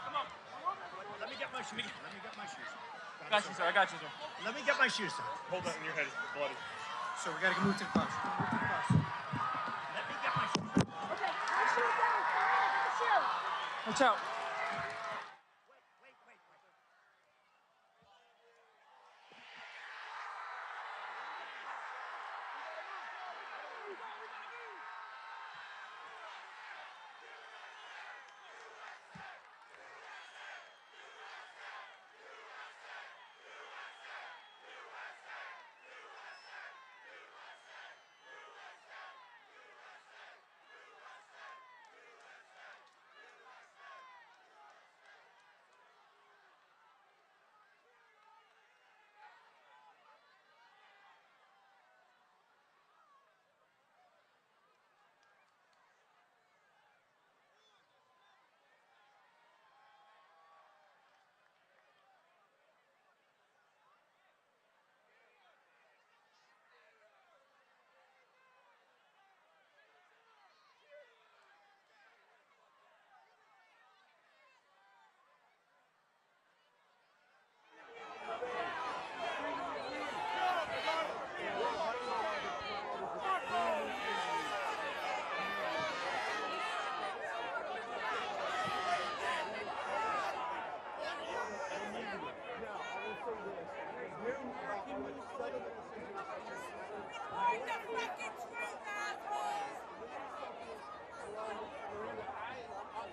A: Come on.
J: Let me get my shoes. Let me get my shoes.
A: Got you, sir. I got you, sir.
J: Let me get my shoes, sir.
A: Hold that in your head. It's bloody.
R: So we gotta move to the bus. Move to the bus.
J: Let me get my shoes.
S: Okay, my shoes down. My shoes.
A: Watch out.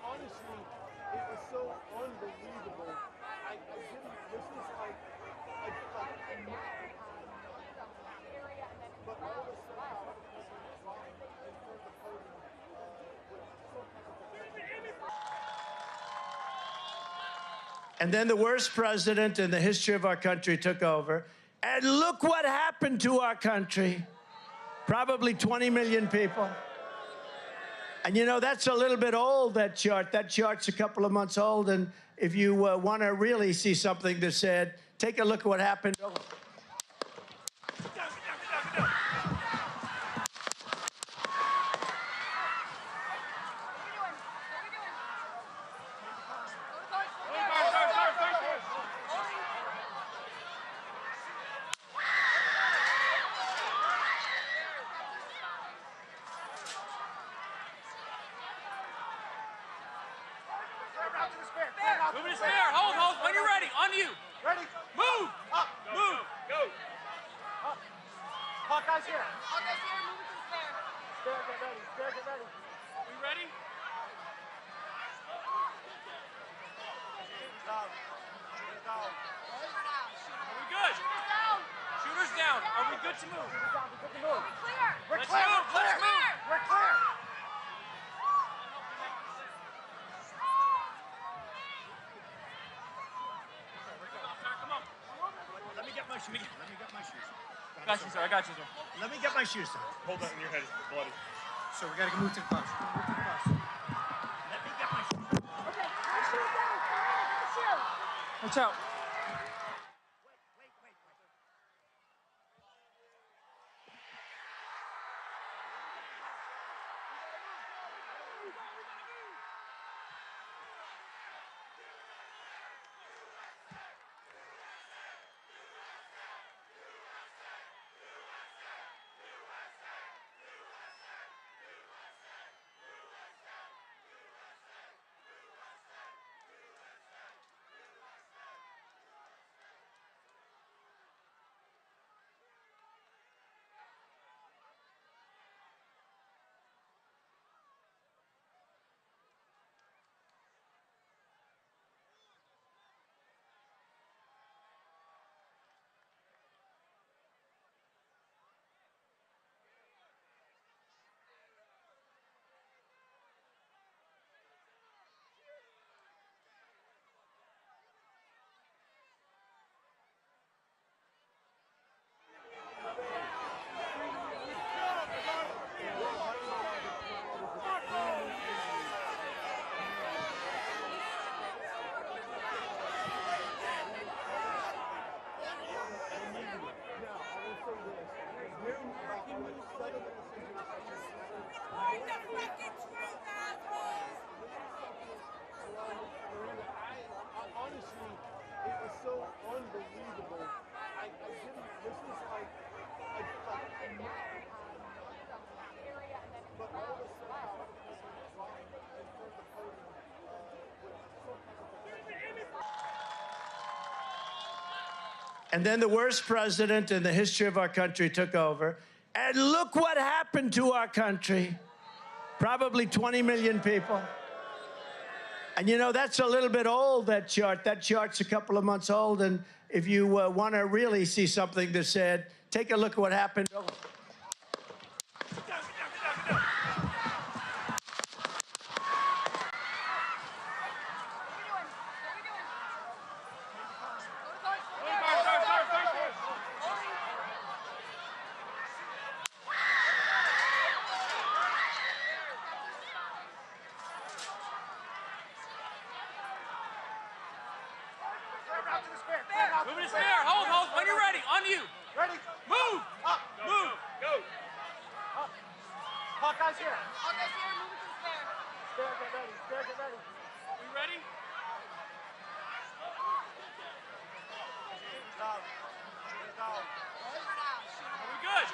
R: Honestly, it was so unbelievable. I didn't. This was like but all the staff in front of the podium with some type of
J: And then the worst president in the history of our country took over. And look what happened to our country. Probably 20 million people. And you know, that's a little bit old, that chart. That chart's a couple of months old. And if you want to really see something that's said, take a look at what happened.
A: Move to spare. Hold. When you're ready. On you.
R: Ready?
A: Move.
R: Up.
A: Move. Go.
R: Up. Hawkeye's here.
S: Hawkeye's here, move it to spare.
R: Spare, get ready. Spare, get ready.
A: We ready?
R: Down. Down.
A: Are we good? Shooters down. Are we good to move?
R: Good to move.
S: Clear.
A: Let's move. Let's move.
R: We're clear.
A: Come on.
J: Let me get my shoes.
A: Got you, sir. I got you, sir.
J: Let me get my shoes, sir.
A: Hold that in your head. It's bloody.
R: So we got to move to the bus.
J: Let me get my shoes.
S: Okay, let's shoot down. Let's shoot.
A: Watch out.
R: Honestly, it was so unbelievable. I didn't. This was like but all the staff in front of the podium with some type of
J: And then the worst president in the history of our country took over. And look what happened to our country. Probably 20 million people. And you know, that's a little bit old, that chart. That chart's a couple of months old. And if you want to really see something that's said, take a look at what happened.
A: Move to spare. Hold. When you're ready. On you.
R: Ready?
A: Move.
R: Up.
A: Move. Go.
R: Up. Hawkeye's here.
S: Hawkeye's here, move it to spare.
R: Spare, get ready. Spare, get ready.
A: We ready?
R: Down. Down.
A: Are we good?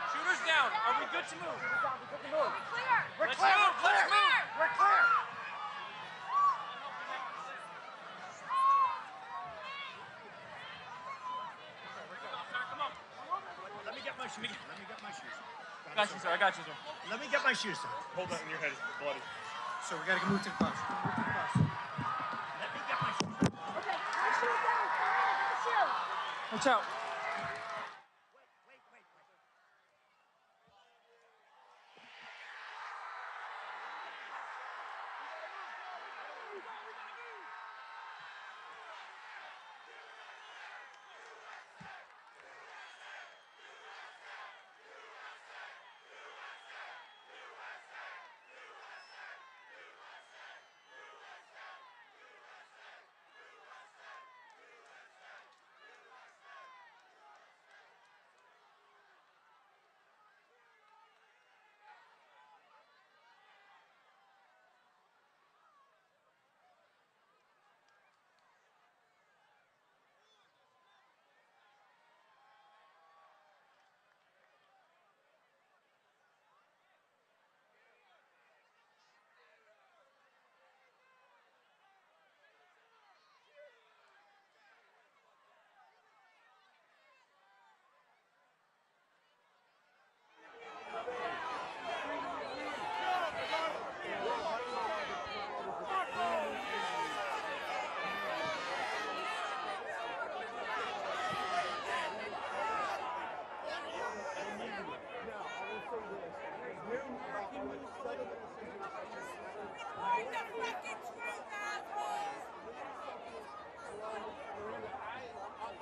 A: Shooters down. Are we good to move?
R: Good to move.
S: Clear.
A: Let's move. Let's move.
R: We're clear.
A: shoes.
J: Let me get my shoes.
A: I got you, sir. I got you, sir.
J: Let me get my shoes, sir.
A: Hold that in your head. It's bloody.
J: So we gotta move to the bus. Move to the bus. Let me get my shoes.
L: Okay, my shoes down. Come on, get the shoe.
A: Watch out.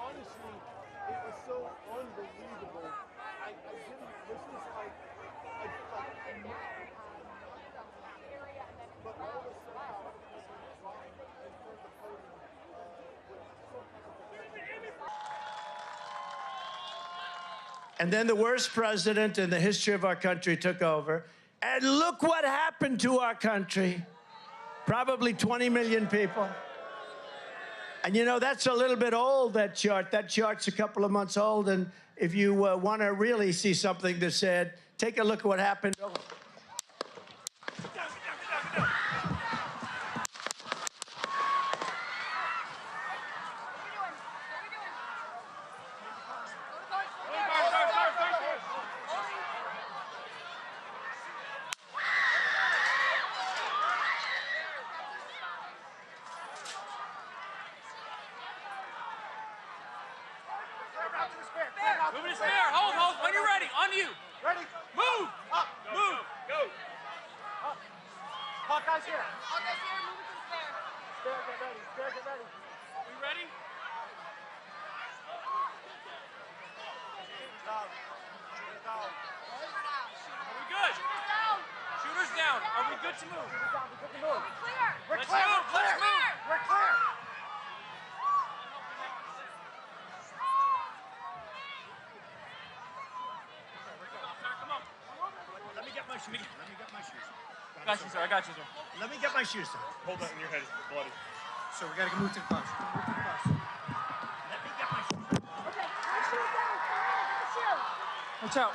R: Honestly, it was so unbelievable. I didn't. This was like a but all of a sudden,
J: And then the worst president in the history of our country took over. And look what happened to our country. Probably 20 million people. And you know, that's a little bit old, that chart. That chart's a couple of months old. And if you want to really see something that said, take a look at what happened.
A: Move to spare. Hold. When you're ready. On you.
R: Ready?
A: Move.
R: Up.
A: Move. Go.
R: Up. Hawkeye's here.
S: Hawkeye's here, move it to the spare.
R: Spare, get ready. Spare, get ready.
A: We ready? Are we good?
S: Shooters down.
A: Shooters down. Are we good to move?
S: We're clear.
A: Let's move. Let's move.
R: We're clear.
J: Let me get my shoes. Let me get my shoes.
A: I got you, sir. I got you, sir.
J: Let me get my shoes, sir.
A: Hold that in your head. It's bloody.
J: So we gotta move to the bus. Move to the bus. Let me get my shoes.
L: Okay, my shoes down. Come on, get the shoe.
A: Watch out.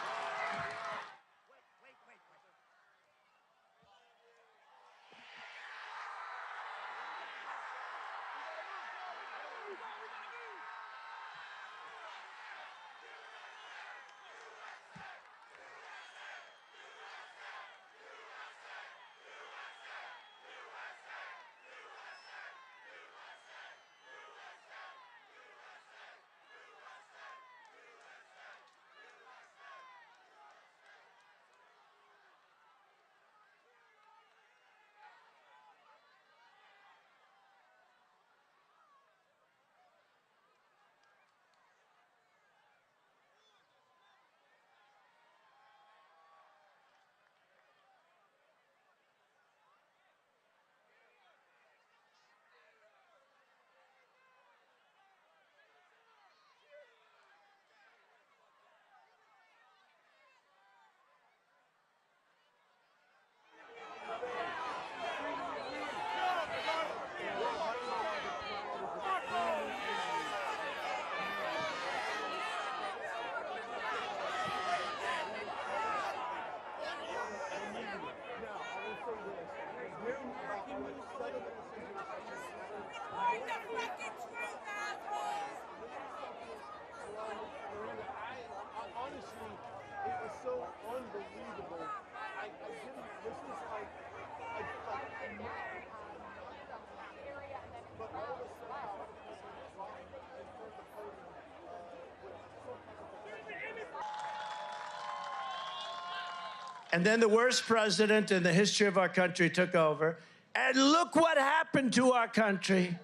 J: And then the worst president in the history of our country took over. And look what happened to our country.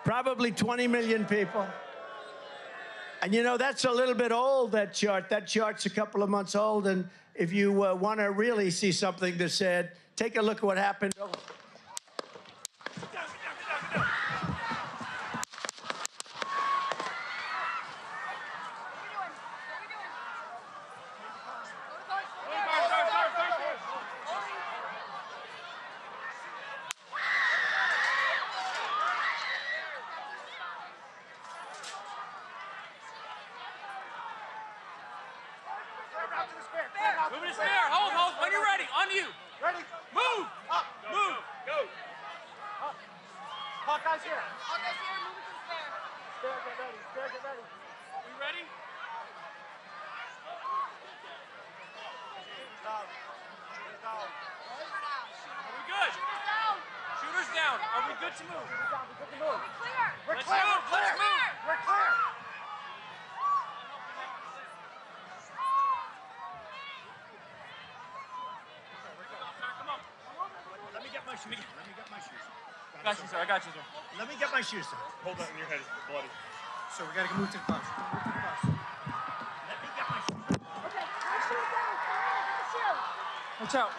J: Probably 20 million people. And you know, that's a little bit old, that chart. That chart's a couple of months old. And if you want to really see something that said, take a look at what happened.
A: Move to spare. Hold. When you're ready. On you.
R: Ready?
A: Move.
R: Up.
A: Move. Go.
R: Up. Hawkeye's here.
S: Hawkeye's here, move it to the spare.
R: Spare, get ready. Spare, get ready.
A: We ready?
R: Down. Down.
A: Are we good? Shooters down. Are we good to move?
R: Down. We're good to move.
S: Clear.
A: Let's move. Let's move.
R: We're clear.
A: Come on.
J: Let me get my shoes. Let me get my shoes.
A: I got you, sir. I got you, sir.
J: Let me get my shoes.
A: Hold that in your head. It's bloody.
R: So we gotta move to the bus. Move to the bus.
J: Let me get my shoes.
S: Okay, put your shoes down. Get the shoe.
A: Watch out.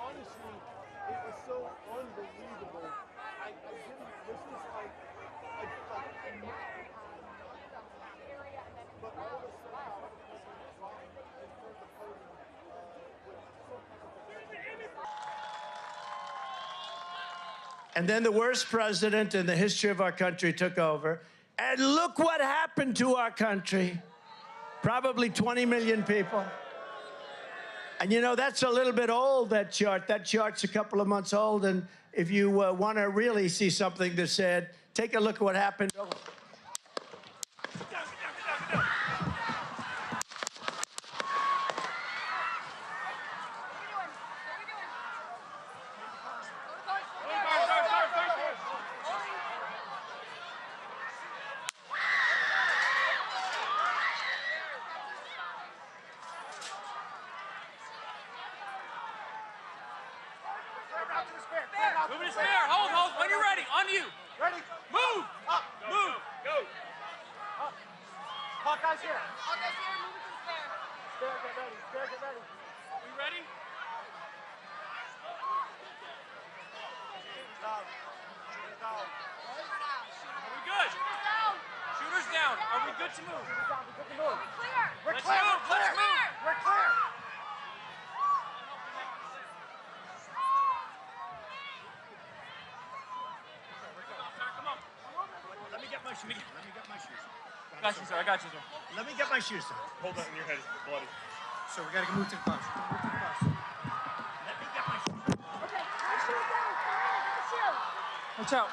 R: Honestly, it was so unbelievable. I didn't. This was like but all of a sudden,
J: And then the worst president in the history of our country took over. And look what happened to our country. Probably 20 million people. And you know, that's a little bit old, that chart. That chart's a couple of months old. And if you want to really see something that said, take a look at what happened.
A: Move to spare. Hold. When you're ready. On you.
R: ready?
A: Move.
R: Up.
A: Move. Go.
R: Up. Hawkeye's here.
S: Hawkeye's here, move it to the spare.
R: Spare, get ready. Spare, get ready.
A: We ready?
R: Down. Down.
A: Are we good? Shooters down. Are we good to move?
R: Down. We're good to move.
S: Clear.
A: Let's move. Let's move.
R: We're clear.
A: Come on.
J: Let me get my shoes. Let me get my shoes.
A: I got you, sir. I got you, sir.
J: Let me get my shoes.
A: Hold that in your head. It's bloody.
R: So we gotta move to the bus. Move to the bus.
J: Let me get my shoes.
S: Okay, put your shoes down. Get the shoe.
A: Watch out.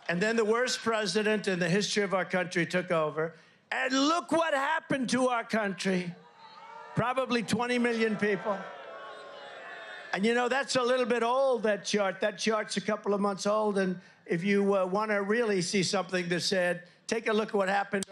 J: And then the worst president in the history of our country took over. And look what happened to our country. Probably 20 million people. And you know, that's a little bit old, that chart. That chart's a couple of months old. And if you want to really see something that said, take a look at what happened.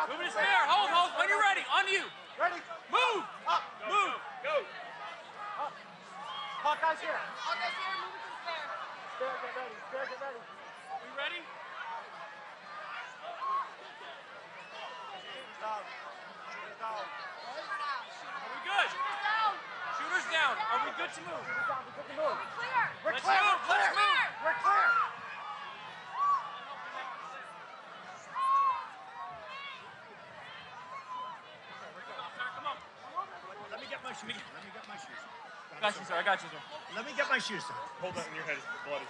A: Move to spare. Hold. When you're ready. On you.
R: Ready?
A: Move.
R: Up.
A: Move. Go.
R: Up. Hawkeye's here.
S: Hawkeye's here, move it to the spare.
R: Spare, get ready. Spare, get ready.
A: We ready?
R: Down. Down.
A: Are we good? Shooters down. Are we good to move?
R: We're good to move.
S: Clear.
R: We're
A: Let's
R: clear.
A: move.
R: We're clear.
A: Let's move.
R: We're clear.
A: Come on.
J: Let me get my shoes. Let me get my shoes.
A: Got you, sir. I got you, sir.
J: Let me get my shoes, sir.
A: Hold that in your head. It's bloody.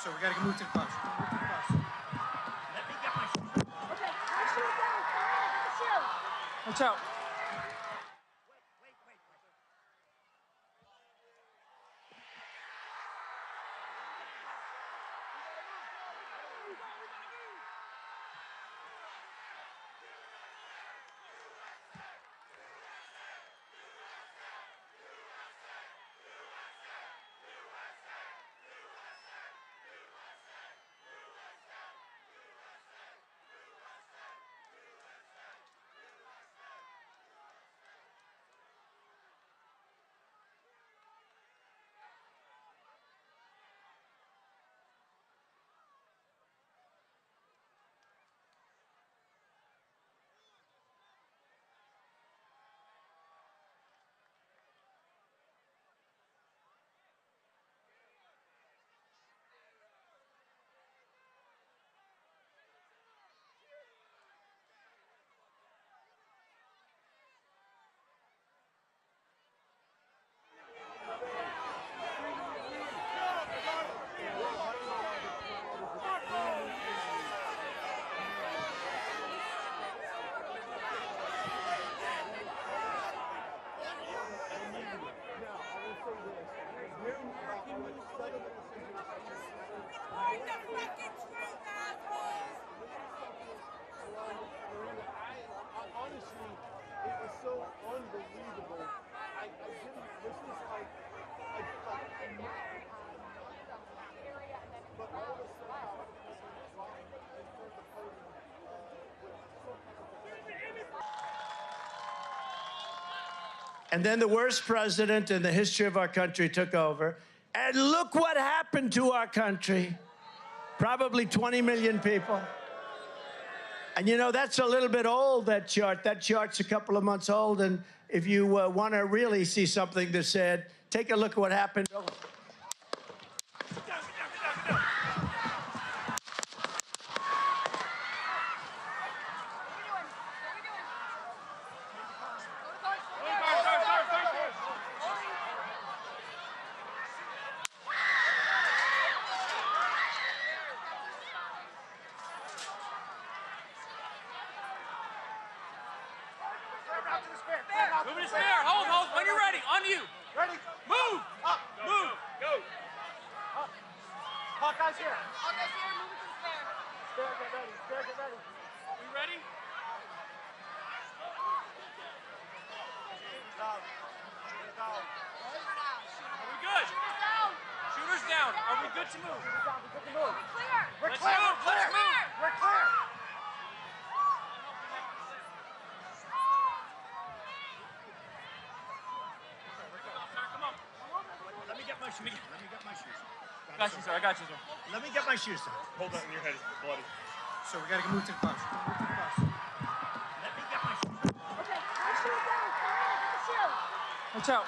R: So we gotta move to the bus. Move to the bus.
J: Let me get my shoes.
S: Okay, my shoes down. My shoes.
A: Watch out.
R: Honestly, it was so unbelievable. I didn't. This was like but all of a sudden, in front of the podium with some type of.
J: And then the worst president in the history of our country took over. And look what happened to our country. Probably 20 million people. And you know, that's a little bit old, that chart. That chart's a couple of months old. And if you want to really see something that said, take a look at what happened.
A: Move to spare. Hold. When you're ready. On you.
R: Ready?
A: Move.
R: Up.
A: Move. Go.
R: Up. Hawkeye's here.
S: Hawkeye's here, move it to the spare.
R: Spare, get ready. Spare, get ready.
A: We ready?
R: Down. Down.
A: Are we good? Shooters down. Are we good to move?
R: We're good to move.
S: Clear.
R: We're
A: Let's
R: clear.
A: move.
R: We're clear.
A: Let's move.
R: We're clear.
A: Come on.
J: Let me get my shoes. Let me get my shoes.
A: Got you, sir. I got you, sir.
J: Let me get my shoes, sir.
A: Hold that in your head. It's bloody.
R: So we gotta move to the bus. Move to the bus.
J: Let me get my shoes.
S: Okay, my shoes down. My shoes.
A: Watch out.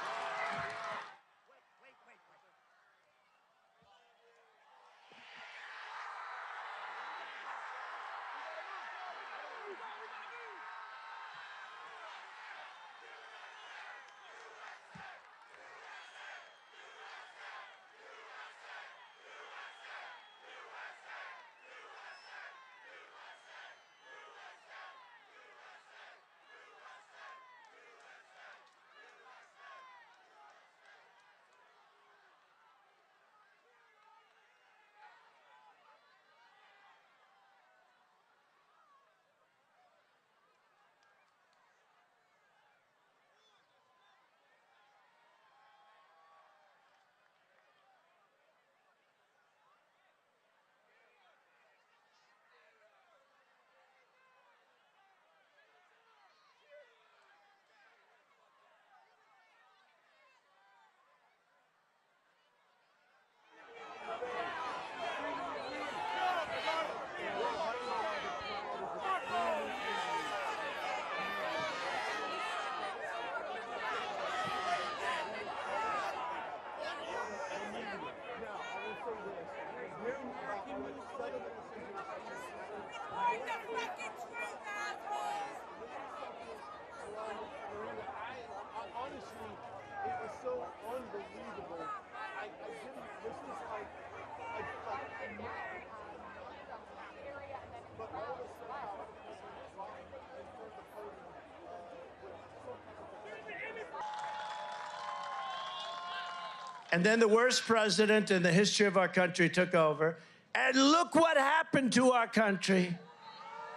J: And then the worst president in the history of our country took over. And look what happened to our country.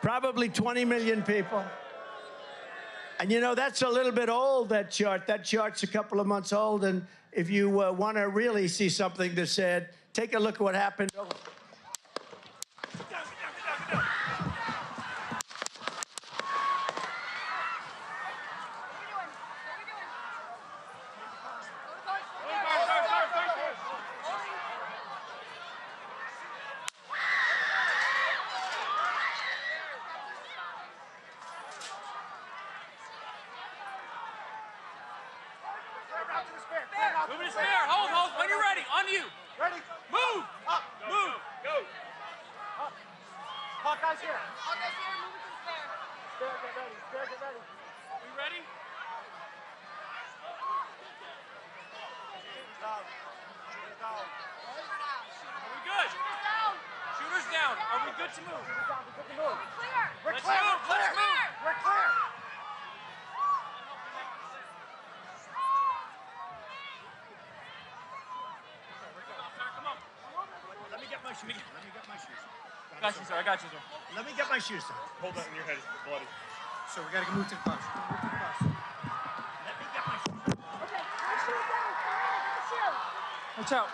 J: Probably 20 million people. And you know, that's a little bit old, that chart. That chart's a couple of months old. And if you want to really see something that said, take a look at what happened.
A: Move to spare. Hold. When you're ready. On you.
R: Ready?
A: Move.
R: Up.
A: Move. Go.
R: Up. Hawkeye's here.
S: Hawkeye's here, move it to the spare.
R: Spare, get ready. Spare, get ready.
A: We ready?
R: Down. Down.
A: Are we good?
S: Shooters down.
A: Shooters down. Are we good to move?
R: Down. We're good to move.
S: Clear.
R: We're
A: Let's
R: clear.
A: move.
R: We're clear.
A: Let's move.
R: We're clear.
A: Come on.
J: Let me get my shoes. Let me get my shoes.
A: I got you, sir. I got you, sir.
J: Let me get my shoes on.
A: Hold that in your head. It's bloody.
R: So we gotta move to the bus. Move to the bus.
J: Let me get my shoes.
S: Okay, my shield down. Get the shield.
A: Watch out.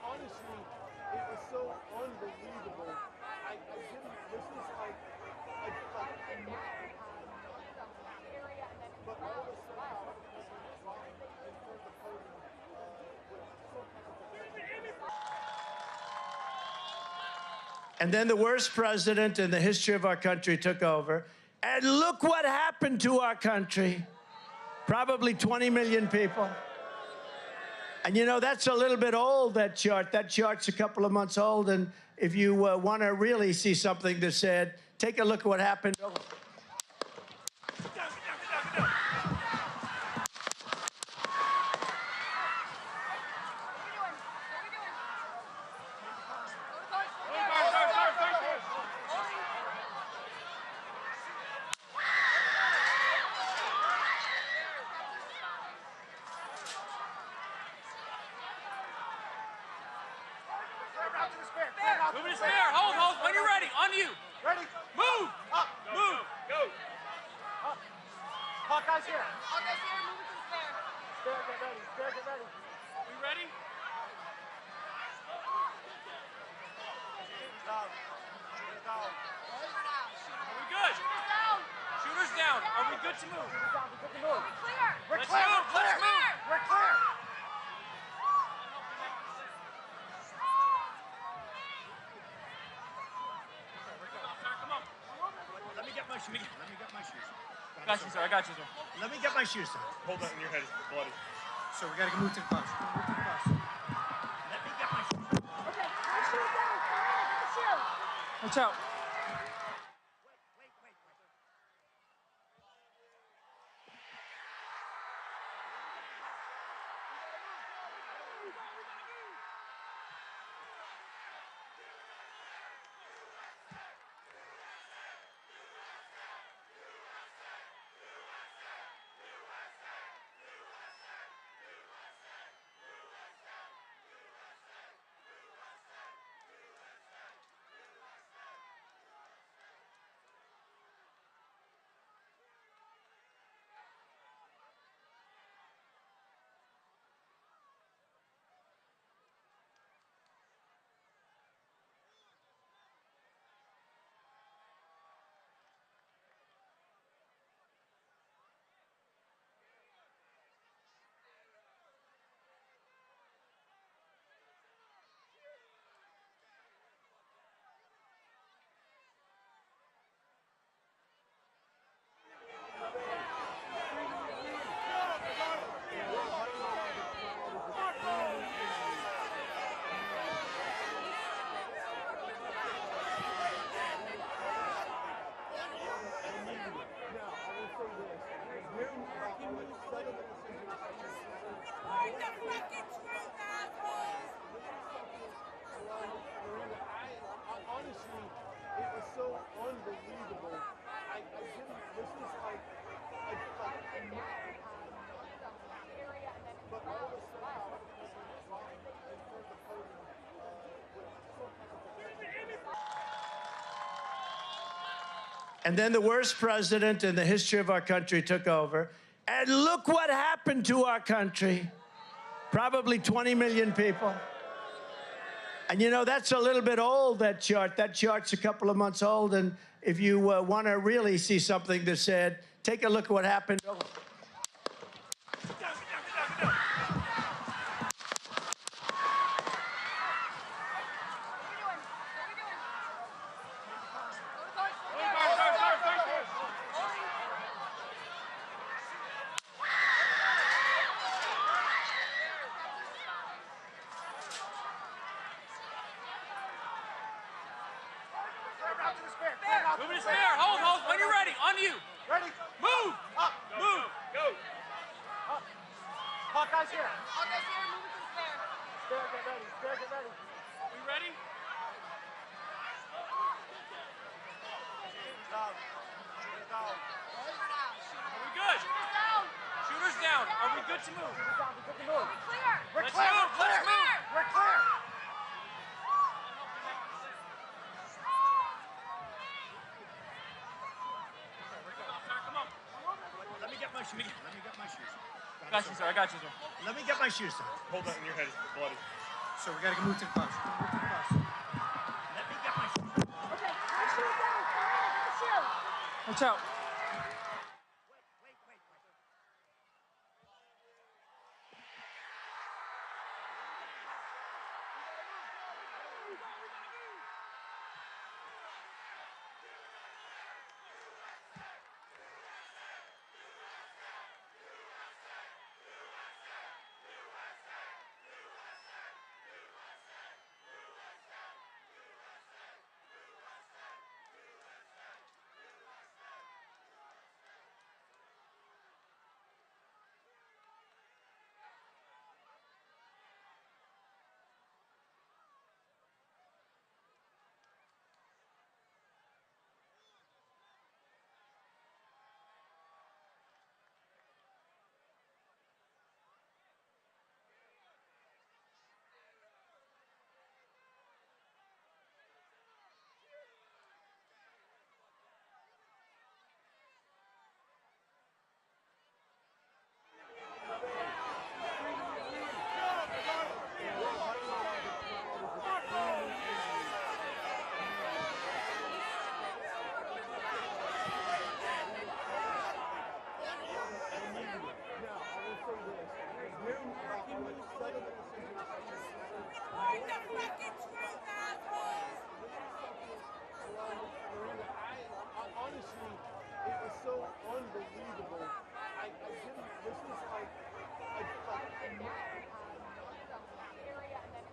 R: Honestly, it was so unbelievable. I didn't. This was like a but all of a sudden,
J: And then the worst president in the history of our country took over. And look what happened to our country. Probably 20 million people. And you know, that's a little bit old, that chart. That chart's a couple of months old. And if you want to really see something that said, take a look at what happened.
A: Move to spare. Hold. When you're ready. On you.
R: ready?
A: Move.
R: Up.
A: Move. Go.
R: Up. Hawkeye's here.
S: Hawkeye's here, move it to the spare.
R: Spare, get ready. Spare, get ready.
A: We ready?
R: Down. Down.
A: Are we good?
S: Shooters down.
A: Shooters down. Are we good to move?
R: Down. We're good to move.
S: Clear.
R: We're
A: Let's
R: clear.
A: move.
R: We're clear.
A: Let's move.
R: We're clear.
A: Come on.
J: Let me get my shoes. Let me get my shoes.
A: I got you, sir. I got you, sir.
J: Let me get my shoes on.
A: Hold that in your head. It's bloody.
R: So we gotta move to the bus. Move to the bus.
J: Let me get my shoes.
S: Okay, my shield down. Get the shield.
A: Watch out.
J: And then the worst president in the history of our country took over. And look what happened to our country. Probably 20 million people. And you know, that's a little bit old, that chart. That chart's a couple of months old. And if you want to really see something that's said, take a look at what happened.
A: Moving to spare. Hold. When you're ready. On you.
R: Ready?
A: Move.
R: Up.
A: Move. Go.
R: Up. Hawkeye's here.
S: Hawkeye's here, moving to the spare.
R: Spare, get ready. Spare, get ready.
A: We ready?
R: Down. Down.
A: Are we good? Shooters down. Are we good to move?
R: We're good to move.
S: Clear.
R: We're
A: Let's
R: clear.
A: move.
R: We're clear.
A: Let's move.
R: We're clear.
A: Come on.
J: Let me get my shoes. Let me get my shoes.
A: Got you, sir. I got you, sir.
J: Let me get my shoes, sir.
A: Hold that in your head. It's bloody.
R: So we gotta move to the bus. Move to the bus.
J: Let me get my shoes.
S: Okay, my shoes down. My shoes.
A: Watch out.
R: Honestly, it was so unbelievable. I didn't. This was like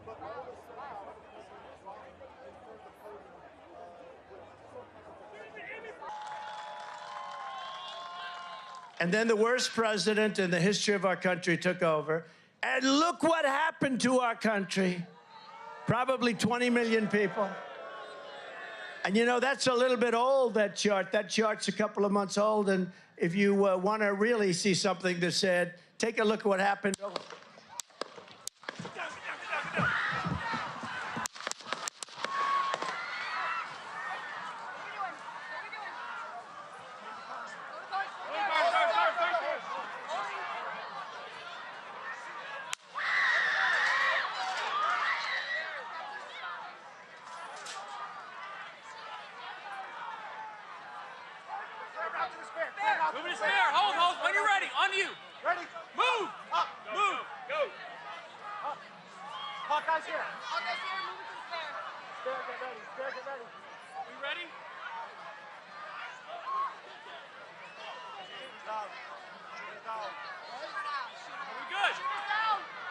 R: but all of a sudden, in front of the podium with some kind of.
J: And then the worst president in the history of our country took over. And look what happened to our country. Probably 20 million people. And you know, that's a little bit old, that chart. That chart's a couple of months old. And if you want to really see something that's said, take a look at what happened.
A: Moving to spare. Hold. When you're ready. On you.
R: Ready?
A: Move.
R: Up.
A: Move. Go.
R: Up. Hawkeye's here.
S: Hawkeye's here, moving to the spare.
R: Spare, get ready. Spare, get ready.
A: We ready?